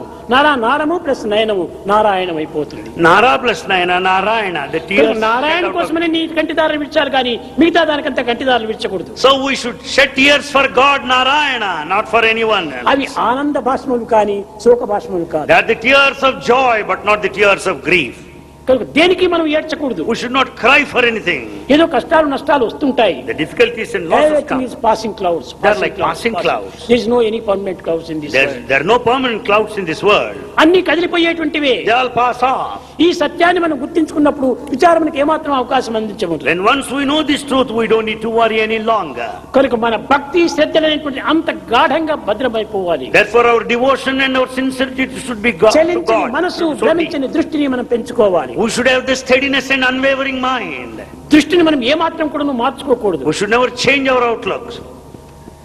S1: నారము ప్లస్ నయనము నారాయణం అయిపోతుంది.
S2: Nara plus Nayana, Narayana. The tears.
S1: Narayana కోసమనే నీ కంటిదారులు విడిచారు కానీ మిగతా దానికంతా కంటిదారులు విడిచకూడదు.
S2: So we should shed tears for God Narayana, not for anyone else.
S1: అవి ఆనంద భాష్మములు కానీ శోక భాష్మములు కాదు.
S2: They are the tears of joy, but not the tears of grief.
S1: కనుక దేనికి మనం ఏడ్చకూడదు.
S2: We should not cry for anything.
S1: ఏదో కష్టాలు నష్టాలు వస్తుంటాయి.
S2: The difficulties and losses
S1: Everything
S2: come.
S1: is passing clouds.
S2: They are like passing clouds.
S1: There is no any permanent clouds in this world.
S2: There are no permanent clouds in this world.
S1: అన్ని కదిలిపోయేటువంటివే.
S2: They all pass off.
S1: ఈ సత్యాన్ని మనం గుర్తించుకున్నప్పుడు విచారణకు ఏమాత్రం అవకాశం అందించము.
S2: When once we know this truth, we don't need to worry any longer.
S1: కనుక మన భక్తి శ్రద్ధలైనటువంటి అంత గాఢంగా భద్రమైపోవాలి.
S2: Therefore our devotion and our sincerity should be God to
S1: చలించని
S2: God.
S1: మనసు భ్రమించని దృష్టిని మనం పెంచుకోవాలి.
S2: We should have the steadiness and unwavering mind.
S1: దృష్టిని మనం ఏమాత్రం కూడా మార్చుకోకూడదు.
S2: We should never change our outlooks.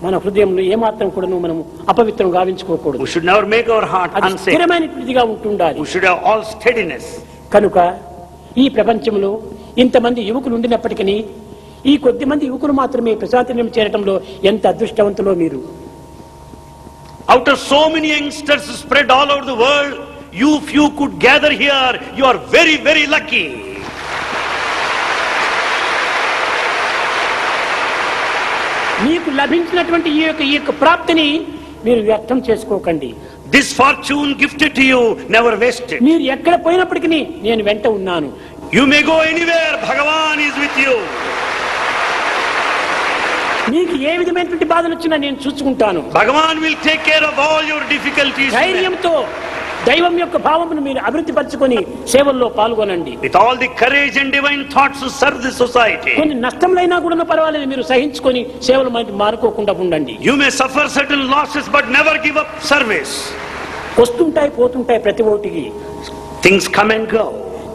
S1: మన హృదయంలో ఏమాత్రం కూడా మనం అపవిత్రం గావించుకోకూడదు.
S2: We should never make our heart
S1: అది
S2: unsafe.
S1: స్థిరమైనటువంటిదిగా ఉంటుండాలి.
S2: We should have all steadiness.
S1: కనుక ఈ ప్రపంచంలో ఇంతమంది యువకులు ఉండినప్పటికీ ఈ కొద్ది మంది యువకులు మాత్రమే ప్రశాంతం చేరటంలో ఎంత అదృష్టవంతులో మీరు.
S2: Out of so many youngsters spread all over the world, you few could gather here. You are very, very lucky.
S1: మీకు లభించినటువంటి ఈ యొక్క ప్రాప్తిని మీరు వ్యర్థం చేసుకోకండి.
S2: This fortune gifted to you, never waste it.
S1: మీరు ఎక్కడ పోయినప్పటికీ నేను వెంట ఉన్నాను.
S2: You may go anywhere, Bhagavan is with you.
S1: మీకు ఏ విధమైనటువంటి బాధలు వచ్చినా నేను చూసుకుంటాను.
S2: Bhagavan will take care of all your difficulties.
S1: ధైర్యంతో దైవం యొక్క భావమును మీరు అభివృద్ధి పరచుకొని సేవల్లో పాల్గొనండి.
S2: With all the courage and divine thoughts to serve the society.
S1: కొన్ని నష్టములైనా కూడా పర్వాలేదు, మీరు సహించుకొని సేవలు మానుకోకుండా ఉండండి.
S2: You may suffer certain losses but never give up service.
S1: వస్తుంటాయి పోతుంటాయి ప్రతి ఒక్కటికి.
S2: Things come and go.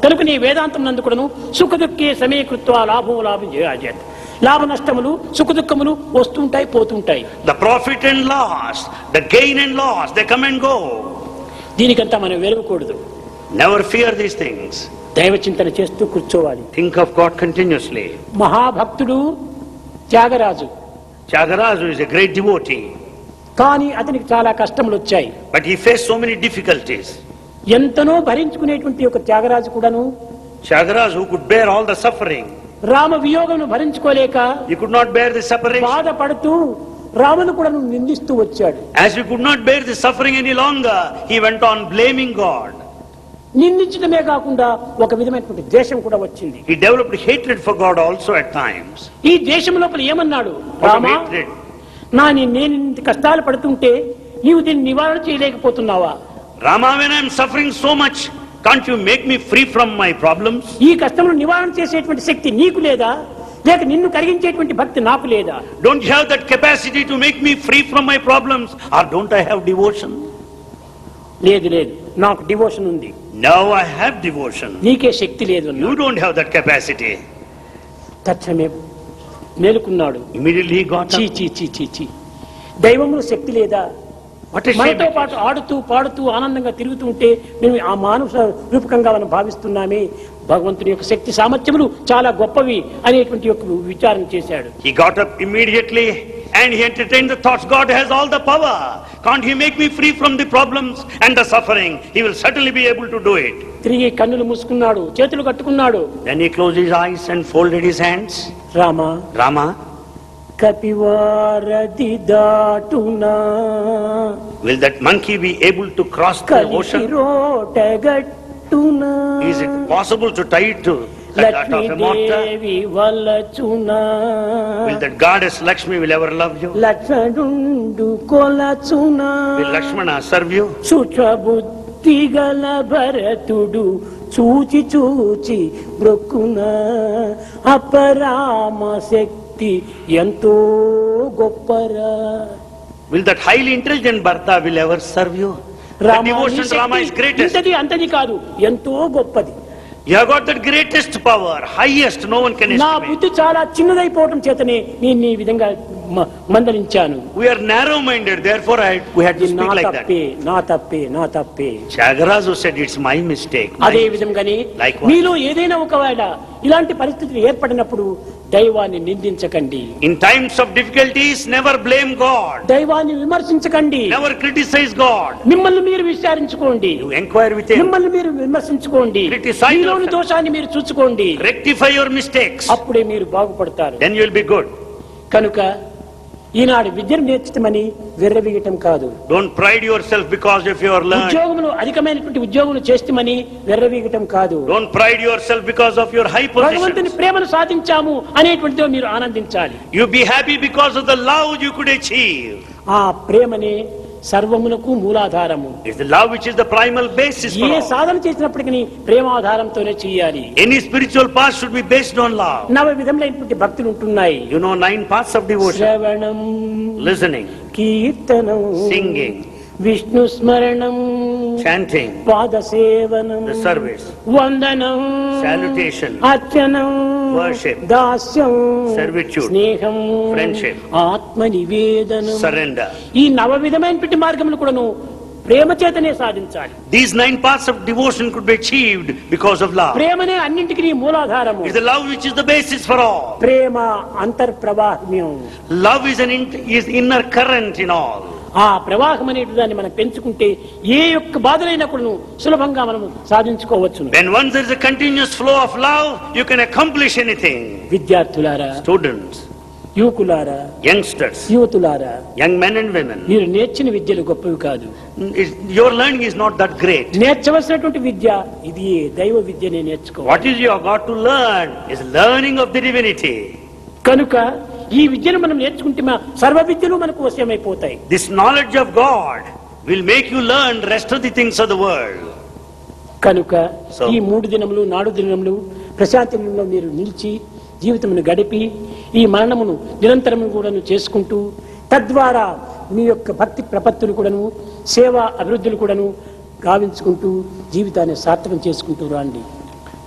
S1: కనుక నీ వేదాంతం నందుకును సుఖ దుఃఖే సమీకృత్వ లాభం జయాజత్. లాభ నష్టములు సుఖ దుఃఖములు వస్తుంటాయి పోతుంటాయి.
S2: The profit and loss, the gain and loss, they come and go.
S1: దీనికంతా మనం వెలుగకూడదు.
S2: Never fear these things.
S1: దైవ చింతన చేస్తూ కూర్చోవాలి.
S2: Think of God continuously.
S1: మహాభక్తుడు Tyagaraju.
S2: Tyagaraja is a great devotee.
S1: కానీ అతనికి చాలా కష్టములు వచ్చాయి.
S2: But he faced so many difficulties.
S1: ఎంతనో భరించుకునేటువంటి ఒక త్యాగరాజు కూడాను
S2: Tyagaraja, who could bear all the suffering,
S1: Rama వియోగమును భరించుకోలేక
S2: he could not bear the suffering.
S1: బాధపడుతూ రామును కూడా నిందిస్తూ వచ్చాడు.
S2: As he could not bear the suffering any longer, he went on blaming God.
S1: నిందించడమే కాకుండా ఒక విధమైనటువంటి ద్వేషం కూడా వచ్చింది.
S2: He developed hatred for God also at times.
S1: ఈ దేశం లోపల ఏమన్నాడు?
S2: Out of
S1: Rama,
S2: hatred.
S1: నేను ఇంత కష్టాలు పడుతుంటే నీవు దీన్ని నివారణ చేయలేకపోతున్నావా?
S2: Rama, when I am suffering so much, can't you make me free from my problems?
S1: ఈ కష్టమును నివారణ చేసేటువంటి శక్తి నీకు లేదా? లేక నిన్ను కలిగించేటువంటి భక్తి నాకు లేదా?
S2: Don't you have that capacity to make me free from my problems? Or don't I have devotion?
S1: లేదు లేదు, నాకు డివోషన్ ఉంది.
S2: Now I have devotion.
S1: నీకే శక్తి లేదు.
S2: You don't have that capacity.
S1: తక్షణమే మేలుకున్నాడు.
S2: Immediately he got
S1: చీ
S2: up.
S1: చీ చీ చీ చీ, దైవమును శక్తి లేదా?
S2: What a shame.
S1: మనతో పాటు ఆడుతూ పాడుతూ ఆనందంగా తిరుగుతూ ఉంటే మేము ఆ మానవ రూపకంగా మనం భావిస్తున్నామే. భగవంతుని యొక్క శక్తి సామర్థ్యములు చాలా గొప్పవి అనేటువంటి యొక్క విచారణ చేశాడు.
S2: He got up immediately and he entertained the thoughts, God has all the power. Can't he make me free from the problems and the suffering? He will certainly be able to do it.
S1: తిరిగి కన్నులు మూసుకున్నాడు, చేతులు కట్టుకున్నాడు.
S2: Then he closed his eyes and folded his hands.
S1: Rama,
S2: Rama,
S1: కపివారది దాటునా,
S2: will that monkey be able to cross the ocean?
S1: రోటగట్టునా,
S2: Is it possible to tie it to that of a mortar?
S1: Lakshmidevi వలచునా,
S2: Will that goddess Lakshmi will ever love you?
S1: లక్ష్మణుండు కొలచునా,
S2: Will Lakshmana serve you?
S1: సుఖబుద్ధి గల భరతుడు చూచి చూచి బ్రొక్కునా, అపరామ శక్తి ఎంతో గొప్పరా.
S2: Will that highly intelligent Bharata will ever serve you? The devotion to Rama is greatest.
S1: ఇంతది అంతది కాదు, ఎంతో గొప్పది.
S2: You have got that greatest power, highest, no one can
S1: నా
S2: estimate.
S1: బుద్ధి చాలా చిన్నదైపోవటం చేతనే నేను ఈ విధంగా మందలించాను.
S2: We are narrow-minded, therefore we had to speak like that.
S1: నా తప్పే.
S2: Tyagaraja said, it's my mistake.
S1: అదే విధంగానే మీలో ఏదైనా ఒకవేళ ఇలాంటి పరిస్థితులు ఏర్పడినప్పుడు దైవాన్ని నిందించకండి.
S2: In times of difficulties, never blame God.
S1: దైవాన్ని విమర్శించకండి.
S2: Never criticize God.
S1: మిమ్మల్ని మీరు విచారించుకోండి.
S2: You inquire with Him.
S1: మిమ్మల్ని మీరు విమర్శించుకోండి.
S2: Criticize
S1: మీలోని దోషాన్ని మీరు చూసుకోండి.
S2: Rectify your mistakes.
S1: అప్పుడే మీరు బాగుపడతారు.
S2: Then you will be good.
S1: కనుక ఈనాడు విద్యను నేర్చుకోమని విర్రవీగటం కాదు.
S2: Don't pride yourself because if you are learned.
S1: ఉద్యోగములు అధికమైనటువంటి ఉద్యోగములు చేస్తామని విర్రవీగటం కాదు.
S2: Don't pride yourself because of your high position.
S1: భగవంతుని ప్రేమను సాధించాము అనేటువంటిదో మీరు ఆనందించాలి.
S2: You be happy because of the love you could achieve.
S1: ఆ ప్రేమనే సర్వమునకు మూలాధారము.
S2: It's the love which is the primal basis for
S1: A
S2: all.
S1: సాధన చేసినప్పటికీ ప్రేమాధారంతోనే చేయాలి.
S2: Any spiritual path should be based on love.
S1: నవ విధములైనటువంటి భక్తులు ఉంటున్నాయి.
S2: You know 9 paths of devotion.
S1: శ్రవణం,
S2: Listening,
S1: కీర్తనం,
S2: singing,
S1: విష్ణు స్మరణం,
S2: chanting,
S1: పాద సేవనం,
S2: the service,
S1: వందనం,
S2: salutation,
S1: అర్చనం,
S2: worship,
S1: దాస్యం,
S2: servitude,
S1: స్నేహం,
S2: friendship,
S1: ఆత్మ నివేదనం.
S2: surrender.
S1: ఈ నవ విధమైనటువంటి మార్గములు కూడాను ప్రేమ చేతనే సాధించాలి.
S2: These 9 paths of devotion could be achieved because of love.
S1: ప్రేమనే అన్నింటికీ మూలాధారము.
S2: It's the love which is the basis for all.
S1: Prema అంతర్ప్రవాహ్యం.
S2: Love is is inner current in all.
S1: ఆ ప్రవాహం అనేటి దాన్ని మనం పెంచుకుంటే ఏ యొక్క బాధలైనా కూడా సులభంగా మనం సాధించుకోవచ్చు.
S2: When once there is a continuous flow of love, you can accomplish anything.
S1: విద్యార్థులారా,
S2: Students,
S1: యువకులారా,
S2: youngsters,
S1: యువతులారా,
S2: young men and women,
S1: మీరు నేర్చిన విద్యలు గొప్పవి కాదు.
S2: your learning is not that great.
S1: నేర్చవలసినటువంటి విద్య ఇది దైవ విద్యనే నేర్చుకోవాలి.
S2: What is you have got to learn is learning of the divinity.
S1: కనుక ఈ విద్యను మనం నేర్చుకుంటే సర్వ విద్యలు మనకు వశమైపోతాయి.
S2: This knowledge of God will make you learn rest of the things of the world.
S1: కనుక ఈ 3 దినములు 4 దినములు ప్రశాంతంలో మీరు నిలిచి జీవితమును గడిపి ఈ మరణమును నిరంతరము కూడాను చేసుకుంటూ తద్వారా మీ యొక్క భక్తి ప్రపత్తులు కూడాను సేవా అభివృద్ధులు కూడాను గావించుకుంటూ జీవితాన్ని సార్థకం చేసుకుంటూ రండి.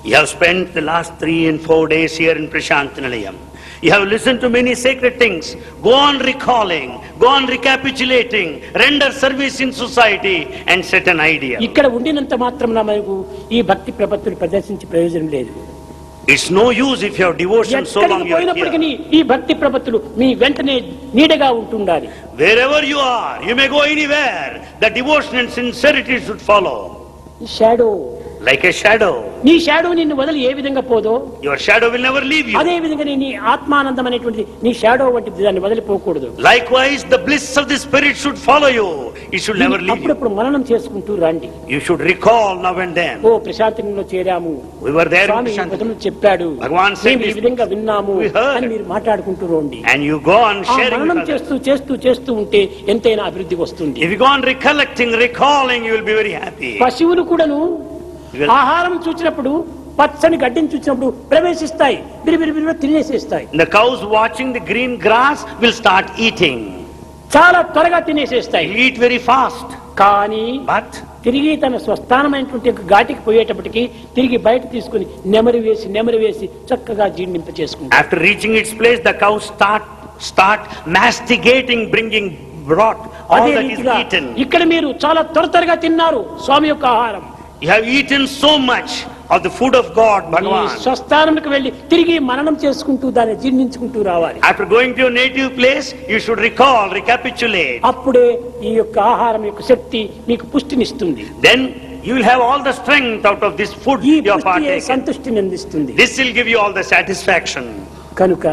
S2: You have spent the last 3 and 4 days here in Prashantinalayam. You have listened to many sacred things. Go on recalling, go on recapitulating, render service in society and set an idea.
S1: ఇక్కడ ఉండినంత మాత్రం మనకు ఈ భక్తి ప్రపత్తులు ప్రదర్శించే ప్రయోజనం లేదు.
S2: It's no use if you have devotion so long you are here.
S1: ఈ భక్తి ప్రపత్తులు మీ వెంటనే నీడగా ఉంటుండాలి.
S2: Wherever you are, you may go anywhere. The devotion and sincerity should follow.
S1: Shadow,
S2: like a shadow.
S1: నీ షాడో నిన్ను వదిలి ఏ విధంగా పోదో
S2: Your shadow will never leave you.
S1: అదే విధంగా నీ ఆత్మానందం అనేటువంటిది నీ షాడో వంటి దాన్ని వదిలిపోకూడదు.
S2: Likewise, the bliss of the spirit should follow you. It should never leave you.
S1: అప్పుడప్పుడు మననం చేసుకుంటూ రండి.
S2: You should recall now and then.
S1: Oh ప్రశాంతంలో చేరాము,
S2: We were there in
S1: Swamy
S2: Prashantinalayam.
S1: చెప్పాడు,
S2: Bhagavan said
S1: మేము ఈ విధంగా విన్నాము
S2: we heard.
S1: అని మీరు మాట్లాడుకుంటూ రండి.
S2: And you go on
S1: ఆ
S2: sharing
S1: మననం
S2: with others.
S1: చేస్తూ ఉంటే ఎంతైనా అభివృద్ధి వస్తుంది.
S2: If you go on recollecting, recalling, you will be very happy.
S1: పశువులు కూడాను
S2: You will-
S1: ఆహారం చూసినప్పుడు పచ్చని గడ్డిని చూసినప్పుడు ప్రవేశిస్తాయి, బిరిబిరి తినేసేస్తాయి.
S2: The cows watching the green grass will start eating.
S1: చాలా త్వరగా తినేసేస్తాయి.
S2: They eat very fast.
S1: కానీ
S2: But
S1: తిరిగి తన స్వస్థానమైనటువంటి ఘాటికి పోయేటప్పటికి తిరిగి బయట తీసుకుని నెమరు వేసి చక్కగా జీర్ణింప చేసుకుంటాయి.
S2: after reaching its place, the cows start masticating, bringing broth. All
S1: అదే
S2: that is
S1: రీతిగా
S2: eaten.
S1: ఇక్కడ మీరు చాలా త్వరగా తిన్నారు స్వామి యొక్క ఆహారం.
S2: You have eaten so much of the food of God,
S1: ఈ
S2: Bhagavan.
S1: స్వస్థానంకి వెళ్ళి తిరిగి మననం చేసుకుంటూ దాన్ని జీర్ణించుకుంటూ రావాలి.
S2: After going to your native place, you should recall, recapitulate.
S1: అప్పుడే ఈ యొక్క ఆహారం యొక్క శక్తి మీకు పుష్టినిస్తుంది.
S2: Then you will have all the strength out of this food
S1: ఈ
S2: you have
S1: పుష్టి
S2: partaken.
S1: సంతుష్టిని అందిస్తుంది.
S2: This will give you all the satisfaction.
S1: కనుక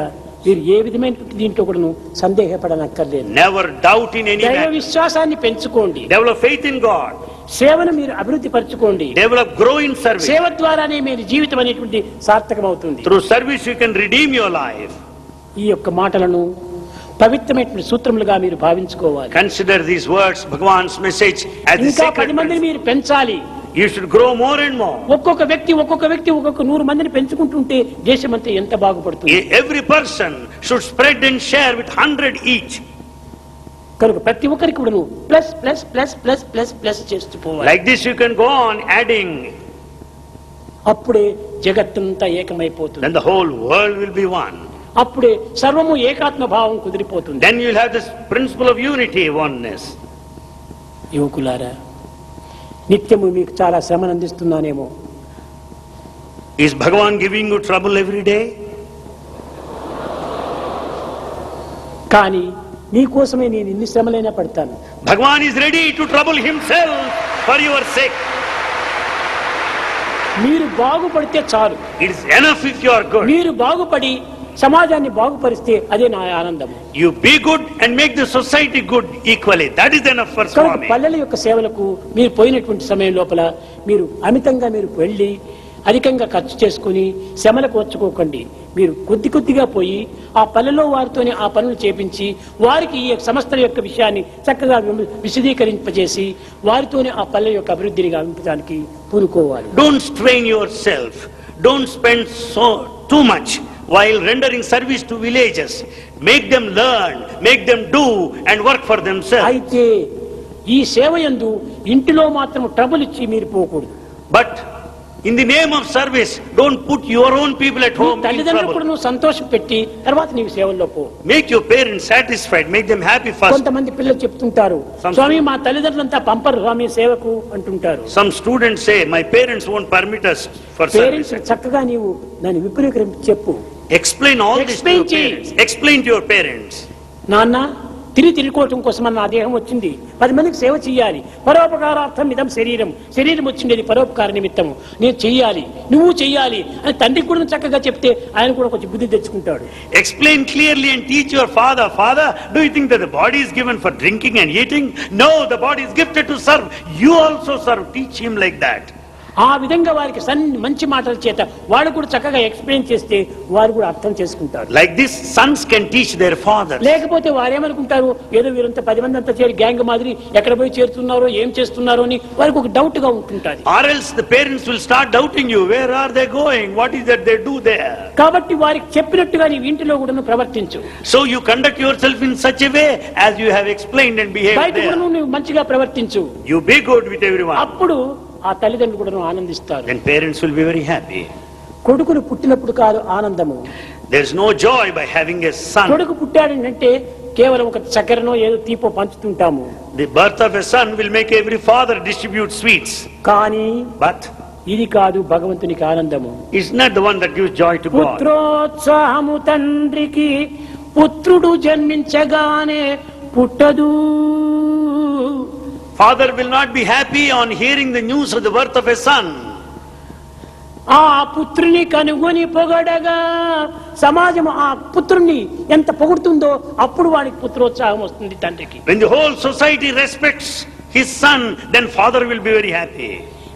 S1: మీరు ఏ విధమైన దీంట్లో కూడా సందేహపడనక్కర్లేదు.
S2: Never doubt in any
S1: దైవ
S2: matter.
S1: విశ్వాసాన్ని పెంచుకోండి.
S2: Develop faith in God.
S1: సేవను మీరు అభివృద్ధి పరచుకోండి.
S2: Develop, grow in service.
S1: సేవ ద్వారానే మీరు జీవితం అనేటువంటి సార్థకమవుతుంది.
S2: Through service you can redeem your life.
S1: ఈ యొక్క మాటలను పవిత్రమైనటువంటి సూత్రములుగా మీరు భావించుకోవాలి.
S2: Consider these words, Bhagavan's message, as the
S1: ఇంకా
S2: sacred
S1: 10 మందిని
S2: principle.
S1: మీరు పెంచాలి.
S2: You should grow more and more.
S1: ఒక్కొక్క వ్యక్తి 100 మందిని పెంచుకుంటుంటే దేశమంతా ఎంత బాగుపడుతుంది.
S2: Every person should spread and share with 100 each.
S1: కనుక ప్రతి ఒక్కరికి కూడా plus plus plus plus plus plus చేస్తూ పోవాలి.
S2: Like this you can go on adding.
S1: అప్పుడే జగత్తంతా ఏకమైపోతుంది.
S2: Then the whole world will be one.
S1: అప్పుడే సర్వము ఏకాత్మ భావం కుదిరిపోతుంది.
S2: Then you will have this principle of unity, oneness.
S1: యువకులారా, నిత్యము మీకు చాలా శ్రమను అందిస్తున్నానేమో.
S2: Is Bhagavan giving you trouble every day?
S1: కానీ నీకోసమే నేను ఇన్ని శ్రమలైనా పడతాను.
S2: Bhagavan is ready to trouble himself for your sake.
S1: మీరు బాగుపడితే చాలు.
S2: It is enough if you are good.
S1: మీరు బాగుపడి సమాజాన్ని బాగుపరిస్తే అదే నా ఆనందం.
S2: You be good and make the society good equally. That is enough for Swami.
S1: పల్లెల యొక్క సేవలకు మీరు పోయినటువంటి సమయం లోపల మీరు అమితంగా మీరు వెళ్ళి అధికంగా ఖర్చు చేసుకుని శ్రమలకు వచ్చుకోకండి. మీరు కొద్ది కొద్దిగా పోయి ఆ పల్లెలో వారితోనే ఆ పనులు చేపించి వారికి ఈ సంస్థల యొక్క విషయాన్ని చక్కగా విశదీకరింపజేసి వారితోనే ఆ పల్లె యొక్క అభివృద్ధిని గావించడానికి పూనుకోవాలి.
S2: Don't strain yourself. Don't spend too much while rendering service to villages. Make them learn, make them do and work for themselves.
S1: అయితే ఈ సేవ యందు ఇంటిలో మాత్రం ట్రబుల్ ఇచ్చి మీరు పోకూడదు.
S2: But in the name of service, don't put your own people at home in
S1: తల్లిదండ్రులు కూడా
S2: trouble.
S1: నువ్వు సంతోషం పెట్టి తర్వాత నీవు సేవల్లో పో.
S2: Make your parents satisfied, make them happy first.
S1: కొంతమంది పిల్లలు చెప్తుంటారు, స్వామి మా తల్లిదండ్రులంతా పంపరు స్వామి సేవకు అంటుంటారు.
S2: Some students say, my parents won't permit us for
S1: parents
S2: service.
S1: చక్కగా నీవు దాన్ని విపులీకరించి చెప్పు.
S2: Explain all this to your parents. Explain to your parents.
S1: నాన్న తిరుగుకోవటం కోసం నా దేహం వచ్చింది, 10 మందికి సేవ చేయాలి, పరోపకారార్థం ఇదం శరీరం వచ్చిండేది పరోపకార నిమిత్తము, నేను చెయ్యాలి, నువ్వు చెయ్యాలి అని తండ్రికి కూడా చక్కగా చెప్తే ఆయన కూడా కొంచెం బుద్ధి తెచ్చుకుంటాడు.
S2: Explain clearly and teach your father. Father, do you think that the body is given for drinking and eating? No, the body is gifted to serve. You also serve. Teach him like that.
S1: ఆ విధంగా వారికి మంచి మాటల చేత వాడు కూడా చక్కగా explain చేస్తే వారు కూడా అర్థం చేసుకుంటారు.
S2: Like this, sons can teach their father.
S1: లేకపోతే వారేమనుకుంటారు, ఏదో వీరంతా 10 మంది అంతా చేరి గ్యాంగ్ మాదిరి ఎక్కడ పోయి చేరుతున్నారో ఏం చేస్తున్నారో అని వారికి ఒక డౌట్ గా ఉంటుంటది.
S2: Or else the parents will start doubting you. Where are they going? What is that they do there?
S1: కాబట్టి వారికి చెప్పినట్టుగా నీ ఇంటిలో కూడా ప్రవర్తించు.
S2: So you conduct yourself in such a way as you have explained and behaved
S1: బయట కూడా
S2: there.
S1: నువ్వు మంచిగా ప్రవర్తించు.
S2: You be good with everyone.
S1: అప్పుడు ఆ తల్లిదండ్రులు కూడా ఆనందిస్తారు.
S2: Then parents will be very happy.
S1: కొడుకును పుట్టినప్పుడు కాదు ఆనందము.
S2: There is no joy by having a son.
S1: కొడుకు పుట్టాడంటే కేవలం ఒక చక్కెరనో ఏదో తీపో పంచుతుంటాము.
S2: The birth of a son will make every father distribute sweets.
S1: కానీ
S2: But
S1: ఇది కాదు భగవంతునికి ఆనందము.
S2: it's not the one that gives joy to God.
S1: పుత్రోత్సాహము తండ్రికి పుత్రుడు జన్మించగానే పుట్టదు.
S2: Father will not be happy on hearing the news of the birth of a son.
S1: ఆ పుత్రుని కనుగొని పొగడగా సమాజం ఆ పుత్రుని ఎంత పొగుడుతుందో అప్పుడు వాడికి పుత్రోత్సాహం వస్తుంది తండ్రికి.
S2: When the whole society respects his son, then father will be very happy.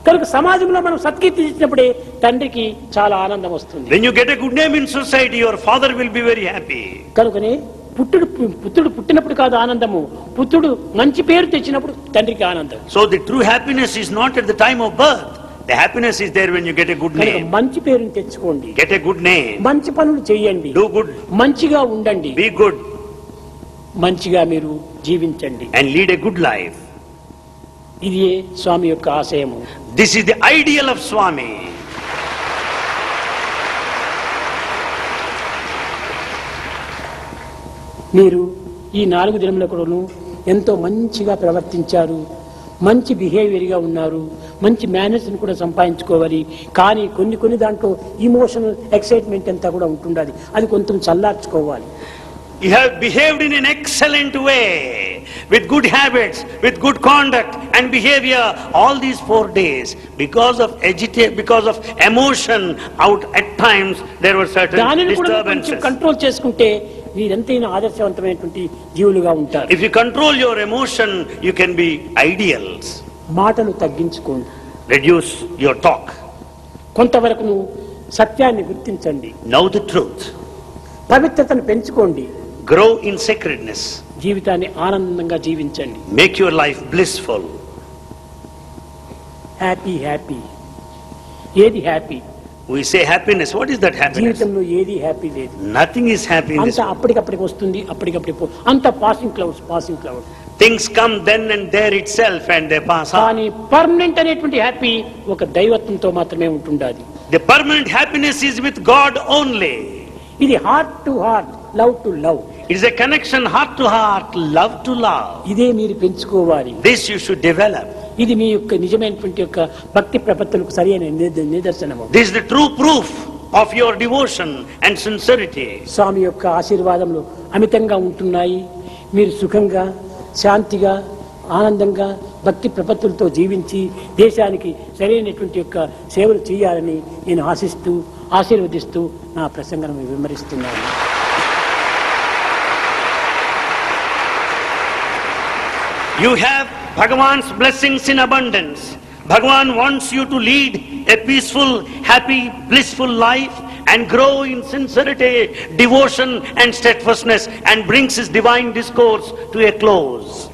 S1: కనుక సమాజంలో మనం సత్కీర్తి ఇచ్చినప్పుడే తండ్రికి చాలా ఆనందం వస్తుంది.
S2: When you get a good name in society, your father will be very happy.
S1: కనుకనే పుత్రుడు పుట్టినప్పుడు కాదు ఆనందము, పుత్రుడు మంచి పేరు తెచ్చినప్పుడు తండ్రికి ఆనందం.
S2: So the true happiness is not at the time of birth. The happiness is there when you get a good name.
S1: మంచి పేరుని తెచ్చుకోండి,
S2: Get a good name.
S1: మంచి పనులు చేయండి,
S2: Do good.
S1: మంచిగా ఉండండి,
S2: Be good.
S1: మంచిగా మీరు జీవించండి.
S2: And lead a good life.
S1: ఇది స్వామి యొక్క ఆశయము.
S2: This is the ideal of Swami.
S1: మీరు ఈ 4 దినముల కూడాను ఎంతో మంచిగా ప్రవర్తించారు, మంచి బిహేవియర్గా ఉన్నారు, మంచి మేనర్స్ని కూడా సంపాదించుకోవాలి. కానీ కొన్ని దాంట్లో ఇమోషనల్ ఎక్సైట్మెంట్ అంతా కూడా ఉంటుండాలి, అది కొంచెం చల్లార్చుకోవాలి.
S2: You have behaved in an excellent way, with good habits, with good conduct and behavior all these 4 days. Because of emotion, out at times there were certain
S1: దానిని కూడా కొంచెం
S2: disturbances.
S1: కంట్రోల్ చేసుకుంటే మీరెంతైనా ఆదర్శవంతమైనటువంటి జీవులుగా ఉంటారు.
S2: If you control your emotion, you can be ideals.
S1: మాటలు తగ్గించుకోండి,
S2: Reduce your talk.
S1: కొంతవరకు నువ్వు సత్యాన్ని గుర్తించండి,
S2: Know the truth.
S1: పవిత్రతను పెంచుకోండి,
S2: Grow in sacredness.
S1: జీవితాన్ని ఆనందంగా జీవించండి.
S2: Make your life blissful.
S1: Happy ఏది happy?
S2: We say happiness. What is that happiness?
S1: జీవితంలో ఏది హ్యాపీ లేదు.
S2: Nothing is happy in this
S1: అంత
S2: world.
S1: అప్పటికప్పటికి వస్తుంది, అప్పటికప్పుడు అంత passing cloud.
S2: Things come then and there itself and they pass on.
S1: కానీ permanent అనేటువంటి హ్యాపీ ఒక దైవత్వంతో మాత్రమే ఉంటుండాలి.
S2: The permanent happiness is with God only.
S1: ఇది heart to heart, love to love.
S2: It is a connection heart to heart, love to love.
S1: ఇదే మీరు పెంచుకోవాలి.
S2: This you should develop.
S1: ఇది మీ యొక్క నిజమైనటువంటి యొక్క భక్తి ప్రపత్తులకు సరైన నిదర్శనము.
S2: This is the true proof of your devotion and sincerity.
S1: స్వామి యొక్క ఆశీర్వాదములు అమితంగా ఉంటున్నాయి. మీరు సుఖంగా, శాంతిగా, ఆనందంగా భక్తి ప్రపత్తులతో జీవించి దేశానికి సరైనటువంటి యొక్క సేవలు చేయాలని నేను ఆశిస్తూ ఆశీర్వదిస్తూ నా ప్రసంగాన్ని విమరిస్తున్నాను.
S2: You have Bhagavan's blessings in abundance. Bhagavan wants you to lead a peaceful, happy, blissful life and grow in sincerity, devotion and steadfastness, and brings his divine discourse to a close.